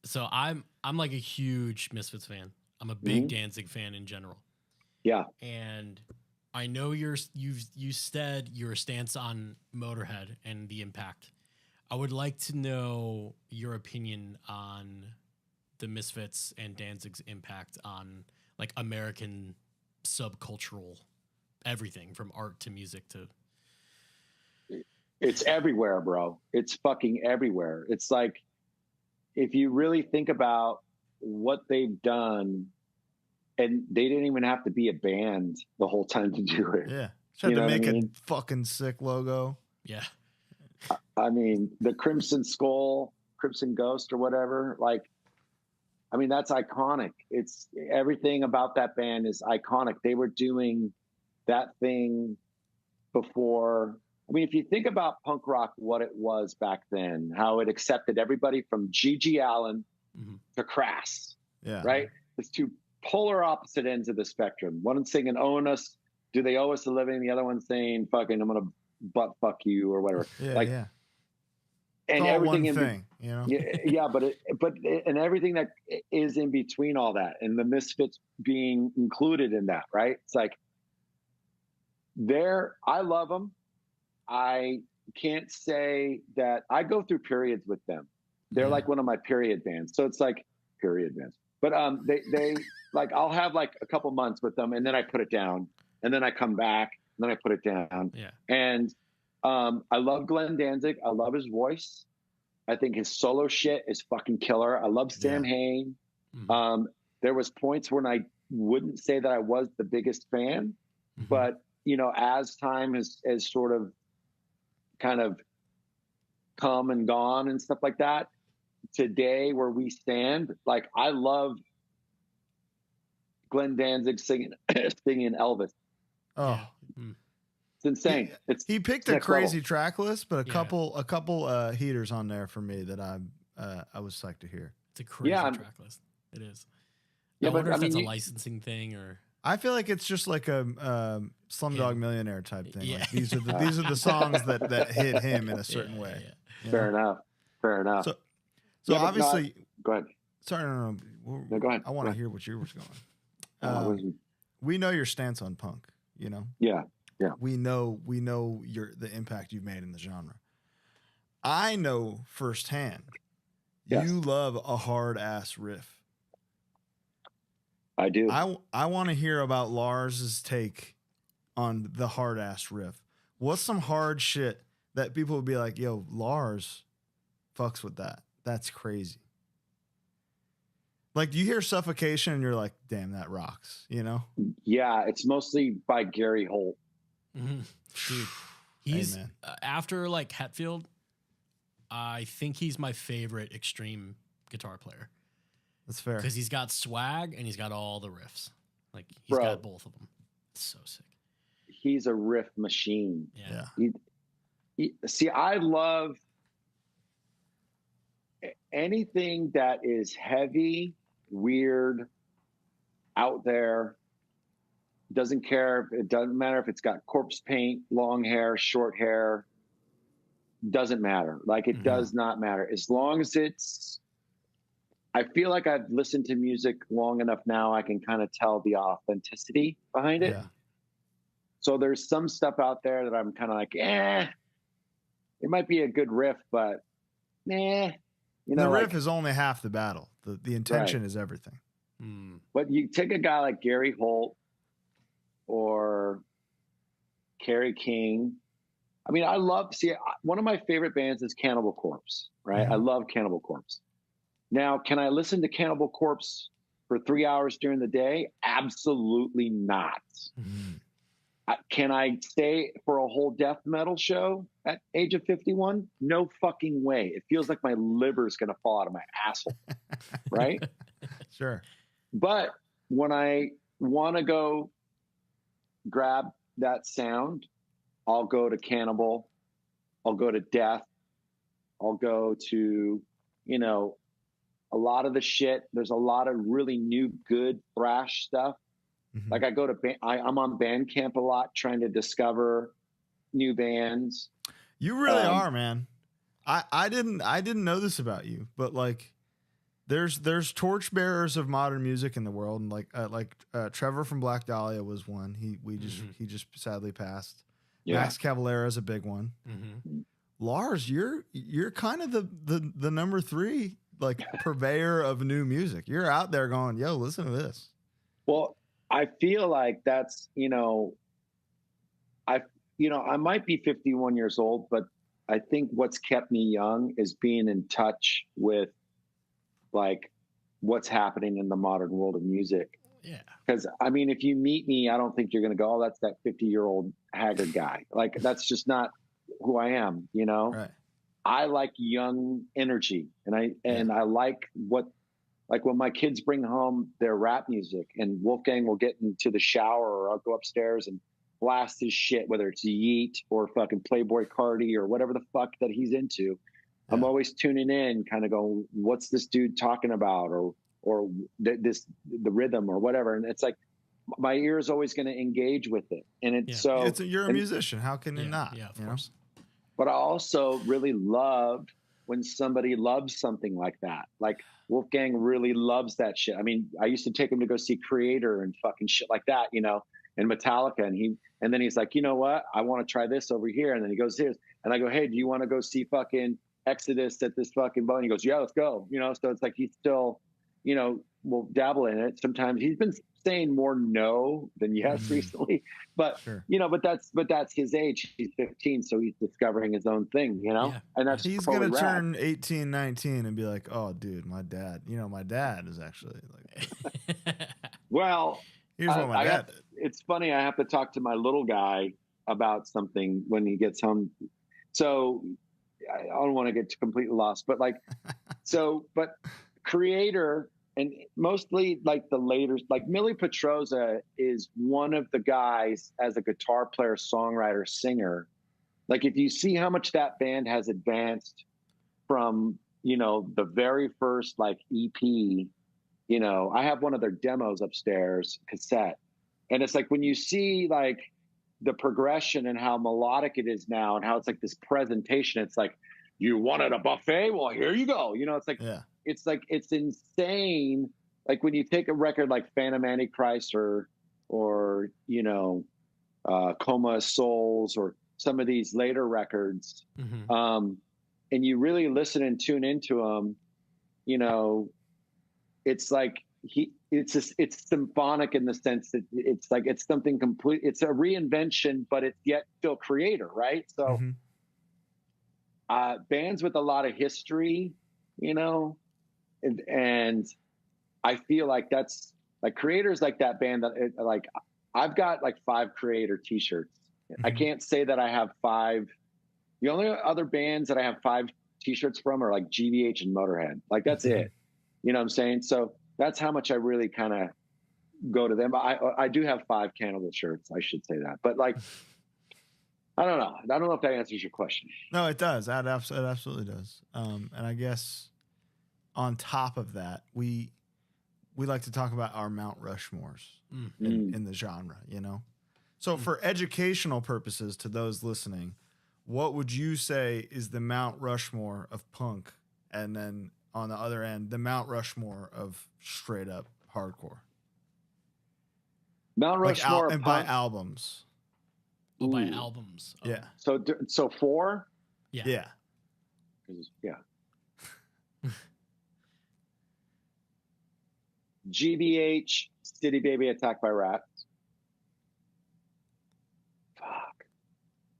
So I'm like a huge Misfits fan. I'm a big Danzig fan in general. Yeah. And I know you said your stance on Motorhead and the impact. I would like to know your opinion on the Misfits and Danzig's impact on like American subcultural everything from art to music to. It's everywhere, bro. It's fucking everywhere. It's like, if you really think about what they've done, and they didn't even have to be a band the whole time to do it. Yeah. Just had to make a fucking sick logo. Yeah. I mean, the Crimson Skull, Crimson Ghost or whatever, like, I mean, that's iconic. It's everything about that band is iconic. They were doing that thing before. I mean, if you think about punk rock, what it was back then, how it accepted everybody from G.G. Allen to Crass, right? It's two polar opposite ends of the spectrum. One singing "Own Us," do they owe us a living? The other one saying "Fucking, I'm gonna butt fuck you" or whatever. And it's all everything one thing, you know. but and everything that is in between all that, and the Misfits being included in that, right? It's like I love them. I can't say that I go through periods with them. They're like one of my period bands. So it's like period bands. But they like, I'll have like a couple months with them and then I put it down and then I come back and then I put it down. Yeah. And I love Glenn Danzig. I love his voice. I think his solo shit is fucking killer. I love Sam Hain. There was points when I wouldn't say that I was the biggest fan, but you know, as time has sort of kind of come and gone and stuff like that, today where we stand, like I love Glenn Danzig singing Elvis. Oh, it's insane. He picked a crazy track list, but a couple heaters on there for me that I was psyched to hear. It's a crazy track list. It is. I wonder if that's a licensing thing or. I feel like it's just like a Slumdog Millionaire type thing. Yeah. Like these are the songs that hit him in a certain way. Yeah. Fair enough. So obviously, go ahead. Sorry, no, go ahead. I want to hear what you were going. We know your stance on punk. You know. Yeah. We know the impact you've made in the genre. I know firsthand. Yes. You love a hard ass riff. I do. I want to hear about Lars's take on the hard ass riff. What's some hard shit that people would be like, yo, Lars fucks with that. That's crazy. Like, do you hear Suffocation and you're like, damn, that rocks, you know? Yeah, it's mostly by Gary Holt. Dude, he's man. After like Hetfield, I think he's my favorite extreme guitar player That's fair. because he's got swag and he's got all the riffs. Like he's Bro. got both of them. It's so sick. He's a riff machine. Yeah. See, I love anything that is heavy, weird, out there. Doesn't care. It doesn't matter if it's got corpse paint, long hair, short hair. Doesn't matter. Like it does not matter. As long as it's, I feel like I've listened to music long enough now, I can kind of tell the authenticity behind it. Yeah. So there's some stuff out there that I'm kind of like, it might be a good riff, but nah. You know, the riff like, is only half the battle. The intention is everything. But you take a guy like Gary Holt or Kerry King. I mean, one of my favorite bands is Cannibal Corpse, right? I love Cannibal Corpse. Now, can I listen to Cannibal Corpse for 3 hours during the day? Absolutely not. Can I stay for a whole death metal show at age of 51? No fucking way. It feels like my liver's going to fall out of my asshole, right? Sure. But when I want to go grab that sound, I'll go to Cannibal. I'll go to Death. I'll go to, you know, a lot of the shit. There's a lot of really new, good thrash stuff. Like I go to, I'm on Bandcamp a lot trying to discover new bands. You really are, man. I didn't know this about you, but like there's torchbearers of modern music in the world, and like Trevor from Black Dahlia was one. He just sadly passed. Yeah. Max Cavalera is a big one. Lars, you're kind of the number 3 like purveyor of new music. You're out there going, yo, listen to this. Well, I feel like that's, I might be 51 years old, but I think what's kept me young is being in touch with like what's happening in the modern world of music. Yeah. Because I mean, if you meet me, I don't think you're going to go, oh, that's that 50-year-old haggard guy. Like that's just not who I am, Right. I like young energy, and I like like when my kids bring home their rap music, and Wolfgang will get into the shower, or I'll go upstairs and blast his shit, whether it's Yeet or fucking Playboy Cardi or whatever the fuck that he's into. Yeah. I'm always tuning in, kind of going, what's this dude talking about? Or the rhythm or whatever. And it's like, my ear is always going to engage with it. And you're a musician. How can you not? Yeah, of course. But I also really love when somebody loves something like that. Like Wolfgang really loves that shit. I mean, I used to take him to go see Creator and fucking shit like that, and Metallica. And then he's like, you know what? I want to try this over here. And then he goes here. And I go, hey, do you want to go see fucking Exodus at this fucking bar? And he goes, yeah, let's go. So it's like he's still, will dabble in it. Sometimes he's been saying more no than yes recently, but sure. But that's his age. He's 15, so he's discovering his own thing, Yeah. And that's he's totally gonna turn 18, 19 and be like, oh, dude, my dad is actually like. Well, here's what my dad did. It's funny. I have to talk to my little guy about something when he gets home. So I don't want to get completely lost, but but Creator. And mostly like the later, like Millie Petroza is one of the guys as a guitar player, songwriter, singer. Like if you see how much that band has advanced from, the very first like EP, I have one of their demos upstairs, cassette. And it's like when you see like the progression and how melodic it is now and how it's like this presentation, it's like, you wanted a buffet? Well, here you go. It's like, yeah. It's like, it's insane. Like when you take a record like Phantom Antichrist or Coma of Souls or some of these later records, and you really listen and tune into them, it's like it's symphonic in the sense that it's like, it's something complete. It's a reinvention, but it's yet still Creator, right? So bands with a lot of history, and I feel like that's like Creator's like that band that like I've got like 5 Creator t-shirts, I can't say that I have 5. The only other bands that I have 5 T-shirts from are like GBH and Motorhead. Like that's it. You know what I'm saying? So that's how much I really kind of go to them. I do have 5 Cannibal shirts. I should say that. But like, I don't know. I don't know if that answers your question. No, it does. It absolutely does. And I guess on top of that, we like to talk about our Mount Rushmores in the genre, you know? So for educational purposes to those listening, what would you say is the Mount Rushmore of punk? And then on the other end, the Mount Rushmore of straight up hardcore? Mount Rushmore and by albums. Oh, by albums. Oh. Yeah. So 4? Yeah. Yeah. Yeah. GBH, City Baby, Attacked by Rats. Fuck.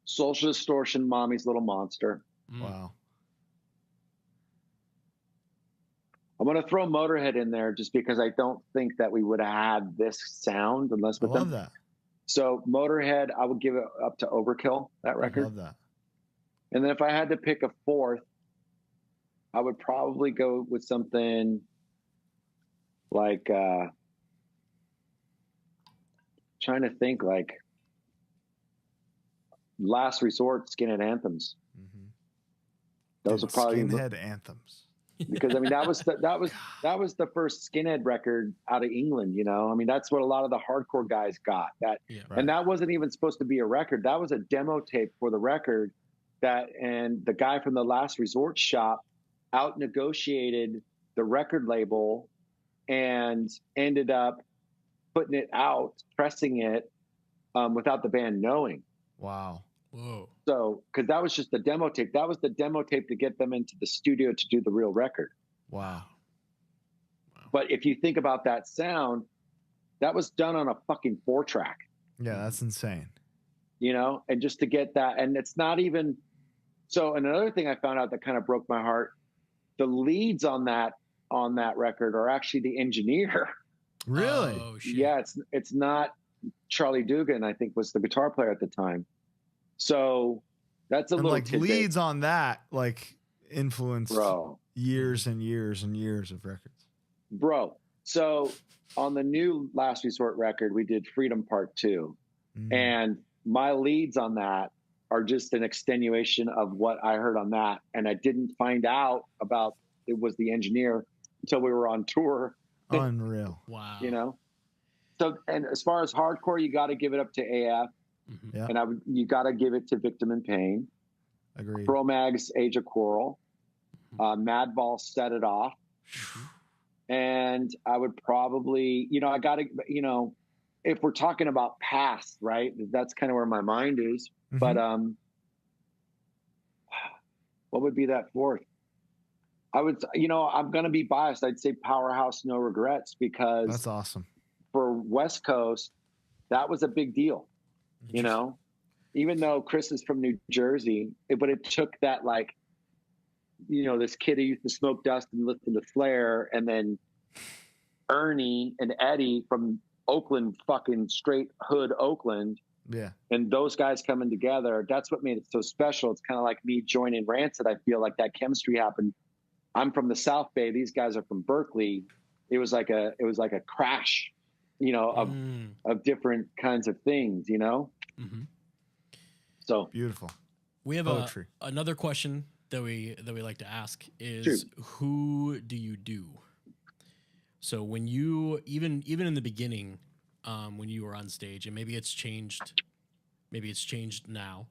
Social Distortion, Mommy's Little Monster. Wow. I'm going to throw Motorhead in there just because I don't think that we would have had this sound unless with I love them. that. So Motorhead, I would give it up to Overkill, that record. I love that. And then if I had to pick a 4th, I would probably go with something like, trying to think like Last Resort, Skinhead Anthems. Those are probably Skinhead Anthems. Because I mean that was the first Skinhead record out of England, you know. I mean that's what a lot of the hardcore guys got. And that wasn't even supposed to be a record. That was a demo tape for the record. And the guy from the Last Resort shop out negotiated the record label and ended up putting it out, pressing it without the band knowing. Wow. Whoa. So, because that was just the demo tape. That was the demo tape to get them into the studio to do the real record. Wow. But if you think about that sound, that was done on a fucking 4-track. Yeah, that's insane. You know, and just to get that, and it's not even. So, and another thing I found out that kind of broke my heart, the leads on that record are actually the engineer. Really? Oh, shit. Yeah, it's not Charlie Dugan, I think, was the guitar player at the time. So that's a little like tidbit. Leads on that like influenced Bro. years and years and years of records. Bro. So on the new Last Resort record, we did Freedom Part 2. And my leads on that are just an extenuation of what I heard on that. And I didn't find out about it was the engineer until we were on tour. Unreal. Wow. You know? So, and as far as hardcore, you got to give it up to AF. Yeah. And you got to give it to Victim in Pain. Agreed. Cro-Mag's Age of Quarrel. Madball Set It Off. And I would probably, I got to, if we're talking about past, right? That's kind of where my mind is. But what would be that 4th? I would, I'm going to be biased. I'd say Powerhouse No Regrets because that's awesome. For West Coast, that was a big deal. Even though Chris is from New Jersey, but it took that this kid who used to smoke dust and listen to Flair, and then Ernie and Eddie from Oakland, fucking straight hood Oakland. Yeah. And those guys coming together, that's what made it so special. It's kind of like me joining Rancid. I feel like that chemistry happened. I'm from the South Bay. These guys are from Berkeley. It was like a crash, of different kinds of things, So beautiful. We have another question that we like to ask is, who do you do? So when you even in the beginning, when you were on stage, and maybe it's changed now,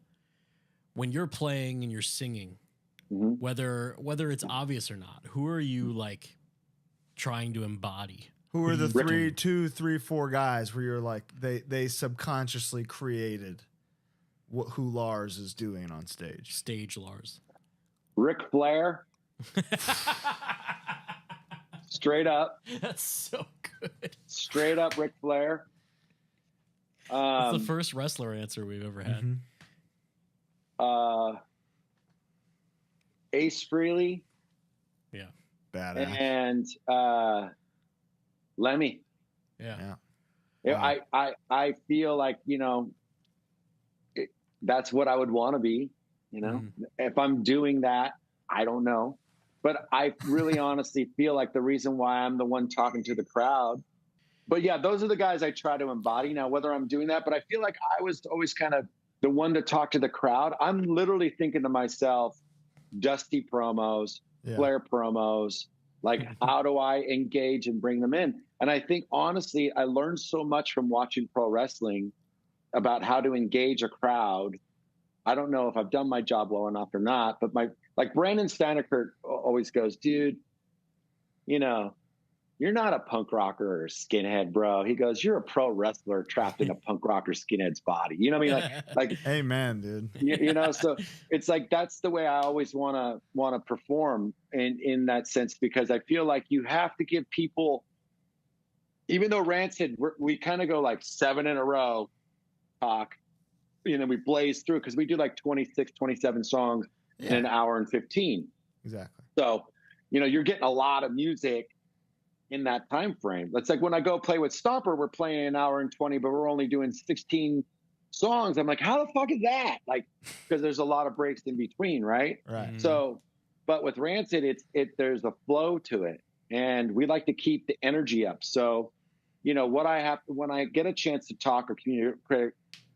when you're playing and you're singing, whether it's obvious or not, who are you trying to embody? Who are the 2, 3, 4 guys where you're like they subconsciously created who Lars is doing on stage? Stage Lars. Ric Flair. Straight up. That's so good. Straight up Ric Flair. That's the first wrestler answer we've ever had. Ace Frehley. Yeah. Badass. And Lemmy. Yeah. Wow. I feel like, that's what I would want to be, you know. If I'm doing that, I don't know. But I really honestly feel like the reason why I'm the one talking to the crowd. But yeah, those are the guys I try to embody. Now, whether I'm doing that, but I feel like I was always kind of the one to talk to the crowd. I'm literally thinking to myself, Dusty promos, Flair promos, like how do I engage and bring them in? And I think honestly, I learned so much from watching pro wrestling about how to engage a crowd. I don't know if I've done my job well enough or not, but like Brandon Steinekert always goes, dude, you know, you're not a punk rocker or skinhead, bro. He goes, you're a pro wrestler trapped in a punk rocker skinhead's body. You know what I mean? Like, hey man, dude. You know, so it's like that's the way I always want to perform in that sense, because I feel like you have to give people, even though Rancid, we kind of go like 7 in a row talk, you know, we blaze through because we do like 26, 27 songs in an hour and 15. Exactly. So, you know, you're getting a lot of music in that time frame. It's like when I go play with Stomper, we're playing an hour and 20, but we're only doing 16 songs. I'm like, how the fuck is that? Like, because there's a lot of breaks in between, right? Right. So, but with Rancid, there's a flow to it, and we like to keep the energy up. So, you know, what I have when I get a chance to talk or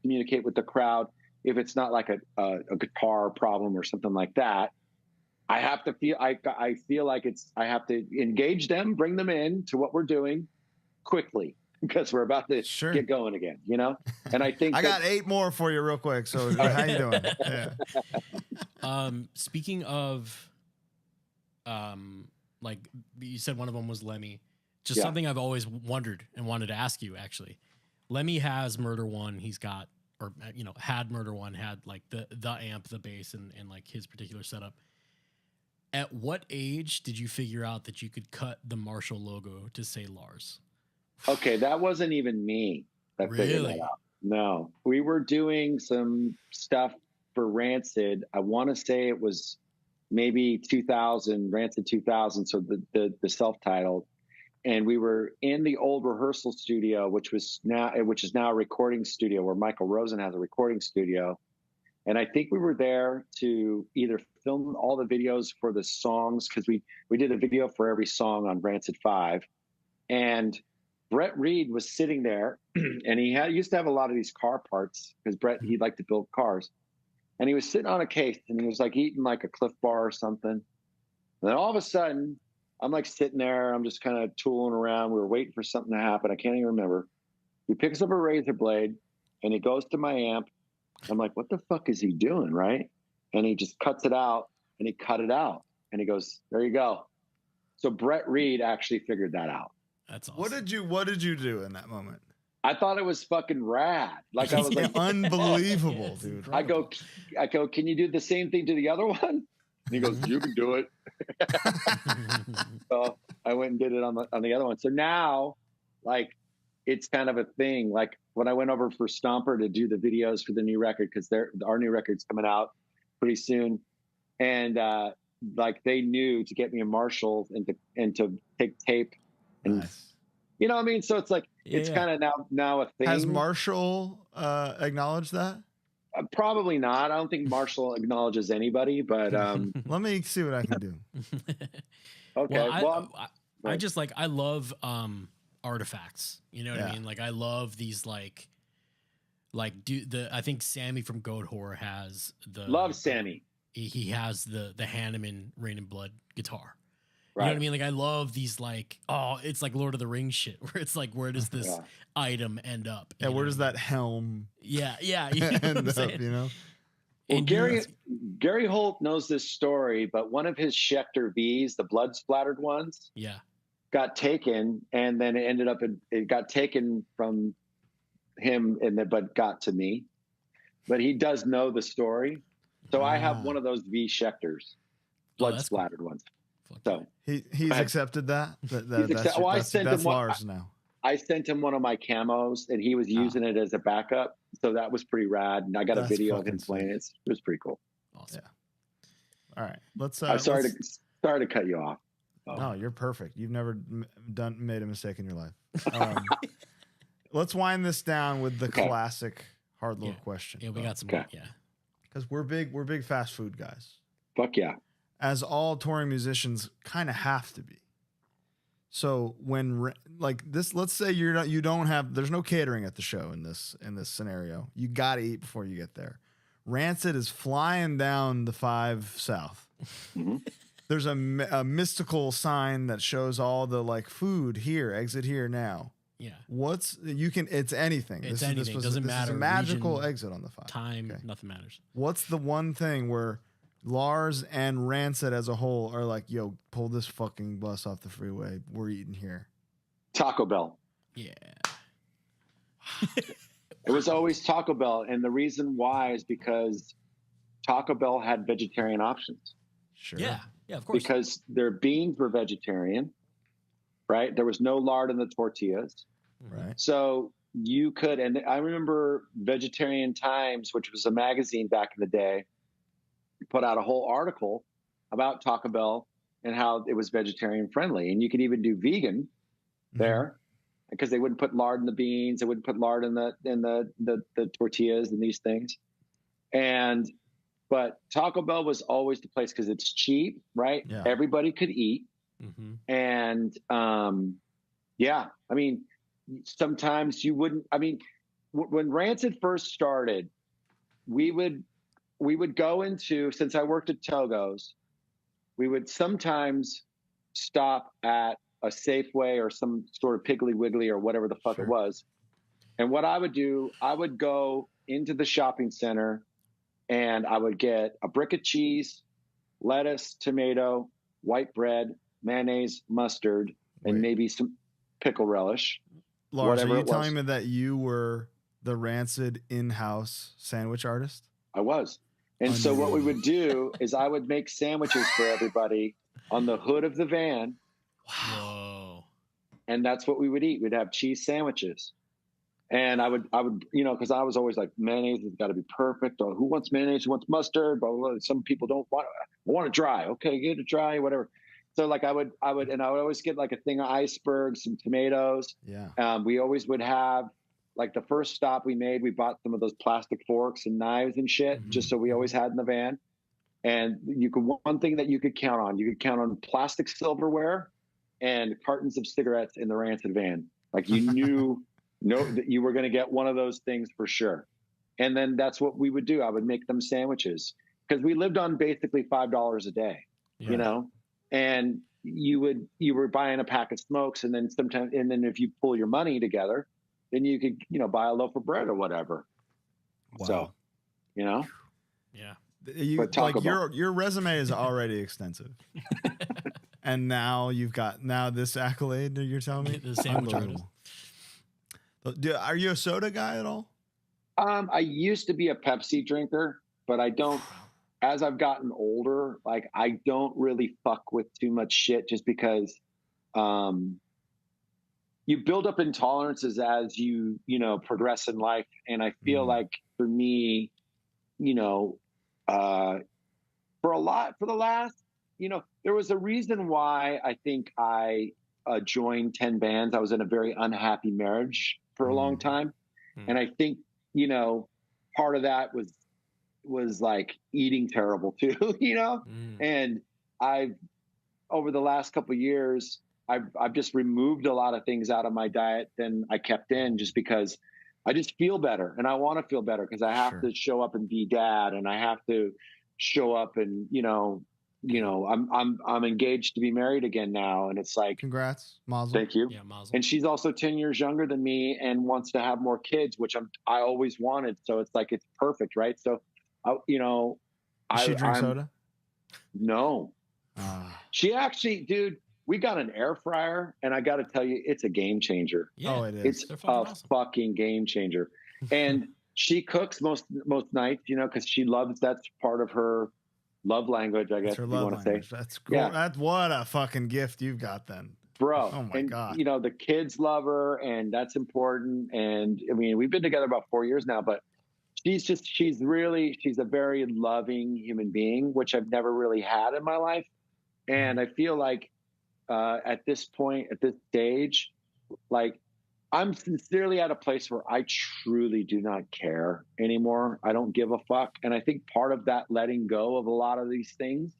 communicate with the crowd, if it's not like a guitar problem or something like that, I have to feel, I feel like I have to engage them, bring them in to what we're doing quickly, because we're about to get going again, you know? And I think I got 8 more for you real quick. So how you doing? Yeah. Speaking of, like you said, one of them was Lemmy. Just something I've always wondered and wanted to ask you, actually. Lemmy has Murder One. He's got, or, you know, had Murder One, had like the amp, the bass, and like his particular setup. At what age did you figure out that you could cut the Marshall logo to say Lars? Okay, that wasn't even me that figured that out. No, we were doing some stuff for Rancid. I want to say it was maybe 2000, Rancid 2000, so the self-titled. And we were in the old rehearsal studio, which is now a recording studio where Michael Rosen has a recording studio. And I think we were there to either film all the videos for the songs, because we did a video for every song on Rancid 5. And Brett Reed was sitting there, and he used to have a lot of these car parts, because he liked to build cars. And he was sitting on a case, and he was like eating like a Cliff Bar or something. And then all of a sudden, I'm like sitting there, I'm just kind of tooling around. We were waiting for something to happen. I can't even remember. He picks up a razor blade, and he goes to my amp. I'm like, what the fuck is he doing, right? And he just cuts it out, and he cut it out. And he goes, there you go. So Brett Reed actually figured that out. That's awesome. What did you do in that moment? I thought it was fucking rad. Like I was like, unbelievable, dude. I go, can you do the same thing to the other one? And he goes, you can do it. So I went and did it on the other one. So now, like, it's kind of a thing. Like when I went over for Stomper to do the videos for the new record, because our new record's coming out pretty soon, and like they knew to get me a Marshall and to take tape, and you know what I mean. So it's like it's kind of now a thing. Has Marshall acknowledged that? Probably not. I don't think Marshall acknowledges anybody, but let me see what I can do. Okay. Well, I just like, I love artifacts. You know what I mean? Like I love these I think Sammy from Goat Whore has Sammy. He has the Hanneman Rain and Blood guitar. You know what I mean? Like I love these it's like Lord of the Rings shit, where it's like, where does this item end up? Yeah, where does that helm yeah. You know end up, you know? Well, Gary Holt knows this story, but one of his Schecter V's, the blood splattered ones, got taken, and then it got taken from him, but got to me. But he does know the story, so I have one of those V Schecters, blood splattered ones. So he's accepted that. That's Lars now. I sent him one of my camos, and he was using it as a backup. So that was pretty rad. And I got a video of him playing it. It was pretty cool. Awesome. Yeah. All right. Let's. I'm sorry to cut you off. No, you're perfect. You've never made a mistake in your life. Let's wind this down with the classic HardLore question. Yeah, we got some. Okay. Yeah. Because we're big fast food guys. Fuck yeah. As all touring musicians kind of have to be. So when like this, let's say you don't have, there's no catering at the show in this scenario. You got to eat before you get there. Rancid is flying down the 5 South. Mm-hmm. There's a mystical sign that shows all the like food here, exit here now. Yeah. It's anything. It's anything. Doesn't matter. This is a magical Region, exit on the 5. Time, Okay. nothing matters. What's the one thing where Lars and Rancid as a whole are like, yo, pull this fucking bus off the freeway. We're eating here. Taco Bell. Yeah. It was always Taco Bell. And the reason why is because Taco Bell had vegetarian options. Sure. Yeah. Yeah, of course. Because their beans were vegetarian, right? There was no lard in the tortillas. Right. So you could, and I remember Vegetarian Times, which was a magazine back in the day, put out a whole article about Taco Bell and how it was vegetarian friendly. And you could even do vegan there because they wouldn't put lard in the beans. They wouldn't put lard in the tortillas and these things. But Taco Bell was always the place because it's cheap, right? Yeah. Everybody could eat. Mm-hmm. And yeah, I mean, sometimes you wouldn't, I mean, when Rancid first started, we would go into, since I worked at Togo's, we would sometimes stop at a Safeway or some sort of Piggly Wiggly or whatever the fuck it was. And what I would do, I would go into the shopping center and I would get a brick of cheese, lettuce, tomato, white bread, mayonnaise, mustard, and maybe some pickle relish. Lars, are you telling me that you were the Rancid in-house sandwich artist? I was. And so what we would do is I would make sandwiches for everybody on the hood of the van. Whoa. And that's what we would eat. We'd have cheese sandwiches. And I would, because I was always like, mayonnaise has got to be perfect. Or who wants mayonnaise? Who wants mustard? Blah, blah, blah. Some people don't want it dry. Okay, get it dry, whatever. So like I would always get like a thing of icebergs, some tomatoes. Yeah. We always would have, like the first stop we made, we bought some of those plastic forks and knives and shit, just so we always had in the van. And one thing that you could count on plastic silverware and cartons of cigarettes in the Rancid van. Like you knew that you were going to get one of those things for sure. And then that's what we would do. I would make them sandwiches because we lived on basically $5 a day, and you were buying a pack of smokes. And then if you pull your money together, then you could, buy a loaf of bread or whatever. Wow. So, Yeah. Your resume is already extensive. And now you've got this accolade that you're telling me? The sandwich artist. Are you a soda guy at all? I used to be a Pepsi drinker, but I don't, as I've gotten older, like I don't really fuck with too much shit just because, you build up intolerances as you progress in life. And I feel like for me, for the last, there was a reason why I think I joined 10 bands. I was in a very unhappy marriage for a long time. And I think, part of that was like eating terrible too, and over the last couple of years, I've just removed a lot of things out of my diet than I kept in just because I just feel better and I want to feel better because I have to show up and be dad and I have to show up and, I'm engaged to be married again now. And it's like, congrats, Mazel. Thank you. Yeah, Mazel. And she's also 10 years younger than me and wants to have more kids, which I always wanted. So it's like, it's perfect. Right. So, Does she drink soda? No. She actually, dude, we got an air fryer, and I got to tell you, it's a game changer. Yeah, it is. It's awesome. Fucking game changer. And she cooks most nights, because she loves, that's part of her love language, I guess you want to say. That's cool. Yeah. That's what a fucking gift you've got then. Bro. Oh my God. The kids love her, and that's important. And I mean, we've been together about 4 years now, but she's a very loving human being, which I've never really had in my life. And I feel like, at this point, at this stage, like I'm sincerely at a place where I truly do not care anymore. I don't give a fuck. And I think part of that letting go of a lot of these things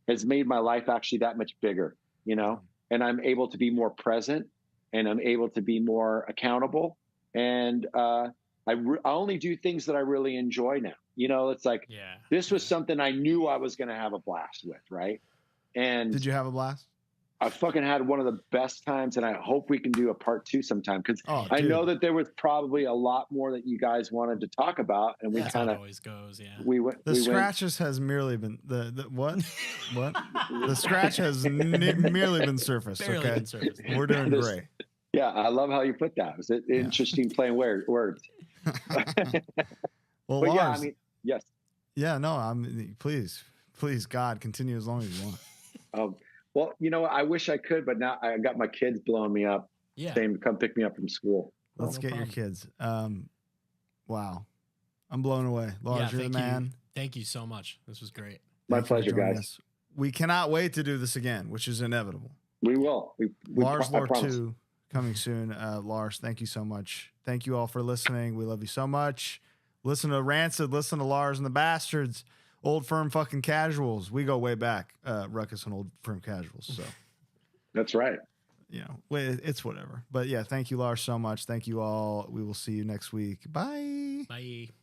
has made my life actually that much bigger, you know, and I'm able to be more present and I'm able to be more accountable. And I only do things that I really enjoy now. You know, it's like, this was something I knew I was going to have a blast with. Right. And did you have a blast? I fucking had one of the best times, and I hope we can do a part 2 sometime, because I know that there was probably a lot more that you guys wanted to talk about, and we kind of always goes. Yeah, the scratches has merely been the what the scratch has merely been surfaced. Barely okay, been surfaced. We're doing great. Yeah, I love how you put that. It was interesting playing words. Well, but Lars, yeah, I mean, yes. Yeah, no, I'm please, God, continue as long as you want. Well, you know, I wish I could, but now I got my kids blowing me up, saying to come pick me up from school. Let's get your kids. Wow, I'm blown away. Lars, you're the man. Thank you so much. This was great. My pleasure, guys. Us. We cannot wait to do this again, which is inevitable. We will. Lars Lore 2 coming soon. Lars, thank you so much. Thank you all for listening. We love you so much. Listen to Rancid. Listen to Lars and the Bastards. Old Firm fucking Casuals. We go way back. Ruckus and Old Firm Casuals. So that's right. You know, it's whatever. But yeah, thank you, Lars, so much. Thank you all. We will see you next week. Bye. Bye.